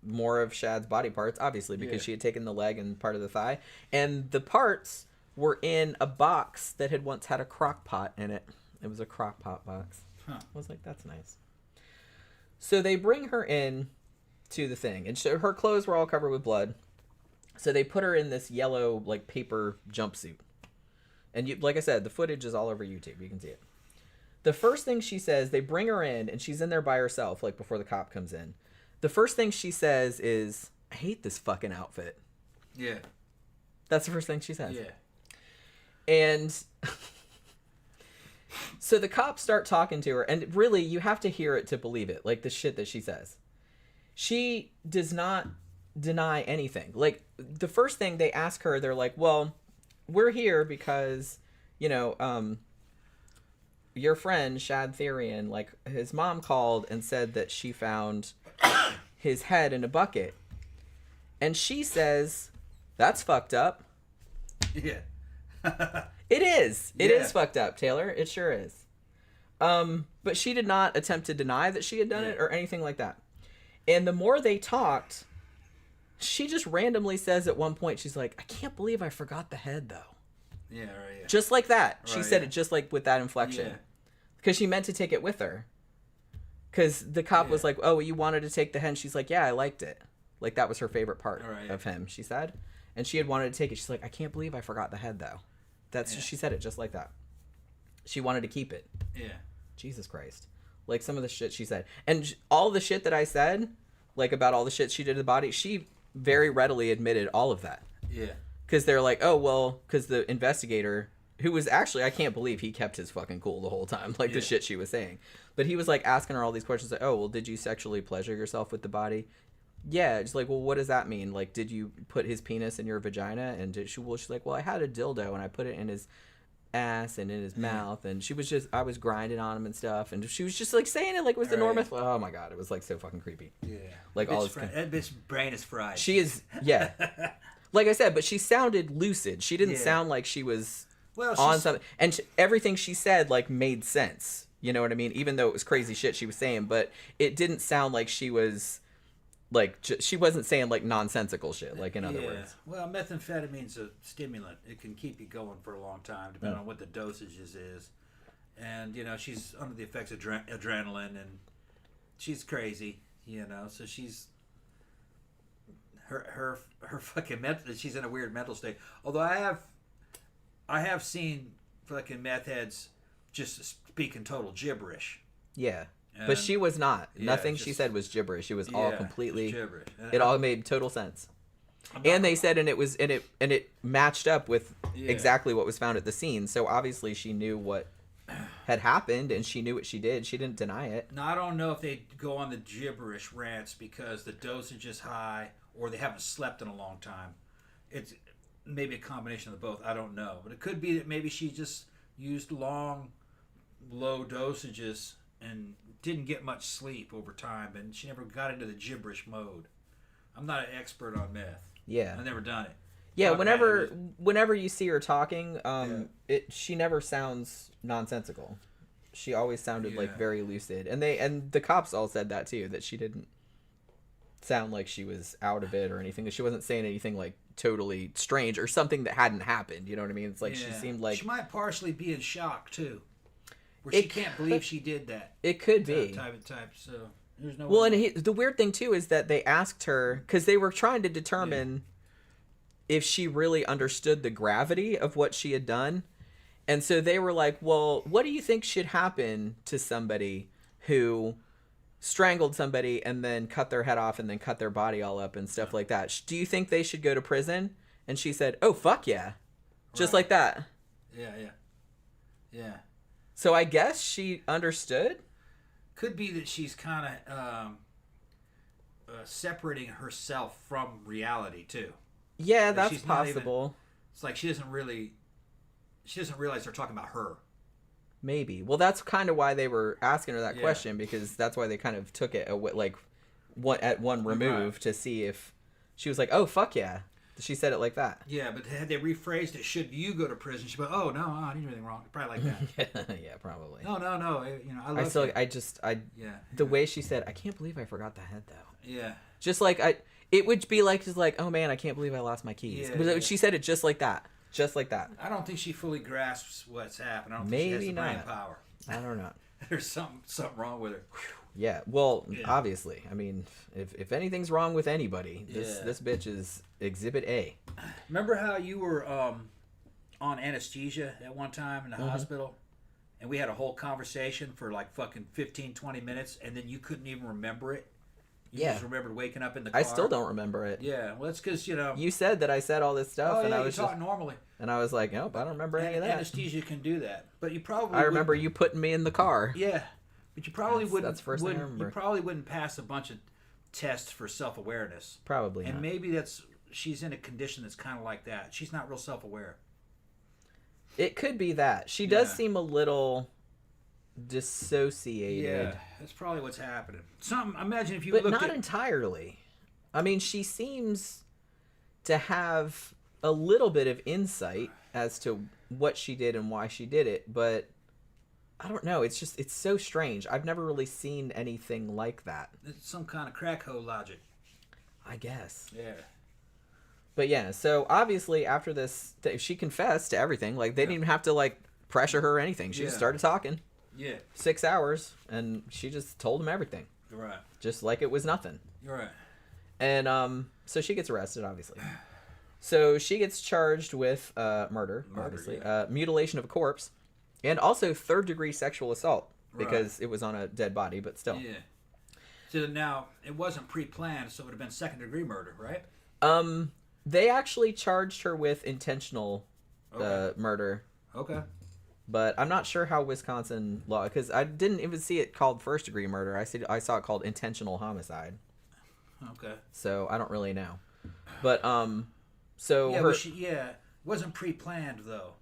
more of Shad's body parts, obviously, because she had taken the leg and part of the thigh. And the parts were in a box that had once had a crock pot in it. It was a crock pot box. Huh. I was like, that's nice. So they bring her in to the thing. And her clothes were all covered with blood. So they put her in this yellow, like, paper jumpsuit. And like I said, the footage is all over YouTube. You can see it. The first thing she says, they bring her in, and she's in there by herself, like, before the cop comes in. The first thing she says is, I hate this fucking outfit. Yeah. That's the first thing she says. Yeah. And so the cops start talking to her, and really, you have to hear it to believe it, like the shit that she says. She does not deny anything. Like, the first thing they ask her, they're like, well, we're here because, your friend, Shad Thyrion, like, his mom called and said that she found his head in a bucket. And she says, that's fucked up. Yeah. It is. It is fucked up, Taylor. It sure is. But she did not attempt to deny that she had done it or anything like that. And the more they talked, she just randomly says at one point, she's like, I can't believe I forgot the head, though. Yeah, right, yeah. Just like that. Right, she said it just like with that inflection. Because she meant to take it with her. Because the cop was like, oh, you wanted to take the head? And she's like, yeah, I liked it. Like, that was her favorite part of him, she said. And she had wanted to take it. She's like, I can't believe I forgot the head, though. She said it just like that. She wanted to keep it. Yeah. Jesus Christ. Like, some of the shit she said. And all the shit that I said, like, about all the shit she did to the body, she very readily admitted all of that. Yeah. Because they're like, oh, well, because the investigator, who was actually, I can't believe he kept his fucking cool the whole time, like the shit she was saying. But he was like asking her all these questions, like, oh, well, did you sexually pleasure yourself with the body? Yeah. It's like, well, what does that mean? Like, did you put his penis in your vagina? And she's like, well, I had a dildo and I put it in his ass and in his mouth. And she was just, I was grinding on him and stuff. And she was just like saying it like it was the normal. Oh my God. It was like so fucking creepy. Yeah. Like all this. That bitch brain is fried. She is, yeah. Like I said, but she sounded lucid. She didn't sound like she was on something. And everything she said, like, made sense. You know what I mean? Even though it was crazy shit she was saying. But it didn't sound like she was, like, she wasn't saying, like, nonsensical shit, like, in other words. Well, methamphetamine's a stimulant. It can keep you going for a long time, depending on what the dosages is. And, you know, she's under the effects of adrenaline, and she's crazy, you know. So she's... Her fucking mental, she's in a weird mental state. Although I have seen fucking meth heads just speaking total gibberish. Yeah, but she was not. Nothing she said was gibberish. It was all completely gibberish. It all made total sense. And they said, and it matched up with exactly what was found at the scene. So obviously she knew what had happened, and she knew what she did. She didn't deny it. Now I don't know if they go on the gibberish rants because the dosage is high, or they haven't slept in a long time. It's maybe a combination of both. I don't know. But it could be that maybe she just used long, low dosages and didn't get much sleep over time, and she never got into the gibberish mode. I'm not an expert on meth. Yeah. I've never done it. Yeah, whenever you see her talking, she never sounds nonsensical. She always sounded like very lucid. And the cops all said that too, that she didn't sound like she was out of it or anything. She wasn't saying anything like totally strange or something that hadn't happened. You know what I mean? It's like she seemed like she might partially be in shock too, where she can't believe she did that. It could be type. So there's no. Well, and the weird thing too is that they asked her because they were trying to determine if she really understood the gravity of what she had done, and so they were like, "Well, what do you think should happen to somebody who strangled somebody and then cut their head off and then cut their body all up and stuff like that? Do you think they should go to prison?" And she said, "Oh, fuck yeah." Just like that. Yeah. So I guess she understood. Could be that she's kind of separating herself from reality too. Yeah, that's possible. It's like she doesn't realize they're talking about her. Maybe. Well, that's kind of why they were asking her that question, because that's why they kind of took it at one remove to see if she was like, "Oh, fuck yeah." She said it like that. Yeah, but had they rephrased it, should you go to prison? She'd be, "Oh no, I didn't do anything wrong." Probably like that. Yeah, probably. No. You know, the way she said, "I can't believe I forgot the head," though. Yeah. Just like it would be like, just like, "Oh man, I can't believe I lost my keys." But she said it just like that. Just like that. I don't think she fully grasps what's happened. I don't think she has the brain power. I don't know. There's something wrong with her. Yeah. Well, obviously. I mean, if anything's wrong with anybody, this bitch is Exhibit A. Remember how you were on anesthesia at one time in the hospital? And we had a whole conversation for like fucking 15, 20 minutes, and then you couldn't even remember it? You just remembered waking up in the car. I still don't remember it. Yeah, well, that's because, you know... You said that I said all this stuff, and I was talking normally. And I was like, nope, I don't remember any of that. Anesthesia can do that. But you probably I remember you putting me in the car. Yeah, but you probably wouldn't... That's the first thing I remember. You probably wouldn't pass a bunch of tests for self-awareness. Probably not. And maybe she's in a condition that's kind of like that. She's not real self-aware. It could be that. She does seem a little dissociated. Yeah, that's probably what's happening. Imagine if you looked not entirely. I mean, she seems to have a little bit of insight as to what she did and why she did it, but I don't know. It's just, it's so strange. I've never really seen anything like that. It's some kind of crack hole logic. I guess. Yeah. But yeah, so obviously after this, she confessed to everything. Like, they didn't even have to, like, pressure her or anything. She just started talking. Yeah. 6 hours, and she just told him everything. Right. Just like it was nothing. Right. And so she gets arrested, obviously. So she gets charged with murder, obviously. Yeah. Mutilation of a corpse. And also third-degree sexual assault. Because it was on a dead body, but still. Yeah. So now, it wasn't pre-planned, so it would have been second-degree murder, right? They actually charged her with intentional murder. Okay. But I'm not sure how Wisconsin law, because I didn't even see it called first-degree murder. I saw it called intentional homicide. Okay. So I don't really know. But so yeah, her, it wasn't pre-planned though.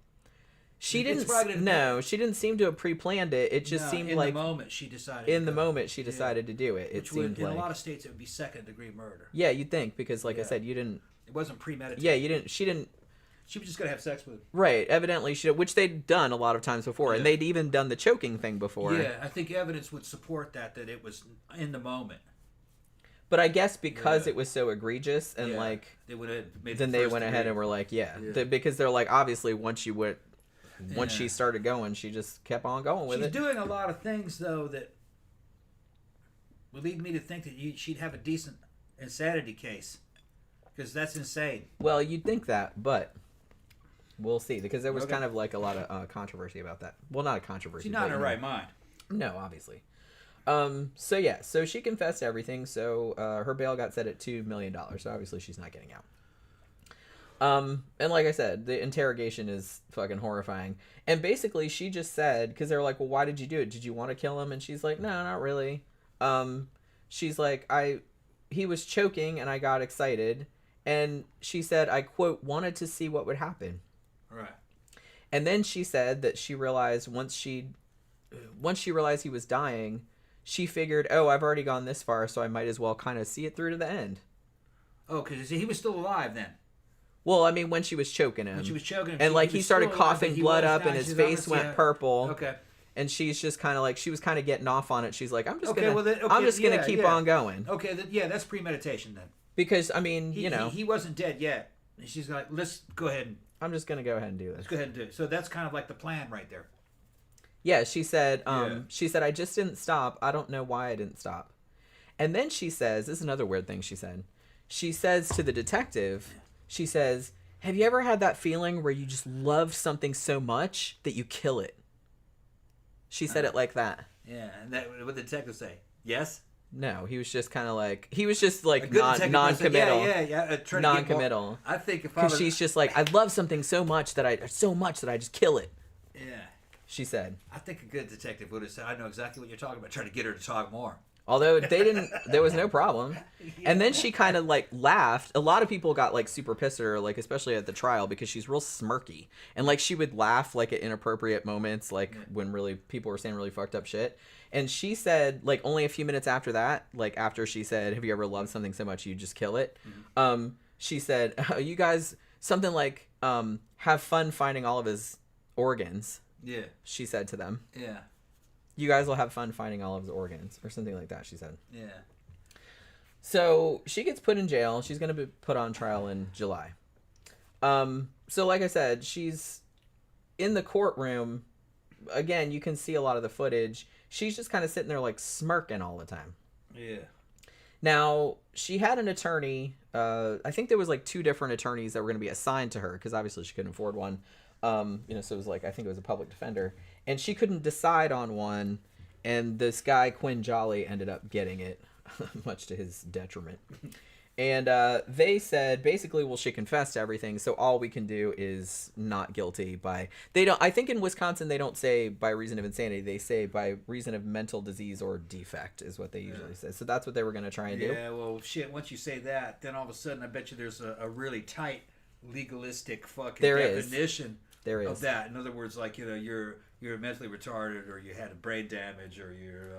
she didn't seem to have pre-planned it. It just seemed like in the moment she decided. In the moment she decided to do it. Which It seemed in like a lot of states it would be second-degree murder. yeah, you'd think because like I said, you didn't. It wasn't premeditated. Yeah, you didn't. She didn't. She was just gonna have sex with him. Right. Evidently, which they'd done a lot of times before, and they'd even done the choking thing before. Yeah, I think evidence would support that it was in the moment. But I guess because it was so egregious and like they would have made. Then they went ahead and were like, because they're like, obviously once she started going, she just kept on going with it. She's doing a lot of things though that would lead me to think that she'd have a decent insanity case, because that's insane. Well, you'd think that, but we'll see, because there was kind of like a lot of controversy about that. Well, not a controversy. She's not in her right mind. No, obviously. So she confessed to everything. So her bail got set at $2 million. So obviously she's not getting out. And like I said, the interrogation is fucking horrifying. And basically she just said, because they were like, well, why did you do it? Did you want to kill him? And she's like, no, not really. She's like, he was choking and I got excited. And she said, I quote, wanted to see what would happen. Right. And then she said that she realized once she realized he was dying, she figured, oh, I've already gone this far, so I might as well kind of see it through to the end. Oh, because he was still alive then. Well, I mean, when she was choking him. When she was choking him. And like he started coughing blood up and his face went purple. Okay. And she's just kind of like, she was kind of getting off on it. She's like, I'm just gonna keep on going. Okay, that's premeditation then. Because, I mean, he wasn't dead yet. And she's like, let's go ahead and... I'm just going to go ahead and do this. Let's go ahead and do it. So that's kind of like the plan right there. Yeah, she said, I just didn't stop. I don't know why I didn't stop. And then she says, this is another weird thing she said. She says to the detective, she says, have you ever had that feeling where you just love something so much that you kill it? She said it like that. Yeah, and what did the detective say? Yes? No, he was just kind of like, non-committal. Non-committal. I think if I was... Because she's just like, I love something so much that I just kill it. Yeah. She said. I think a good detective would have said, I know exactly what you're talking about, trying to get her to talk more. Although they didn't, there was no problem. And then she kind of like laughed. A lot of people got like super pissed at her, like especially at the trial, because she's real smirky. And like she would laugh like at inappropriate moments, like when really people were saying really fucked up shit. And she said, like only a few minutes after that, like after she said, have you ever loved something so much you just kill it? Mm-hmm. She said, oh, you guys, something like, have fun finding all of his organs. Yeah. She said to them. Yeah. You guys will have fun finding all of his organs, or something like that, she said. Yeah. So she gets put in jail. She's going to be put on trial in July. So like I said, she's in the courtroom. Again, you can see a lot of the footage. She's just kind of sitting there like smirking all the time. Yeah. Now, she had an attorney. I think there was like 2 different attorneys that were going to be assigned to her, because obviously she couldn't afford one. So it was like, I think it was a public defender. And she couldn't decide on one, and this guy, Quinn Jolly, ended up getting it, much to his detriment. And they said, basically, well, she confessed to everything, so all we can do is not guilty by... I think in Wisconsin, they don't say by reason of insanity. They say by reason of mental disease or defect is what they usually say. So that's what they were going to try and do. Yeah, well, shit, once you say that, then all of a sudden, I bet you there's a really tight, legalistic fucking definition of that. In other words, like, you're mentally retarded, or you had a brain damage, or you're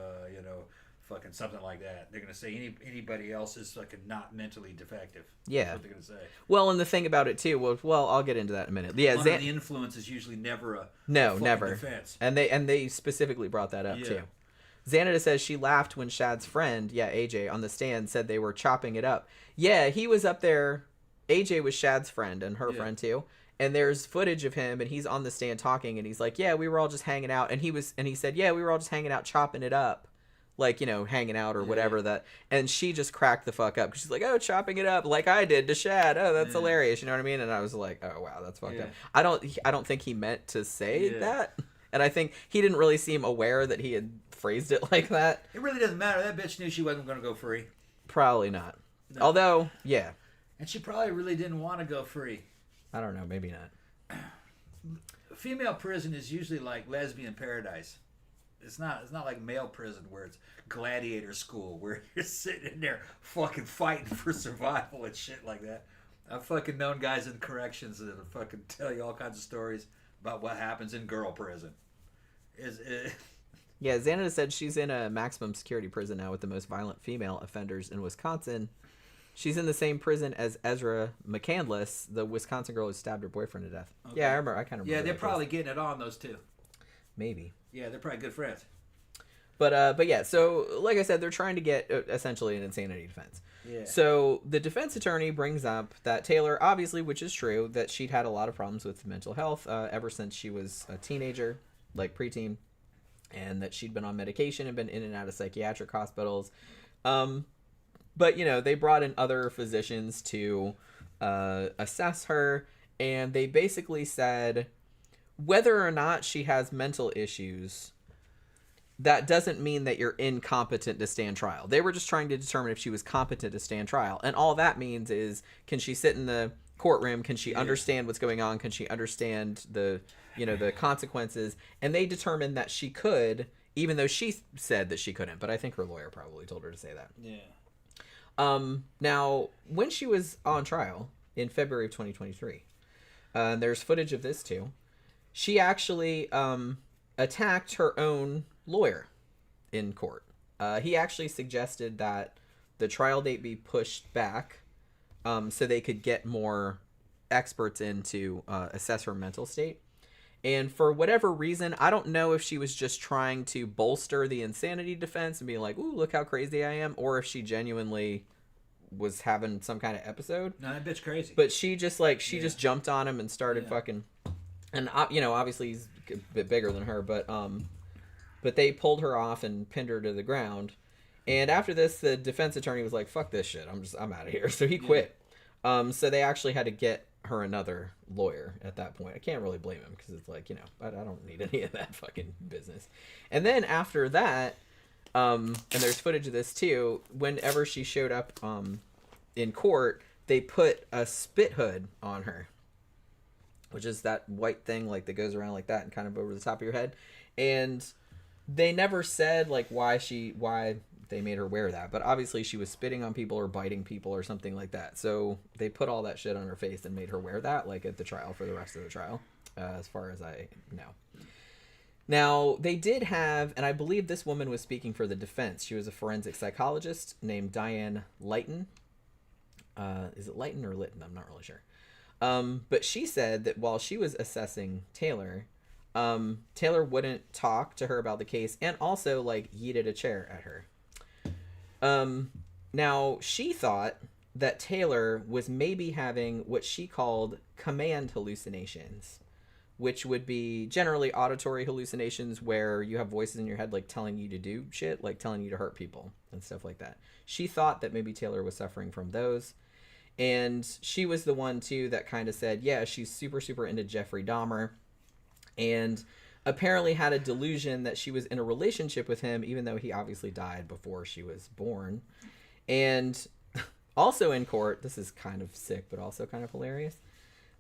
fucking something like that. They're gonna say anybody else is fucking not mentally defective. Yeah. That's what they're gonna say. Well, and the thing about it too, well, I'll get into that in a minute. Yeah, Under the influence is usually never a never defense. And they specifically brought that up too. Xanada says she laughed when Shad's friend, AJ, on the stand said they were chopping it up. Yeah, he was up there. AJ was Shad's friend and her friend too. And there's footage of him, and he's on the stand talking, and he's like, "Yeah, we were all just hanging out." And he said, "Yeah, we were all just hanging out, chopping it up, like, hanging out or whatever that." And she just cracked the fuck up. She's like, "Oh, chopping it up like I did to Shad. Oh, that's hilarious." You know what I mean? And I was like, "Oh, wow, that's fucked up." I don't think he meant to say that, and I think he didn't really seem aware that he had phrased it like that. It really doesn't matter. That bitch knew she wasn't going to go free. Probably not. No. Although, yeah. And she probably really didn't want to go free. I don't know. Maybe not. Female prison is usually like lesbian paradise. It's not like male prison where it's gladiator school where you're sitting in there fucking fighting for survival and shit like that. I've fucking known guys in corrections that'll fucking tell you all kinds of stories about what happens in girl prison. Yeah, Xanada said she's in a maximum security prison now with the most violent female offenders in Wisconsin. She's in the same prison as Ezra McCandless, the Wisconsin girl who stabbed her boyfriend to death. Okay. Yeah, I remember. I kind of remember. Yeah, they're probably getting it on, those two. Maybe. Yeah, they're probably good friends. But yeah, so like I said, they're trying to get essentially an insanity defense. Yeah. So the defense attorney brings up that Taylor, obviously, which is true, that she'd had a lot of problems with mental health ever since she was a teenager, like preteen, and that she'd been on medication and been in and out of psychiatric hospitals. But, they brought in other physicians to assess her, and they basically said whether or not she has mental issues, that doesn't mean that you're incompetent to stand trial. They were just trying to determine if she was competent to stand trial. And all that means is, can she sit in the courtroom? Can she understand what's going on? Can she understand the consequences? And they determined that she could, even though she said that she couldn't. But I think her lawyer probably told her to say that. Yeah. Now, when she was on trial in February of 2023, there's footage of this too. She actually attacked her own lawyer in court. He actually suggested that the trial date be pushed back so they could get more experts in to assess her mental state. And for whatever reason, I don't know if she was just trying to bolster the insanity defense and be like, "Ooh, look how crazy I am," or if she genuinely was having some kind of episode. No, that bitch crazy. But she just just jumped on him and started fucking. And obviously he's a bit bigger than her, but they pulled her off and pinned her to the ground. And after this, the defense attorney was like, "Fuck this shit. I'm out of here." So he quit. So they actually had to get her another lawyer at that point. I can't really blame him because it's like, I don't need any of that fucking business. And then after that, and there's footage of this too, whenever she showed up in court, they put a spit hood on her, which is that white thing like that goes around like that and kind of over the top of your head. And they never said like why they made her wear that, but obviously she was spitting on people or biting people or something like that. So they put all that shit on her face and made her wear that, like at the trial for the rest of the trial, as far as I know. Now, they did have, and I believe this woman was speaking for the defense. She was a forensic psychologist named Diane Lighton. Is it Lighton or Litton? I'm not really sure. But she said that while she was assessing Taylor, Taylor wouldn't talk to her about the case and also like yeeted a chair at her. Now, she thought that Taylor was maybe having what she called command hallucinations, which would be generally auditory hallucinations where you have voices in your head like telling you to do shit, like telling you to hurt people and stuff like that. She thought that maybe Taylor was suffering from those. And she was the one, too, that kind of said, yeah, she's super, super into Jeffrey Dahmer. And apparently had a delusion that she was in a relationship with him, even though he obviously died before she was born. And also in court, this is kind of sick, but also kind of hilarious.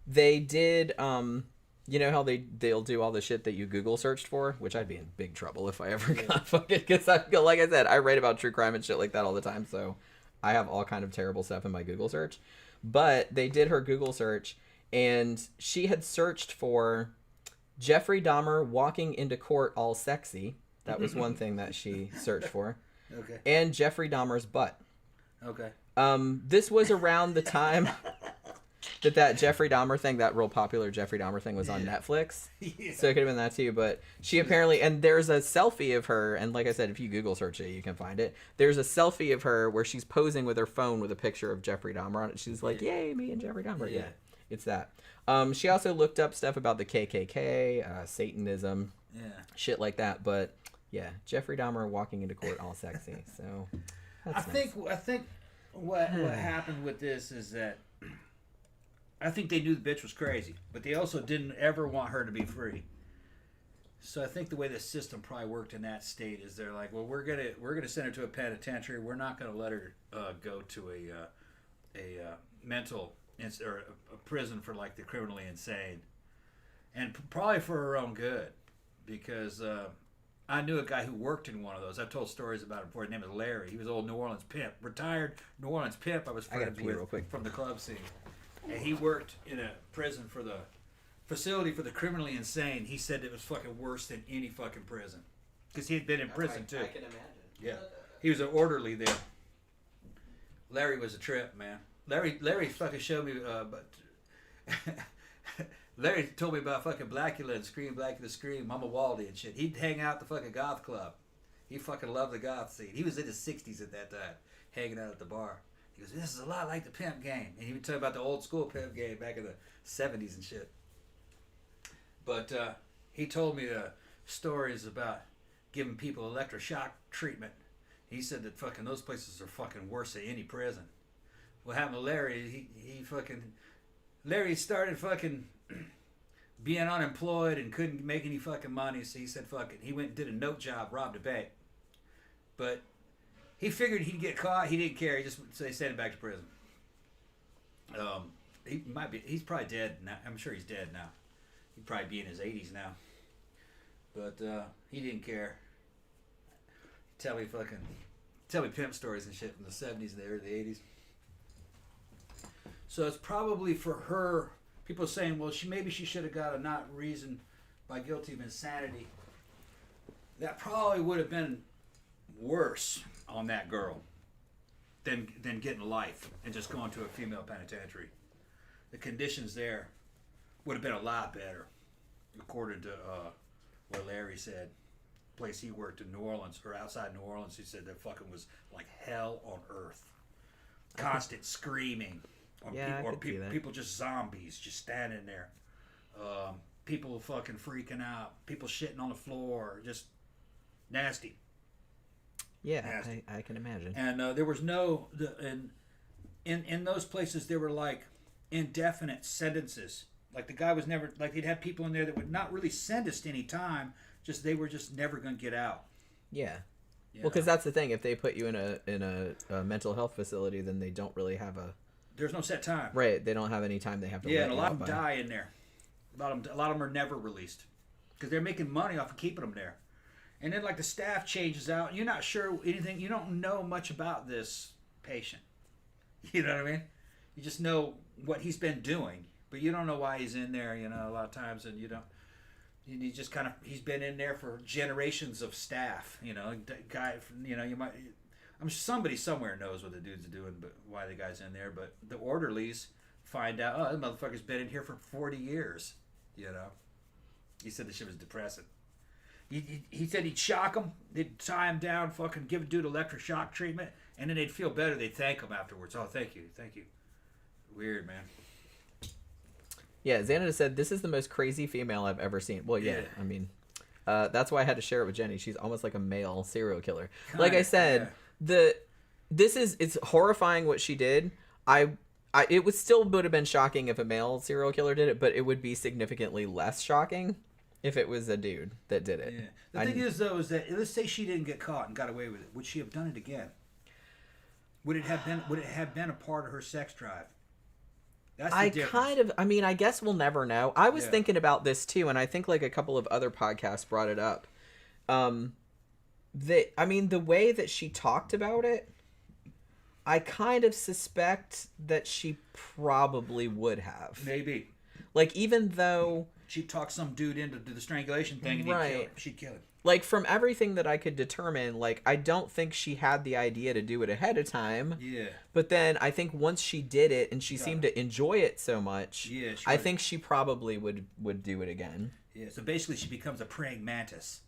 They did, you know how they'll do all the shit that you Google searched for, which I'd be in big trouble if I ever got fucking, because like I said, I write about true crime and shit like that all the time, so I have all kind of terrible stuff in my Google search. But they did her Google search, and she had searched for Jeffrey Dahmer walking into court all sexy. That was one thing that she searched for. Okay. and Jeffrey Dahmer's butt. Okay. This was around the time that Jeffrey Dahmer thing, that real popular Jeffrey Dahmer thing, was on Netflix. Yeah. So it could have been that too. But she apparently, and there's a selfie of her, and like I said, if you Google search it, you can find it. There's a selfie of her where she's posing with her phone with a picture of Jeffrey Dahmer on it. She's like, "Yay, me and Jeffrey Dahmer." Yeah, it's that. She also looked up stuff about the KKK, Satanism, shit like that. But yeah, Jeffrey Dahmer walking into court all sexy. So that's nice. I think what happened with this is that I think they knew the bitch was crazy, but they also didn't ever want her to be free. So I think the way the system probably worked in that state is they're like, well, we're gonna send her to a penitentiary. We're not gonna let her go to a mental or a prison for like the criminally insane, and probably for her own good, because I knew a guy who worked in one of those. I've told stories about him before. His name is Larry. He was an old New Orleans pimp, retired New Orleans pimp. I was friends with from the club scene. And he worked in a prison for the facility for the criminally insane. He said it was fucking worse than any fucking prison. Because he had been in prison too. I can imagine. Yeah. He was an orderly there. Larry was a trip, man. Larry fucking showed me, but Larry told me about fucking Blackula and Blackula Scream, Mama Waldy and shit. He'd hang out at the fucking goth club. He fucking loved the goth scene. He was in his 60s at that time, hanging out at the bar. He goes, this is a lot like the pimp game. And he would talk about the old school pimp game back in the 70s and shit. But he told me stories about giving people electroshock treatment. He said that fucking those places are fucking worse than any prison. What happened to Larry, Larry started fucking being unemployed and couldn't make any fucking money, so he said fuck it. He went and did a note job, robbed a bank. But he figured he'd get caught. He didn't care. He just they sent him back to prison. He's probably dead now. I'm sure he's dead now. He'd probably be in his 80s now. But he didn't care. Tell me pimp stories and shit from the 70s and the early 80s. So it's probably for her. People are saying, well, maybe she should have got a not reason by guilty of insanity. That probably would have been worse on that girl than getting life and just going to a female penitentiary. The conditions there would have been a lot better, according to what Larry said. Place he worked in New Orleans or outside New Orleans, he said that fucking was like hell on earth. Constant screaming. People just zombies just standing there. People fucking freaking out. People shitting on the floor. Just nasty. Yeah, nasty. I can imagine. And there was no in those places there were like indefinite sentences. Like the guy was never like they'd have people in there that would not really sentenced any time. Just they were just never gonna get out. Yeah. Well, because that's the thing. If they put you in a mental health facility, then they don't really have a. There's no set time. Right. They don't have any time they have to. Yeah, and a lot of them die in there. A lot of them are never released because they're making money off of keeping them there. And then like the staff changes out. You're not sure anything. You don't know much about this patient. You know what I mean? You just know what he's been doing, but you don't know why he's in there. You know, a lot of times, and you don't. You just kind of he's been in there for generations of staff. You know, guy. You know, you might. I'm sure somebody somewhere knows what the dude's doing, but why the guy's in there. But the orderlies find out, oh, this motherfucker's been in here for 40 years. You know, he said the shit was depressing. He said he'd shock him, they'd tie him down, fucking give a dude electroshock treatment, and then they'd feel better. They'd thank him afterwards. Oh, thank you. Weird, man. Yeah, Xanada said, this is the most crazy female I've ever seen. Well, yeah. I mean, that's why I had to share it with Jenny. She's almost like a male serial killer. Kinda, like I said, it's horrifying what she did. It would have been shocking if a male serial killer did it, but it would be significantly less shocking if it was a dude that did it. Yeah. The thing is, though, is that let's say she didn't get caught and got away with it. Would she have done it again? Would it have been a part of her sex drive? That's the difference. I guess we'll never know. I was thinking about this too, and I think like a couple of other podcasts brought it up. The way that she talked about it, I kind of suspect that she probably would have. Maybe. Like, even though she'd talk some dude into the strangulation thing and right. she'd kill him. Like, from everything that I could determine, like, I don't think she had the idea to do it ahead of time. Yeah. But then I think once she did it and she seemed to enjoy it so much, I think she probably would do it again. Yeah, so basically she becomes a praying mantis.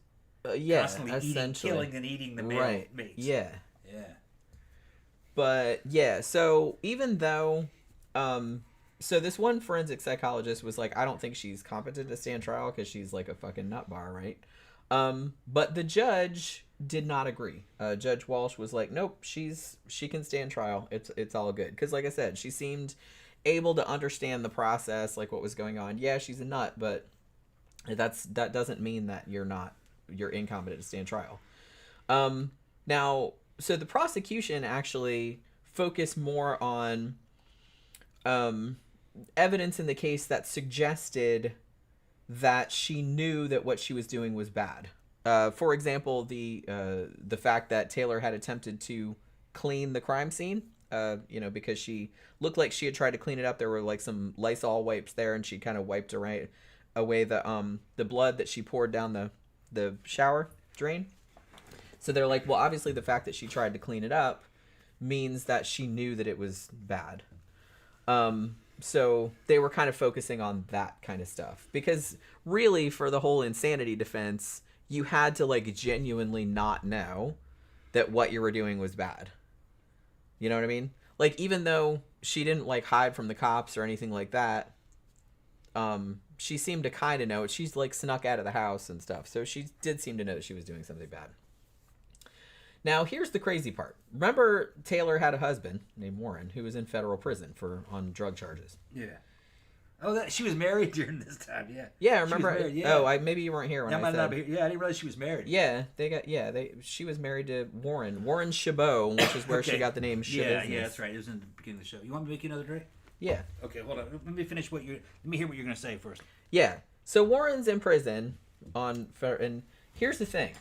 Yeah, constantly killing and eating the male mates. Yeah. Yeah. But, yeah, so even though... so this one forensic psychologist was like, I don't think she's competent to stand trial because she's like a fucking nut bar, right? But the judge did not agree. Judge Walsh was like, nope, she can stand trial. It's all good. Because like I said, she seemed able to understand the process, like what was going on. Yeah, she's a nut, but that doesn't mean that you're incompetent to stand trial. Now, so the prosecution actually focused more on evidence in the case that suggested that she knew that what she was doing was bad. For example, the fact that Taylor had attempted to clean the crime scene, because she looked like she had tried to clean it up. There were like some Lysol wipes there, and she kind of wiped away the blood that she poured down the shower drain. So they're like, well, obviously the fact that she tried to clean it up means that she knew that it was bad. So they were kind of focusing on that kind of stuff, because really for the whole insanity defense, you had to like genuinely not know that what you were doing was bad. You know what I mean? Like, even though she didn't like hide from the cops or anything like that, she seemed to kind of know it. She's like snuck out of the house and stuff. So she did seem to know that she was doing something bad. Now, here's the crazy part. Remember, Taylor had a husband named Warren who was in federal prison on drug charges. Yeah. Oh, she was married during this time. Yeah. Yeah, remember? Married, yeah. Oh, maybe you weren't here when I said. Yeah, I didn't realize she was married. Yeah, she was married to Warren Chabot, which is where she got the name Schabusiness. Yeah, that's right. It was in the beginning of the show. You want me to make you another drink? Yeah. Okay, hold on. Let me finish let me hear what you're going to say first. Yeah. So Warren's in prison and here's the thing.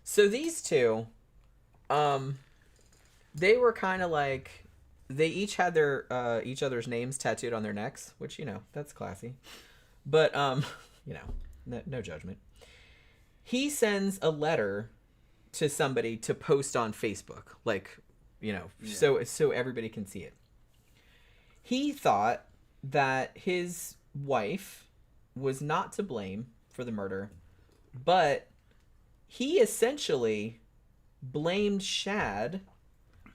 So these two, they were kind of like, they each had their each other's names tattooed on their necks, which, that's classy. But, no judgment. He sends a letter to somebody to post on Facebook, like, so everybody can see it. He thought that his wife was not to blame for the murder, but he essentially blamed Shad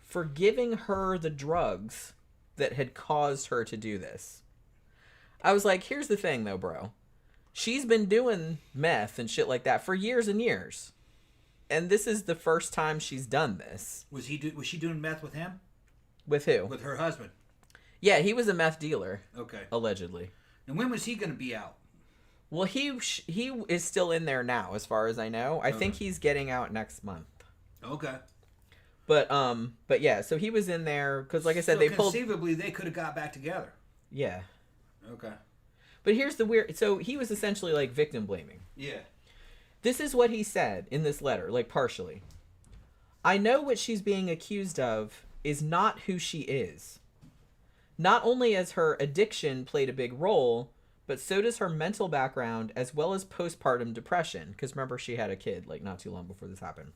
for giving her the drugs that had caused her to do this. I was like, here's the thing though, bro. She's been doing meth and shit like that for years and years. And this is the first time she's done this. Was she doing meth with him? With who? With her husband. Yeah, he was a meth dealer. Okay. Allegedly. And when was he going to be out? Well, he is still in there now, as far as I know. I think he's getting out next month. Okay. But yeah, so he was in there because, like I said, conceivably they could have got back together. Yeah. Okay. But here's the weird. So he was essentially like victim blaming. Yeah. This is what he said in this letter, like partially. I know what she's being accused of is not who she is. Not only has her addiction played a big role, but so does her mental background as well as postpartum depression. Because remember, she had a kid like not too long before this happened.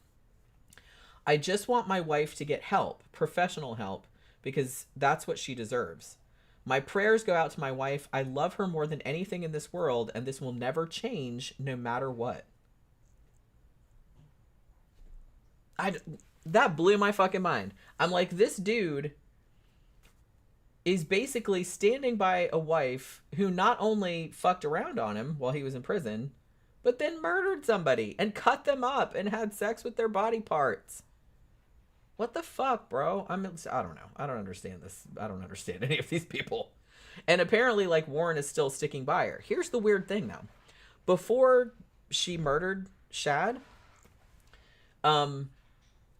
I just want my wife to get help, professional help, because that's what she deserves. My prayers go out to my wife. I love her more than anything in this world, and this will never change no matter what. That blew my fucking mind. I'm like, this dude is basically standing by a wife who not only fucked around on him while he was in prison, but then murdered somebody and cut them up and had sex with their body parts. What the fuck, bro? I don't know. I don't understand this. I don't understand any of these people. And apparently, like, Warren is still sticking by her. Here's the weird thing, though. Before she murdered Shad, and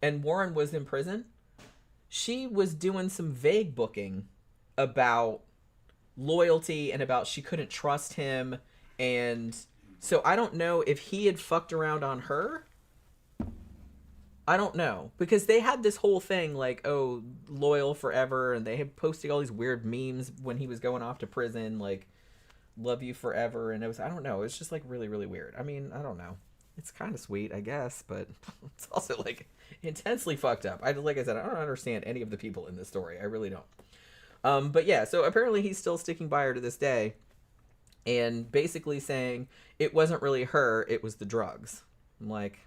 Warren was in prison, she was doing some vague booking about loyalty and about she couldn't trust him. And so I don't know if he had fucked around on her. I don't know, because they had this whole thing like, oh, loyal forever, and they had posting all these weird memes when he was going off to prison, like love you forever. And I don't know. It's just like really, really weird. I mean, I don't know. It's kind of sweet, I guess, but it's also like intensely fucked up. Like I said, I don't understand any of the people in this story. I really don't. But yeah, so apparently he's still sticking by her to this day, and basically saying it wasn't really her, it was the drugs. I'm like,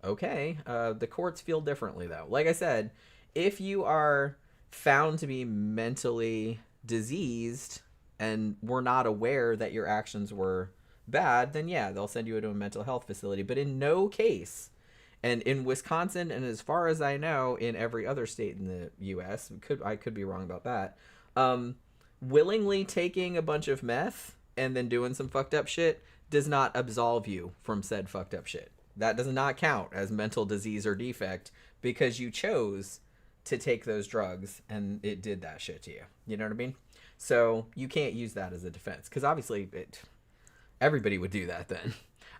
okay. The courts feel differently though. Like I said, if you are found to be mentally diseased and were not aware that your actions were bad, then yeah, they'll send you to a mental health facility. But in no case, and in Wisconsin, and as far as I know, in every other state in the U.S., I could be wrong about that, willingly taking a bunch of meth and then doing some fucked up shit does not absolve you from said fucked up shit. That does not count as mental disease or defect because you chose to take those drugs and it did that shit to you. You know what I mean? So you can't use that as a defense because obviously everybody would do that then.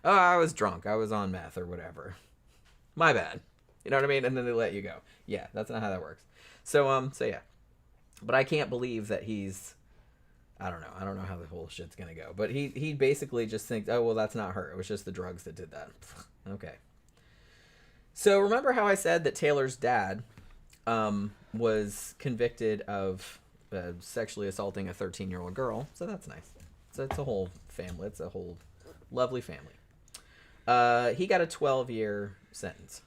Oh, I was drunk. I was on meth or whatever. My bad. You know what I mean? And then they let you go. Yeah, that's not how that works. So yeah. But I can't believe that he's... I don't know. I don't know how the whole shit's going to go. But he basically just thinks, oh, well, that's not her. It was just the drugs that did that. Okay. So remember how I said that Taylor's dad was convicted of sexually assaulting a 13-year-old girl? So that's nice. So it's a whole family. It's a whole lovely family. He got a 12-year sentence.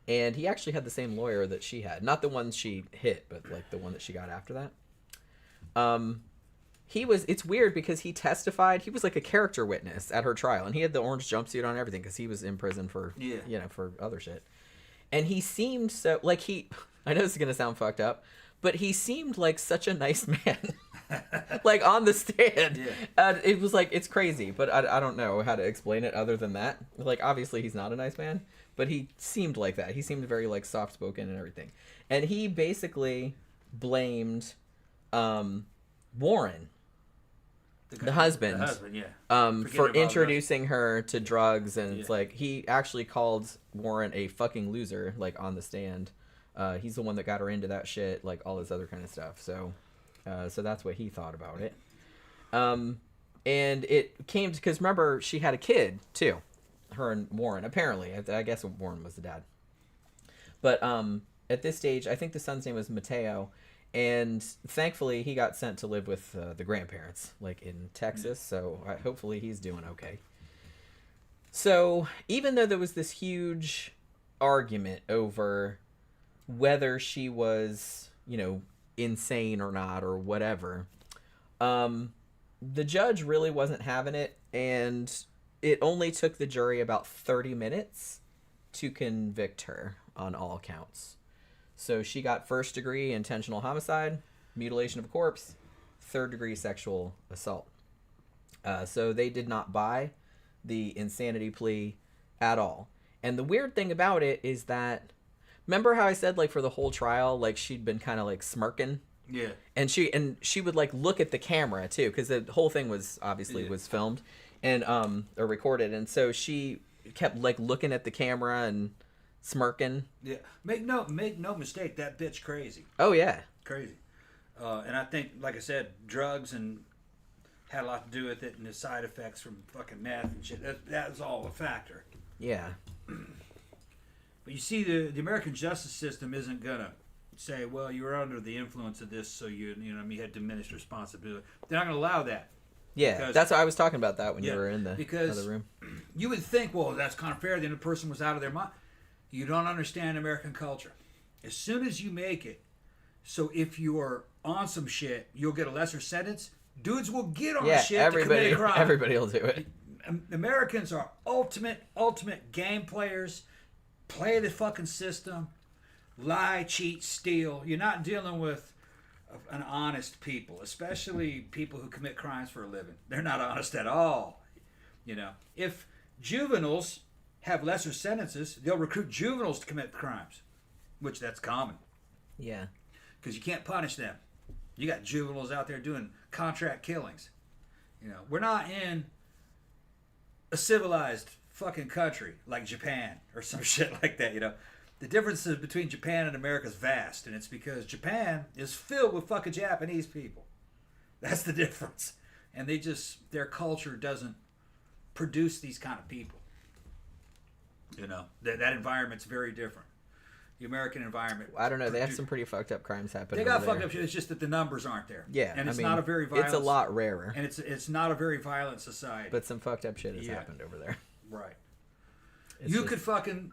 And he actually had the same lawyer that she had. Not the one she hit, but like the one that she got after that. It's weird because he testified. He was like a character witness at her trial. And he had the orange jumpsuit on and everything because he was in prison for, for other shit. And he seemed so, like I know this is going to sound fucked up, but he seemed like such a nice man. Like on the stand. Yeah. It was like, it's crazy, but I don't know how to explain it other than that. Like, obviously he's not a nice man, but he seemed like that. He seemed very like soft-spoken and everything. And he basically blamed Warren, the husband, for introducing her to drugs. And it's like, he actually called Warren a fucking loser, like on the stand. He's the one that got her into that shit, like all this other kind of stuff. So that's what he thought about it. And it came because remember she had a kid too, her and Warren. Apparently, I guess Warren was the dad. But at this stage, I think the son's name was Mateo, and thankfully he got sent to live with the grandparents, like in Texas. So hopefully he's doing okay. So even though there was this huge argument over whether she was, insane or not or whatever, the judge really wasn't having it, and it only took the jury about 30 minutes to convict her on all counts. So she got first-degree intentional homicide, mutilation of a corpse, third-degree sexual assault. So they did not buy the insanity plea at all. And the weird thing about it is that, remember how I said, like, for the whole trial, like, she'd been kind of, like, smirking? Yeah. And she would, like, look at the camera, too, because the whole thing was, obviously, was filmed and, or recorded. And so she kept, like, looking at the camera and smirking. Yeah. Make no mistake, that bitch crazy. Oh, yeah. Crazy. And I think, like I said, drugs and had a lot to do with it, and the side effects from fucking meth and shit. That was all a factor. Yeah. But you see, the American justice system isn't gonna say, well, you were under the influence of this, so you had diminished responsibility. They're not gonna allow that. Yeah, that's what I was talking about that when you were in the other room. You would think, well, that's kind of fair. Then the person was out of their mind. You don't understand American culture. As soon as you make it, so if you are on some shit, you'll get a lesser sentence. Dudes will get on shit to commit a crime. Everybody will do it. Americans are ultimate game players. Play the fucking system. Lie, cheat, steal. You're not dealing with an honest people, especially people who commit crimes for a living. They're not honest at all. If juveniles have lesser sentences, they'll recruit juveniles to commit crimes, which that's common. Yeah. Because you can't punish them. You got juveniles out there doing contract killings. We're not in a civilized fucking country like Japan or some shit like that. The differences between Japan and America is vast, and it's because Japan is filled with fucking Japanese people. That's the difference. And their culture doesn't produce these kind of people. You know, that environment's very different. The American environment. I don't know. They have some pretty fucked up crimes happening. They got fucked up shit. It's just that the numbers aren't there. Yeah, and it's not a very violent. It's a lot rarer. And it's not a very violent society. But some fucked up shit has happened over there. Right. You could fucking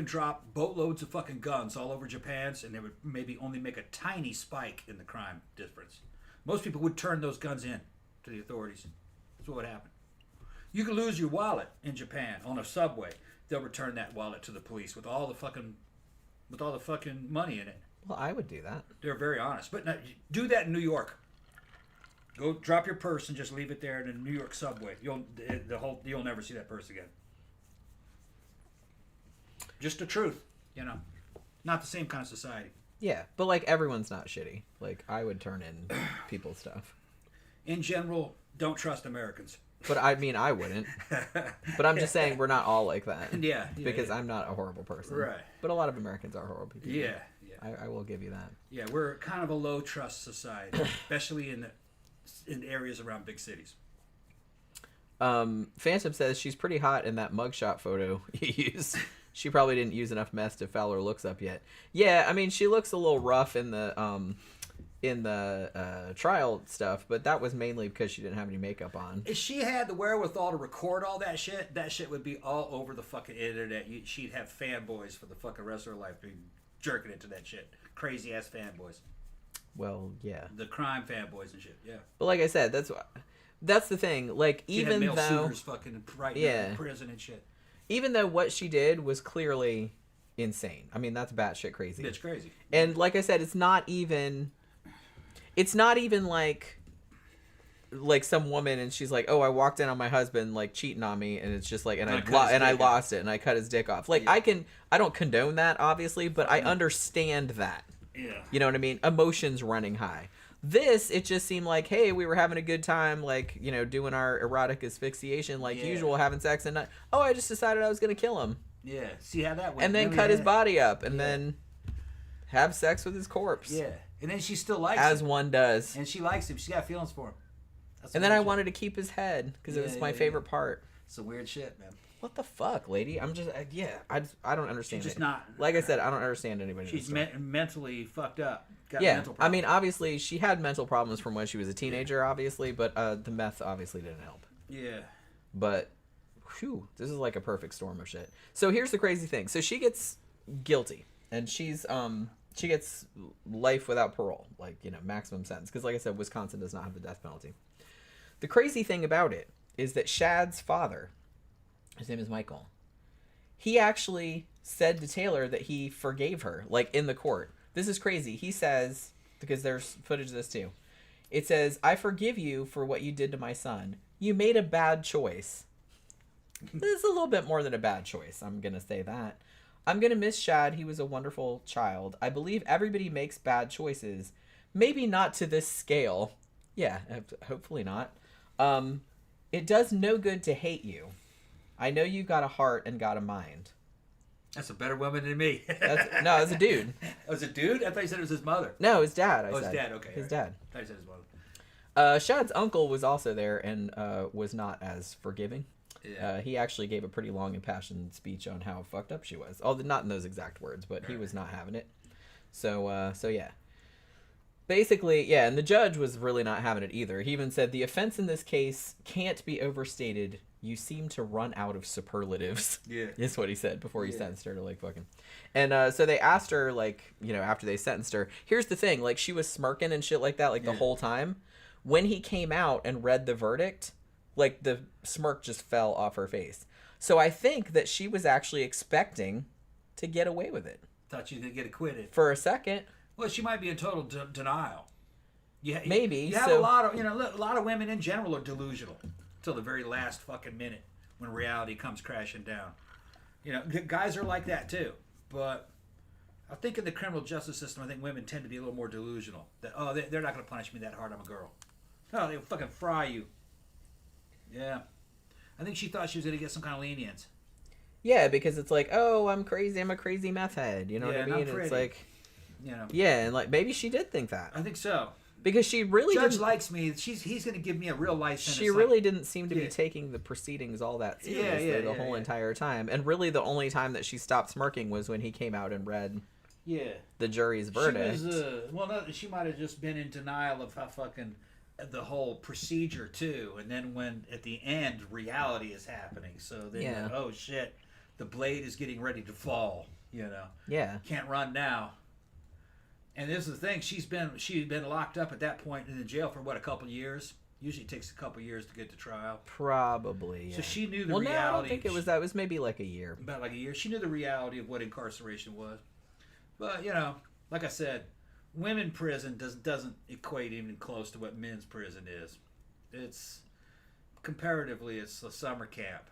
drop boatloads of fucking guns all over Japan's, and they would maybe only make a tiny spike in the crime difference. Most people would turn those guns in to the authorities. That's what would happen. You could lose your wallet in Japan on a subway. They'll return that wallet to the police with all the fucking money in it. Well, I would do that. They're very honest. But now, do that in New York. Go drop your purse and just leave it there in a New York subway. You'll never see that purse again. Just the truth, you know. Not the same kind of society. Yeah, but like everyone's not shitty. Like I would turn in people's stuff. In general, don't trust Americans. But I mean, I wouldn't. But I'm just saying we're not all like that. Yeah. Because I'm not a horrible person. Right. But a lot of Americans are horrible people. Yeah. I will give you that. Yeah, we're kind of a low trust society, especially in areas around big cities. Phantom says she's pretty hot in that mugshot photo you used. She probably didn't use enough meth to foul her looks up yet. Yeah, I mean, she looks a little rough in the trial stuff, but that was mainly because she didn't have any makeup on. If she had the wherewithal to record all that shit would be all over the fucking internet. She'd have fanboys for the fucking rest of her life be jerking into that shit. Crazy ass fanboys. Well, yeah. The crime fanboys and shit, yeah. But like I said, that's the thing. Like, even male though suitors fucking right in prison and shit. Even though what she did was clearly insane. I mean, that's batshit crazy. It's crazy. And like I said, it's not even like some woman and she's like, oh, I walked in on my husband like cheating on me, and it's just like, and I lost it and I cut his dick off. Like, yeah. I don't condone that, obviously, but I understand that. Yeah. You know what I mean? Emotions running high. This, it just seemed like, hey, we were having a good time, like, you know, doing our erotic asphyxiation like usual, having sex, and I just decided I was gonna kill him. Yeah. See how that went. And then cut his body up, and then have sex with his corpse. Yeah. And then she still likes him. As one does. And she likes him. She got feelings for him. And then I wanted to keep his head because it was my favorite part. It's a weird shit, man. What the fuck, lady? I'm just, I don't understand. She's just not. Like I said, I don't understand anybody. She's mentally fucked up. Got yeah, mental problems. I mean, obviously, she had mental problems from when she was a teenager, obviously, but the meth obviously didn't help. Yeah. But, whew, this is like a perfect storm of shit. So here's the crazy thing. So she gets guilty, and she gets life without parole, like, you know, maximum sentence. Because, like I said, Wisconsin does not have the death penalty. The crazy thing about it is that Shad's father, his name is Michael, he actually said to Taylor that he forgave her, like, in the court. This is crazy. He says, because there's footage of this too, it says, I forgive you for what you did to my son. You made a bad choice. This is a little bit more than a bad choice. I'm going to say that. I'm going to miss Shad. He was a wonderful child. I believe everybody makes bad choices. Maybe not to this scale. Yeah, hopefully not. It does no good to hate you. I know you've got a heart and got a mind. That's a better woman than me. No, it's a dude. Oh, it's a dude? I thought you said it was his mother. No, his dad. His dad, okay. His dad. I thought you said his mother. Shad's uncle was also there and was not as forgiving. Yeah. He actually gave a pretty long impassioned speech on how fucked up she was. Although not in those exact words, but he was not having it. So yeah. Basically, yeah, and the judge was really not having it either. He even said, the offense in this case can't be overstated. You seem to run out of superlatives. Yeah. Is what he said before he sentenced her to, like, fucking. And so they asked her, like, you know, after they sentenced her, here's the thing, like, she was smirking and shit like that, like, the whole time. When he came out and read the verdict, like, the smirk just fell off her face. So I think that she was actually expecting to get away with it. Thought you could get acquitted. For a second. Well, she might be in total denial. Maybe. You have a lot of women in general are delusional till the very last fucking minute when reality comes crashing down. You know, guys are like that too. But I think in the criminal justice system, I think women tend to be a little more delusional. That, oh, they're not going to punish me that hard. I'm a girl. No, they'll fucking fry you. Yeah. I think she thought she was going to get some kind of lenience. Yeah, because it's like, oh, I'm crazy. I'm a crazy meth head. You know what I mean? It's like, you know. Yeah, and like maybe she did think that. I think so. Because she really Judge likes me. He's going to give me a real life sentence. She really didn't seem to be taking the proceedings all that seriously the whole entire time. And really the only time that she stopped smirking was when he came out and read the jury's verdict. She might have just been in denial of how fucking the whole procedure too. And then when at the end reality is happening, so then oh shit, the blade is getting ready to fall. Can't run now. And this is the thing: she'd been locked up at that point in the jail for a couple of years. Usually it takes a couple of years to get to trial. Probably. Yeah. So she knew the reality. No, I don't think it was that. It was maybe like a year. About like a year. She knew the reality of what incarceration was. But like I said, women prison doesn't equate even close to what men's prison is. It's comparatively, it's a summer camp.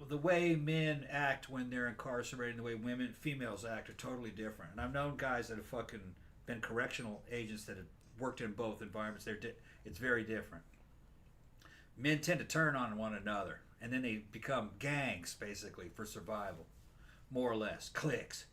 The way men act when they're incarcerated and the way females act are totally different. And I've known guys that have fucking been correctional agents that have worked in both environments. It's very different. Men tend to turn on one another, and then they become gangs, basically, for survival. More or less. Cliques.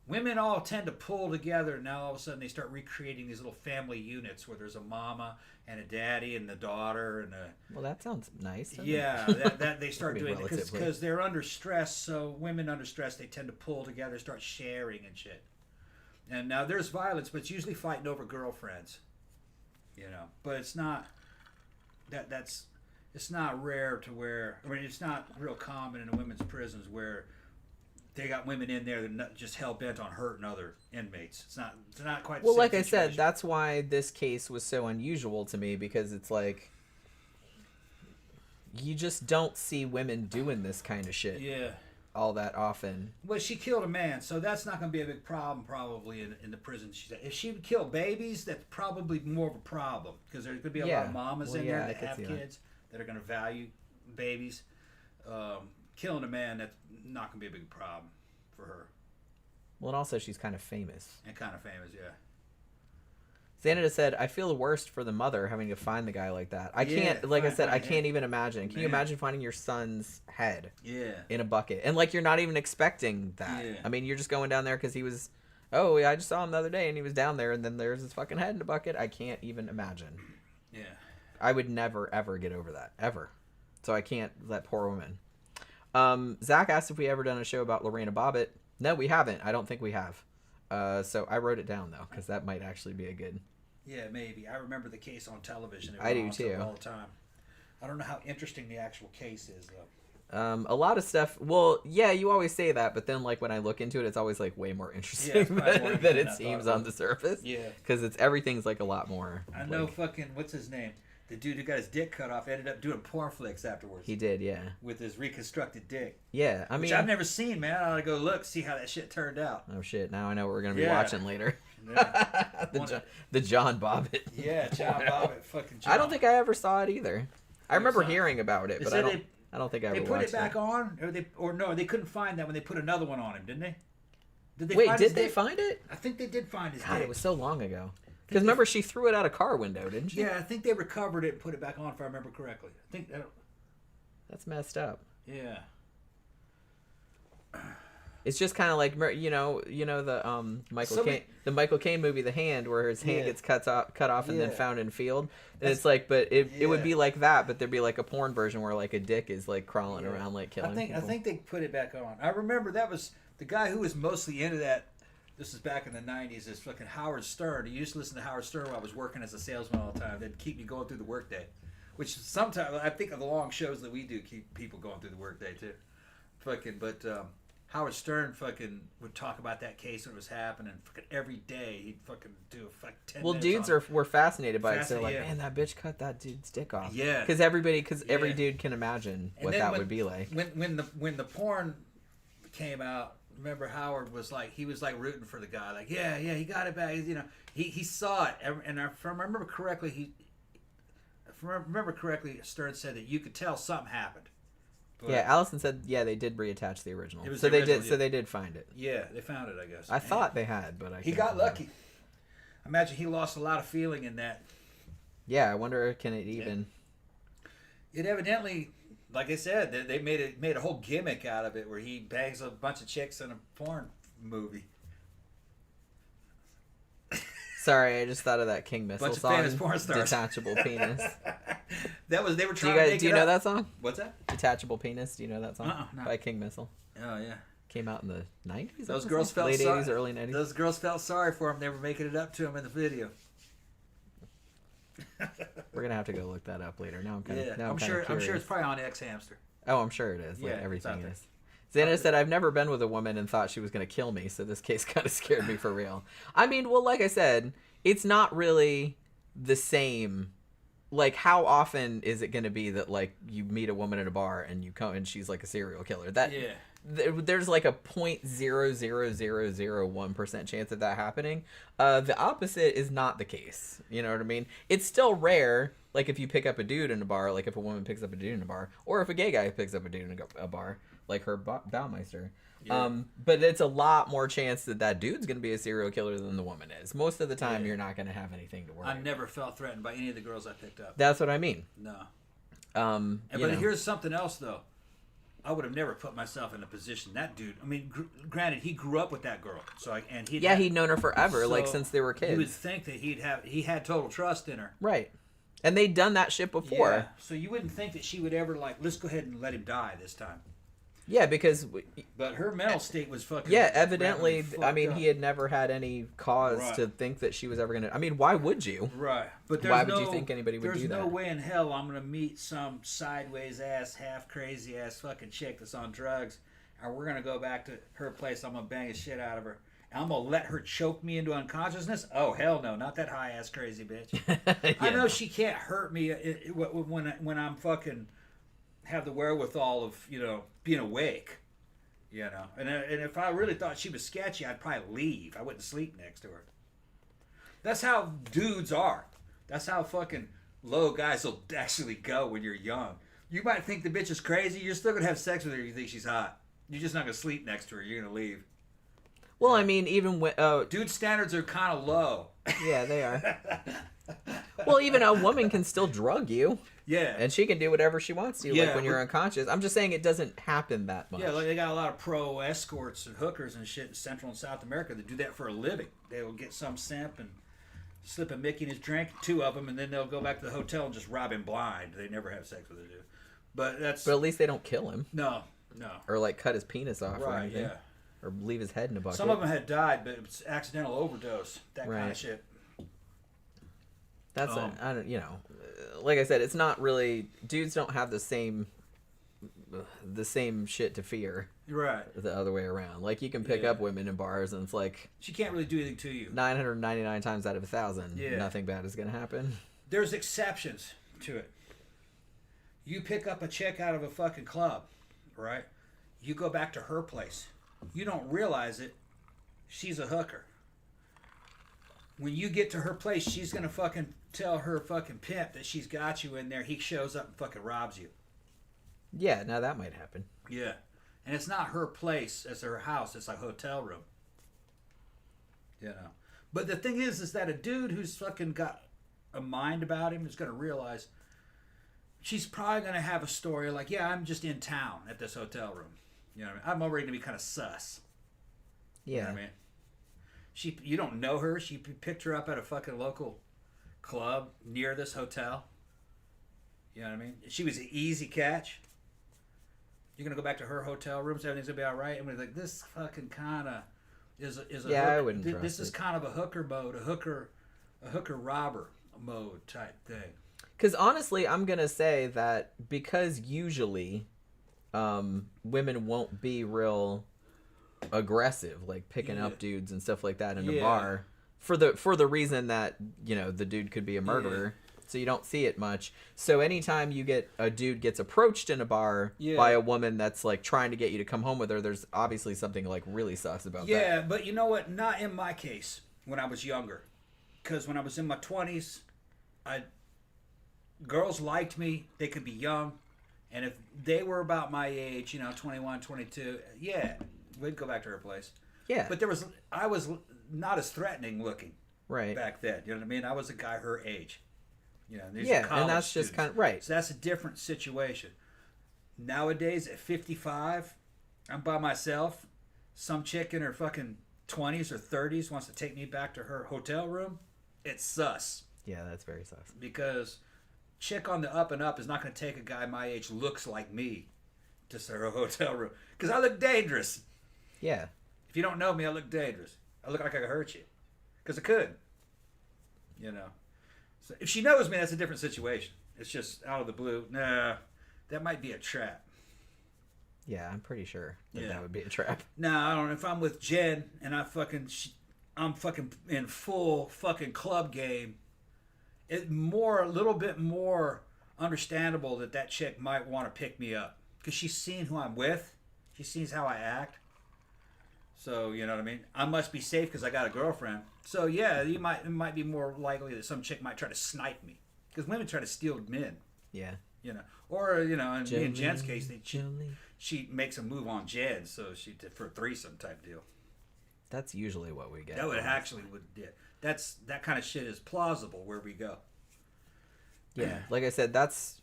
Women all tend to pull together, and now all of a sudden they start recreating these little family units where there's a mama and a daddy and the daughter and a... Well, that sounds nice. Yeah, that they start doing it because they're under stress. So women under stress, they tend to pull together, start sharing and shit. And now there's violence, but it's usually fighting over girlfriends. But it's not it's not rare to where, it's not real common in the women's prisons where they got women in there that are not just hell bent on hurting other inmates. It's not quite. Well, like I said, that's why this case was so unusual to me, because it's like you just don't see women doing this kind of shit. All that often. Well, she killed a man, so that's not going to be a big problem probably in the prison. If she would kill babies, that's probably more of a problem, because there's going to be a lot of mamas in there that have kids that are going to value babies. Killing a man, that's not going to be a big problem for her. Well, and also she's kind of famous. Xanada said, I feel the worst for the mother having to find the guy like that. I can't, like I said, I can't even imagine. Can you imagine finding your son's head in a bucket? And like, you're not even expecting that. I mean, you're just going down there because he was, I just saw him the other day and he was down there, and then there's his fucking head in a bucket. I can't even imagine. I would never, ever get over that. Ever. So I can't, that poor woman. Zach asked if we ever done a show about Lorena Bobbitt. No, we haven't. I don't think we have. So I wrote it down, though, because that might actually be a good... Yeah, maybe. I remember the case on television. I do, too. All the time. I don't know how interesting the actual case is, though. A lot of stuff... Well, yeah, you always say that, but then, like, when I look into it, it's always, like, way more interesting than it seems on the surface. Yeah. Because everything's, like, a lot more... I know fucking... What's his name? The dude who got his dick cut off ended up doing porn flicks afterwards. He did, yeah. With his reconstructed dick. Yeah, I mean... Which I've never seen, man. I ought to go look, see how that shit turned out. Oh, shit. Now I know what we're going to be watching later. the John Bobbitt. Yeah, John Bobbitt. Fucking John. I don't think I ever saw it either. I remember hearing about it, but I don't think I ever watched it. They put it back on? Or no, they couldn't find that when they put another one on him, didn't they? Did they find it? I think they did find his God, dick. it was so long ago. Because remember, she threw it out a car window, didn't she? Yeah, I think they recovered it and put it back on, if I remember correctly. That's messed up. Yeah. It's just kind of like the Michael Caine movie, The Hand, where his hand gets cut off and then found in field. And it's like, but it would be like that, but there'd be like a porn version where like a dick is like crawling around like killing people. I think they put it back on. I remember that was the guy who was mostly into that. This is back in the 90s. Is fucking Howard Stern. I used to listen to Howard Stern while I was working as a salesman all the time. They'd keep me going through the workday, which sometimes I think of the long shows that we do keep people going through the workday too. Howard Stern fucking would talk about that case when it was happening. Fucking every day he'd fucking do like 10 Well, minutes dudes were fascinated by it. So they're like, man, that bitch cut that dude's dick off. Yeah. Because every dude can imagine what that would be like. When the porn came out, remember Howard was like, he was like rooting for the guy. Like, yeah, he got it back. You know, he saw it. And if I remember correctly, Stern said that you could tell something happened. But yeah, Allison said, they did reattach the original. So they did find it. Yeah, they found it, I guess. I thought they had, but he got lucky. I imagine he lost a lot of feeling in that. Yeah, I wonder, can it even... It evidently, like I said, they made a whole gimmick out of it where he bangs a bunch of chicks in a porn movie. Sorry, I just thought of that King Missile Bunch of song. famous porn stars. Detachable Penis. They were trying to make Do you know that song? What's that? Detachable Penis. Do you know that song? No. By King Missile. Oh yeah. Came out in the 90s. Those girls felt late sorry. 80s, early 90s. Those girls felt sorry for him. They were making it up to him in the video. We're gonna have to go look that up later. Now I'm kind of. I'm sure it's probably on X Hamster. Oh, I'm sure it is. Like Yeah, everything it's out is. Xana said, I've never been with a woman and thought she was going to kill me, so this case kind of scared me for real. I mean, well, like I said, it's not really the same. Like, how often is it going to be that, like, you meet a woman at a bar and you come and she's, like, a serial killer? There's, like, a 0.00001% chance of that happening. The opposite is not the case. You know what I mean? It's still rare, like, if you pick up a dude in a bar, like, if a woman picks up a dude in a bar, or if a gay guy picks up a dude in a bar. Like her Baumeister. Yeah. But it's a lot more chance that that dude's going to be a serial killer than the woman is. Most of the time, you're not going to have anything to worry about. I never felt threatened by any of the girls I picked up. That's what I mean. No. But here's something else, though. I would have never put myself in a position. That dude, I mean, granted, he grew up with that girl. He'd known her forever, like since they were kids. You would think that he had total trust in her. Right. And they'd done that shit before. Yeah. So you wouldn't think that she would ever, like, let's go ahead and let him die this time. Yeah, because... But her mental state was fucking... Yeah, evidently, I mean, up. he had never had any cause to think that she was ever going to... I mean, why would you? Right. But why would you think anybody would do that? There's no way in hell I'm going to meet some sideways-ass, half-crazy-ass fucking chick that's on drugs, and we're going to go back to her place. I'm going to bang the shit out of her. And I'm going to let her choke me into unconsciousness? Oh, hell no. Not that high-ass crazy bitch. Yeah. I know she can't hurt me when I'm fucking... have the wherewithal of, being awake, and if I really thought she was sketchy, I'd probably leave. I wouldn't sleep next to her. That's how dudes are. That's how fucking low guys will actually go when you're young. You might think the bitch is crazy. You're still gonna have sex with her if you think she's hot. You're just not gonna sleep next to her. You're gonna leave. Well, I mean, even when dude standards are kind of low. Yeah, they are. Well, even a woman can still drug you. Yeah. And she can do whatever she wants to, like when you're unconscious. I'm just saying it doesn't happen that much. Yeah, like they got a lot of pro escorts and hookers and shit in Central and South America that do that for a living. They will get some simp and slip a Mickey in his drink, two of them, and then they'll go back to the hotel and just rob him blind. They never have sex with a dude. But at least they don't kill him. No. Or like cut his penis off or anything. Yeah. Or leave his head in a bucket. Some of them had died, but it was accidental overdose. That kind of shit. That's like I said, it's not really, dudes don't have the same shit to fear. Right. The other way around. Like you can pick up women in bars and it's like she can't really do anything to you. 999 times out of 1,000, nothing bad is going to happen. There's exceptions to it. You pick up a chick out of a fucking club, right? You go back to her place. You don't realize it. She's a hooker. When you get to her place, she's going to fucking tell her fucking pimp that she's got you in there. He shows up and fucking robs you. Yeah, now that might happen. Yeah. And it's not her place. It's her house. It's a hotel room. But the thing is that a dude who's fucking got a mind about him is going to realize she's probably going to have a story like, yeah, I'm just in town at this hotel room. You know what I mean? I'm already going to be kind of sus. Yeah. You know what I mean? You don't know her. She picked her up at a fucking local club near this hotel. You know what I mean? She was an easy catch. You're gonna go back to her hotel rooms. Everything's gonna be all right. And we're like, this fucking kind of is a hooker. I wouldn't trust This is it. kind of a hooker mode, a hooker robber mode type thing. Because honestly, I'm gonna say that because usually, women won't be real aggressive, like picking up dudes and stuff like that in a bar, for the reason that the dude could be a murderer, so you don't see it much. So anytime you get a dude gets approached in a bar by a woman that's like trying to get you to come home with her, there's obviously something like really sus about that. Yeah, but you know what? Not in my case when I was younger, because when I was in my 20s, girls liked me. They could be young, and if they were about my age, 21, 22, we'd go back to her place. Yeah. But I was not as threatening looking back then. You know what I mean? I was a guy her age. These are college and that's students. just kind of right. So that's a different situation. Nowadays, at 55, I'm by myself. Some chick in her fucking 20s or 30s wants to take me back to her hotel room. it's sus. Yeah, that's very sus. Because chick on the up and up is not going to take a guy my age looks like me to her hotel room. Because I look dangerous. Yeah. If you don't know me, I look dangerous. I look like I could hurt you. Because I could. You know. So if she knows me, that's a different situation. It's just out of the blue. Nah, that might be a trap. Yeah, I'm pretty sure that would be a trap. Nah, I don't know. If I'm with Jen and I'm fucking in full fucking club game, it's a little bit more understandable that chick might want to pick me up. Because she's seen who I'm with. She sees how I act. So, you know what I mean? I must be safe because I got a girlfriend. So, yeah, it might be more likely that some chick might try to snipe me. Because women try to steal men. Yeah. You know. Or, you know, in Jen's case, she makes a move on Jen. So, she did for a threesome type deal. That's usually what we get. That kind of shit is plausible where we go. Yeah. Like I said, that's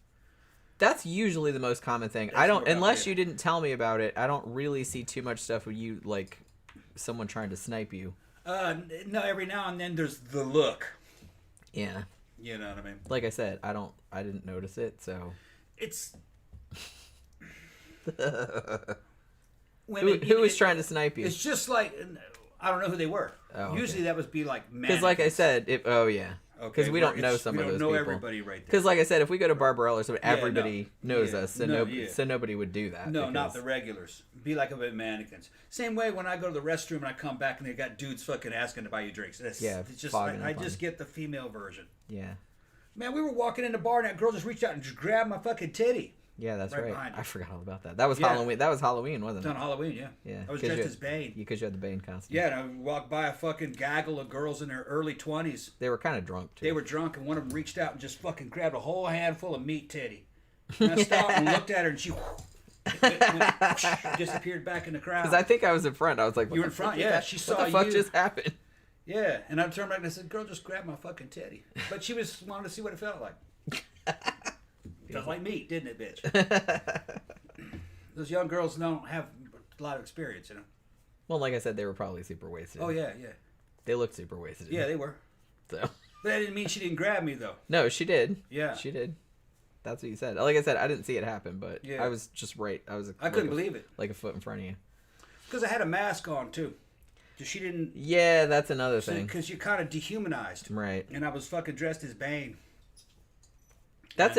usually the most common thing. Unless you didn't tell me about it, I don't really see too much stuff with you, like someone trying to snipe you. No, every now and then there's the look. Yeah. You know what I mean? Like I said, I didn't notice it, so. It's. Who was trying to snipe you? It's just like, I don't know who they were. Oh, okay. Usually that would be like mannequins. Because like I said, because we don't know some of those people. We don't know everybody right there. Because like I said, if we go to Barbarella or something, everybody knows us, so nobody would do that. No, not the regulars. Be like a bit mannequins. Same way when I go to the restroom and I come back and they got dudes fucking asking to buy you drinks. It's just I just get the female version. Yeah. Man, we were walking in the bar and that girl just reached out and just grabbed my fucking titty. Yeah, that's right. I forgot all about that. That was Halloween. That was Halloween, wasn't it? It was on Halloween, yeah. Yeah. I was dressed as Bane. Because you had the Bane costume. Yeah, and I walked by a fucking gaggle of girls in their early 20s. They were kind of drunk, too. They were drunk, and one of them reached out and just fucking grabbed a whole handful of meat titty. And I stopped and looked at her, and she disappeared back in the crowd. Because I think I was in front. I was like, you were in front? Yeah, she saw you. What the fuck just happened? Yeah, and I turned back and I said, girl, just grab my fucking titty. But she wanted to see what it felt like. Felt like meat, didn't it, bitch? Those young girls don't have a lot of experience, you know. Well, like I said, they were probably super wasted. Oh, yeah, yeah. They looked super wasted. Yeah, they were. So. But that didn't mean she didn't grab me, though. No, she did. Yeah. She did. That's what you said. Like I said, I didn't see it happen, but I was just right. I couldn't believe it. Like a foot in front of you. Because I had a mask on, too. She didn't... Yeah, that's another thing. Because you're kind of dehumanized. Right. And I was fucking dressed as Bane. That's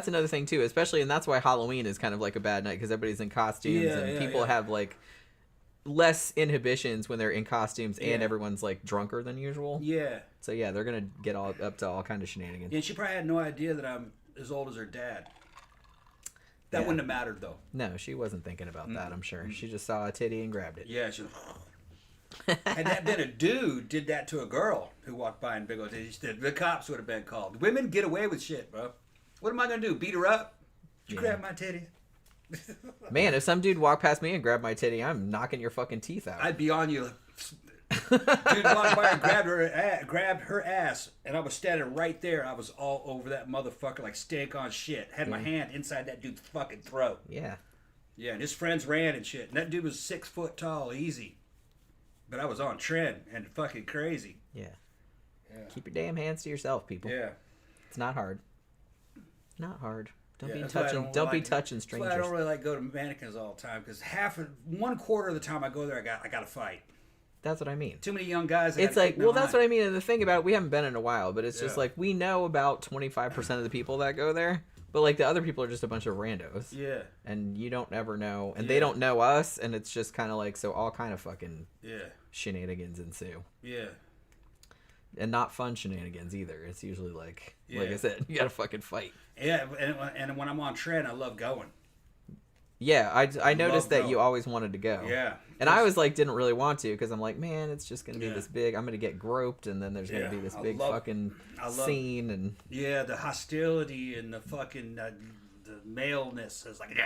another thing too, especially, and that's why Halloween is kind of like a bad night because everybody's in costumes and people have like less inhibitions when they're in costumes and everyone's like drunker than usual. Yeah. So yeah, they're gonna get all up to all kind of shenanigans. Yeah, she probably had no idea that I'm as old as her dad. That wouldn't have mattered though. No, she wasn't thinking about that. I'm sure she just saw a titty and grabbed it. Yeah. Had that been a dude did that to a girl who walked by in big old titties, the cops would have been called. Women get away with shit, bro. What am I going to do? Beat her up? Did you grab my titty? Man, if some dude walked past me and grabbed my titty, I'm knocking your fucking teeth out. I'd be on you. Dude walked by and grabbed her ass, and I was standing right there. I was all over that motherfucker like steak on shit. Had my hand inside that dude's fucking throat. Yeah. Yeah, and his friends ran and shit. And that dude was 6 foot tall, easy. But I was on trend and fucking crazy. Yeah. Keep your damn hands to yourself, people. Yeah. It's not hard. Not hard. Don't be touching strangers. That's why I don't really like go to mannequins all the time because 1/4 of the time I go there, I got to fight. That's what I mean. Too many young guys. It's like, well, that's what I mean. And the thing about it, we haven't been in a while, but it's just like we know about 25% of the people that go there, but like the other people are just a bunch of randos. Yeah. And you don't ever know, and they don't know us, and it's just kind of like so all kind of fucking shenanigans ensue. Yeah. And not fun shenanigans either. It's usually like I said, you gotta fucking fight. Yeah, and when I'm on trend, I love going. Yeah, I noticed that you always wanted to go. Yeah. And I was like, didn't really want to because I'm like, man, it's just gonna be this big. I'm gonna get groped, and then there's gonna be this big fucking scene and the hostility and the fucking the maleness is like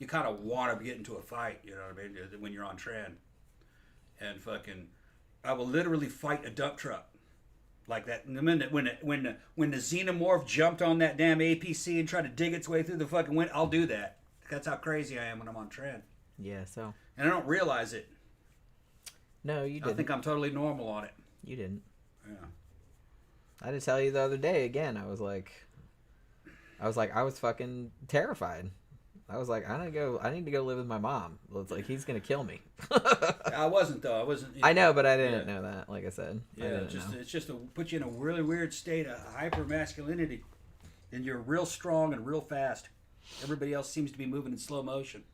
you kind of want to get into a fight. You know what I mean? When you're on trend, and fucking. I will literally fight a dump truck like that. And the minute when the xenomorph jumped on that damn APC and tried to dig its way through the fucking wind, I'll do that. That's how crazy I am when I'm on trend. Yeah, so. And I don't realize it. No, you didn't. I think I'm totally normal on it. You didn't. Yeah. I had to tell you the other day again. I was fucking terrified. I was like, I need to go live with my mom. It's like, he's gonna kill me. I wasn't though. I wasn't. I know, but I didn't know that. Like I said, yeah, it's just to put you in a really weird state of hyper masculinity, and you're real strong and real fast. Everybody else seems to be moving in slow motion,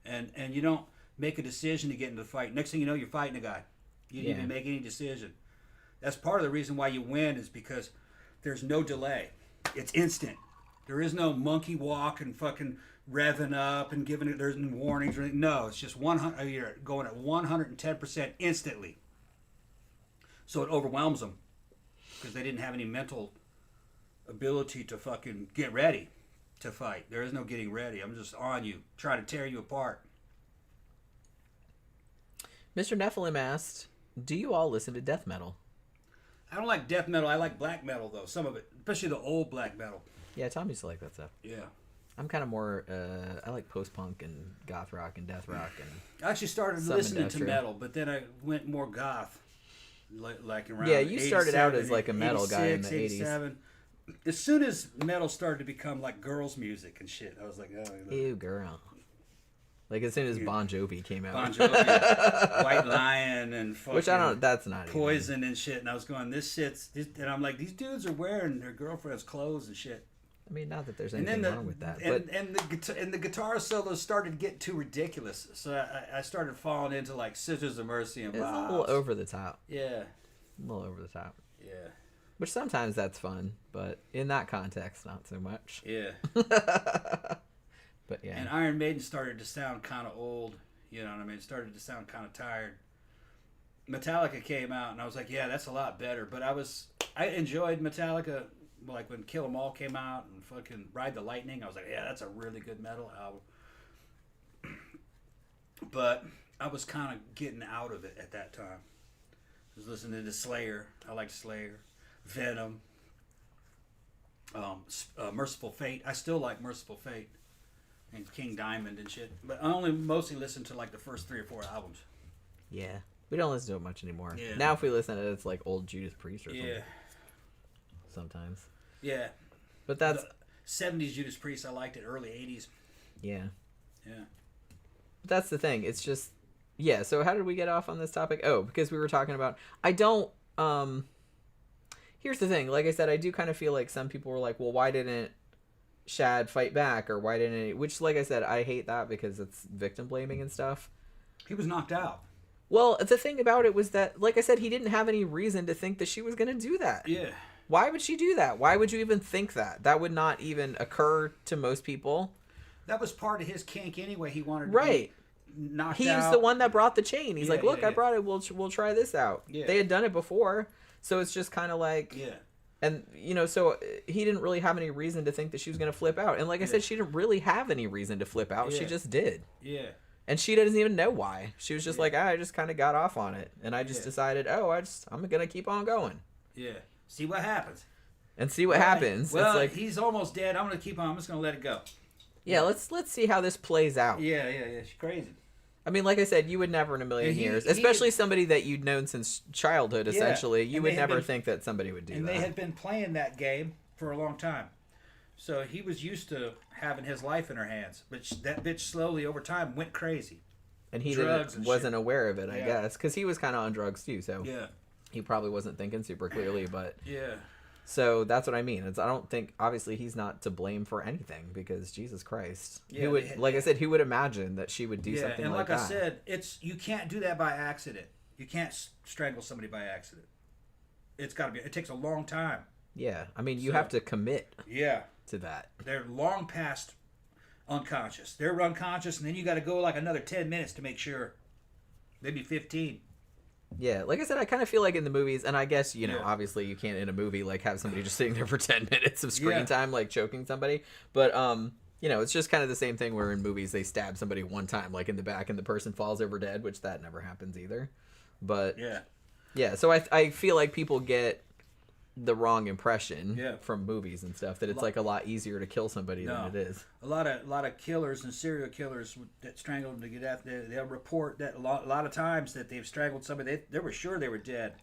and you don't make a decision to get into the fight. Next thing you know, you're fighting a guy. You didn't even make any decision. That's part of the reason why you win, is because there's no delay. It's instant. There is no monkey walk and fucking revving up and giving it, there's no warnings or anything. No, it's just 100, you're going at 110% instantly. So it overwhelms them because they didn't have any mental ability to fucking get ready to fight. There is no getting ready. I'm just on you, trying to tear you apart. Mr. Nephilim asked, do you all listen to death metal? I don't like death metal. I like black metal, though. Some of it, especially the old black metal. Yeah, Tom used to like that stuff. Yeah. I'm kind of more, I like post-punk and goth rock and death rock. And I actually started listening to metal, but then I went more goth. Like around yeah, you started out as like a metal guy in the 87. 80s. As soon as metal started to become like girls' music and shit, I was like, oh. Ew, girl. Like as soon as Bon Jovi came out. Bon Jovi, White Lion, and fucking which I don't. That's not Poison and shit. And I was going, and I'm like, these dudes are wearing their girlfriend's clothes and shit. I mean, not that there's anything wrong with that, and the guitar solos started to get too ridiculous. So I started falling into like Sisters of Mercy and it's Bob's. a little over the top. Yeah, a little over the top. Yeah, which sometimes that's fun, but in that context, not so much. Yeah. But yeah. And Iron Maiden started to sound kind of old. You know what I mean? It started to sound kind of tired. Metallica came out, and I was like, yeah, that's a lot better. But I enjoyed Metallica, like when Kill 'Em All came out and fucking Ride the Lightning. I was like, yeah, that's a really good metal album. But I was kind of getting out of it at that time. I was listening to Slayer. I liked Slayer. Venom. Merciful Fate. I still like Merciful Fate. And King Diamond and shit. But I only mostly listen to like the first 3 or 4 albums. Yeah. We don't listen to it much anymore. Yeah. Now if we listen to it, it's like old Judas Priest or something. Yeah. Sometimes. Yeah. But that's... The 70s Judas Priest, I liked it. Early 80s. Yeah. Yeah. But that's the thing. It's just... Yeah, so how did we get off on this topic? Oh, because we were talking about... I don't... Here's the thing. Like I said, I do kind of feel like some people were like, well, why didn't Shad fight back, or why didn't he? Which, like I said, I hate that because it's victim blaming and stuff. He was knocked out. Well, the thing about it was that, like I said, he didn't have any reason to think that she was going to do that. Yeah. Why would she do that? Why would you even think that? That would not even occur to most people. That was part of his kink anyway. He wanted to right. be knocked he out. was the one that brought the chain. He's like, look, yeah. I brought it. We'll try this out. Yeah. They had done it before, so it's just kind of like... Yeah. And, you know, so he didn't really have any reason to think that she was going to flip out. And like I said, she didn't really have any reason to flip out. Yeah. She just did. Yeah. And she doesn't even know why. She was just like, I just kind of got off on it. And I just decided, I'm going to keep on going. Yeah. See what happens. And see what happens. Well, it's like, he's almost dead. I'm going to keep on. I'm just going to let it go. Yeah, let's see how this plays out. Yeah. She's crazy. I mean, like I said, you would never in a million years, especially somebody that you'd known since childhood, essentially, you would never think that somebody would do that. And they had been playing that game for a long time. So he was used to having his life in her hands. But that bitch slowly, over time, went crazy. And he wasn't aware of it, I guess, because he was kind of on drugs, too, so he probably wasn't thinking super clearly, but... Yeah. So that's what I mean. I don't think, obviously, he's not to blame for anything because Jesus Christ. Yeah, like I said, he would imagine that she would do something like that. And like I said, you can't do that by accident. You can't strangle somebody by accident. It takes a long time. Yeah. I mean, you have to commit to that. They're long past unconscious. They're unconscious, and then you got to go like another 10 minutes to make sure. Maybe 15. Yeah, like I said, I kind of feel like in the movies, and I guess, you know, obviously you can't in a movie, like, have somebody just sitting there for 10 minutes of screen time, like, choking somebody, but, you know, it's just kind of the same thing where in movies they stab somebody one time, like, in the back, and the person falls over dead, which that never happens either, but, yeah, so I feel like people get the wrong impression from movies and stuff, that it's, like, a lot easier to kill somebody than it is. A lot of killers and serial killers that strangled them to get after, they'll report that a lot of times that they've strangled somebody, they were sure they were dead.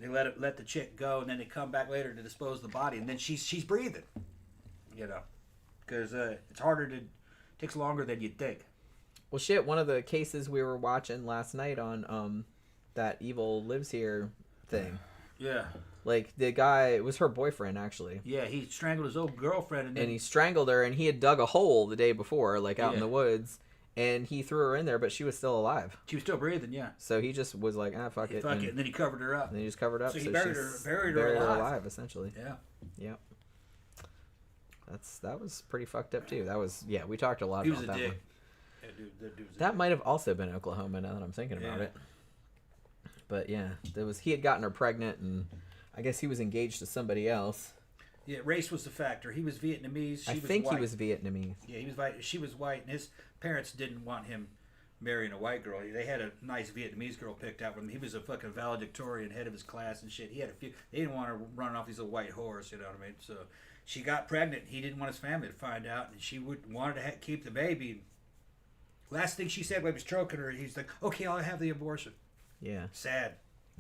They let the chick go, and then they come back later to dispose of the body, and then she's breathing. You know, because it's harder to takes longer than you'd think. Well, shit. One of the cases we were watching last night on that Evil Lives Here thing. Yeah. Like, the guy, it was her boyfriend, actually. Yeah, he strangled his old girlfriend. And he strangled her, and he had dug a hole the day before, like, out in the woods. And he threw her in there, but she was still alive. She was still breathing, yeah. So he just was like, fuck it. Fuck it. And then he covered her up. And then he just covered her up. So he buried her alive, essentially. Yeah. Yep. That was pretty fucked up, too. That was, we talked a lot about that dick. one. That dude was That might have also been Oklahoma, now that I'm thinking about it. But, yeah, he had gotten her pregnant, and I guess he was engaged to somebody else. Yeah, race was the factor. He was Vietnamese. I think he was Vietnamese. Yeah, he was white. She was white, and his parents didn't want him marrying a white girl. They had a nice Vietnamese girl picked out for him. He was a fucking valedictorian, head of his class and shit. He had a few. They didn't want to run off these little white whores, you know what I mean? So she got pregnant. He didn't want his family to find out, and she wanted to keep the baby. Last thing she said when he was stroking her, he's like, "Okay, I'll have the abortion." Yeah. Sad.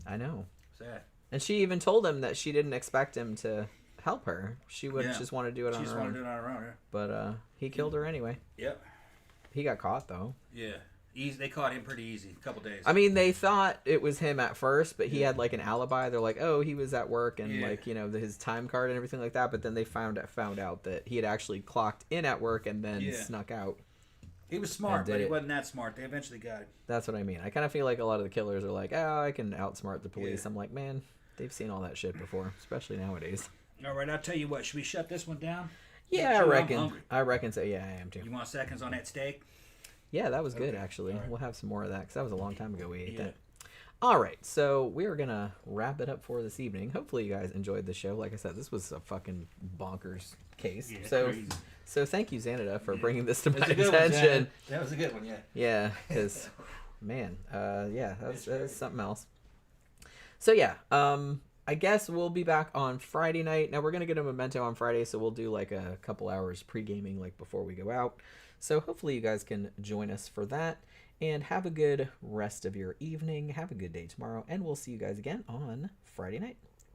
I know. Sad. And she even told him that she didn't expect him to help her. She would just want to do it on her own. She just wanted to do it on her own, yeah. But he killed her anyway. Yep. He got caught, though. Yeah. They caught him pretty easy. A couple days. I mean, they thought it was him at first, but he had, like, an alibi. They're like, oh, he was at work and, like, you know, his time card and everything like that. But then they found out that he had actually clocked in at work and then snuck out. He was smart, but he wasn't that smart. They eventually got him. That's what I mean. I kind of feel like a lot of the killers are like, oh, I can outsmart the police. I'm like, man, they've seen all that shit before, especially nowadays. All right, I'll tell you what. Should we shut this one down? Yeah, I reckon. I reckon so. Yeah, I am too. You want seconds on that steak? Yeah, that was good, actually. Right. We'll have some more of that because that was a long time ago we ate that. All right, so we're going to wrap it up for this evening. Hopefully you guys enjoyed the show. Like I said, this was a fucking bonkers case. Yeah, so thank you, Xanada, for bringing this to my attention. That was a good one, yeah. Yeah, because, man, that's something else. So, yeah, I guess we'll be back on Friday night. Now, we're going to get a memento on Friday, so we'll do, like, a couple hours pre-gaming, like, before we go out. So, hopefully you guys can join us for that. And have a good rest of your evening. Have a good day tomorrow. And we'll see you guys again on Friday night.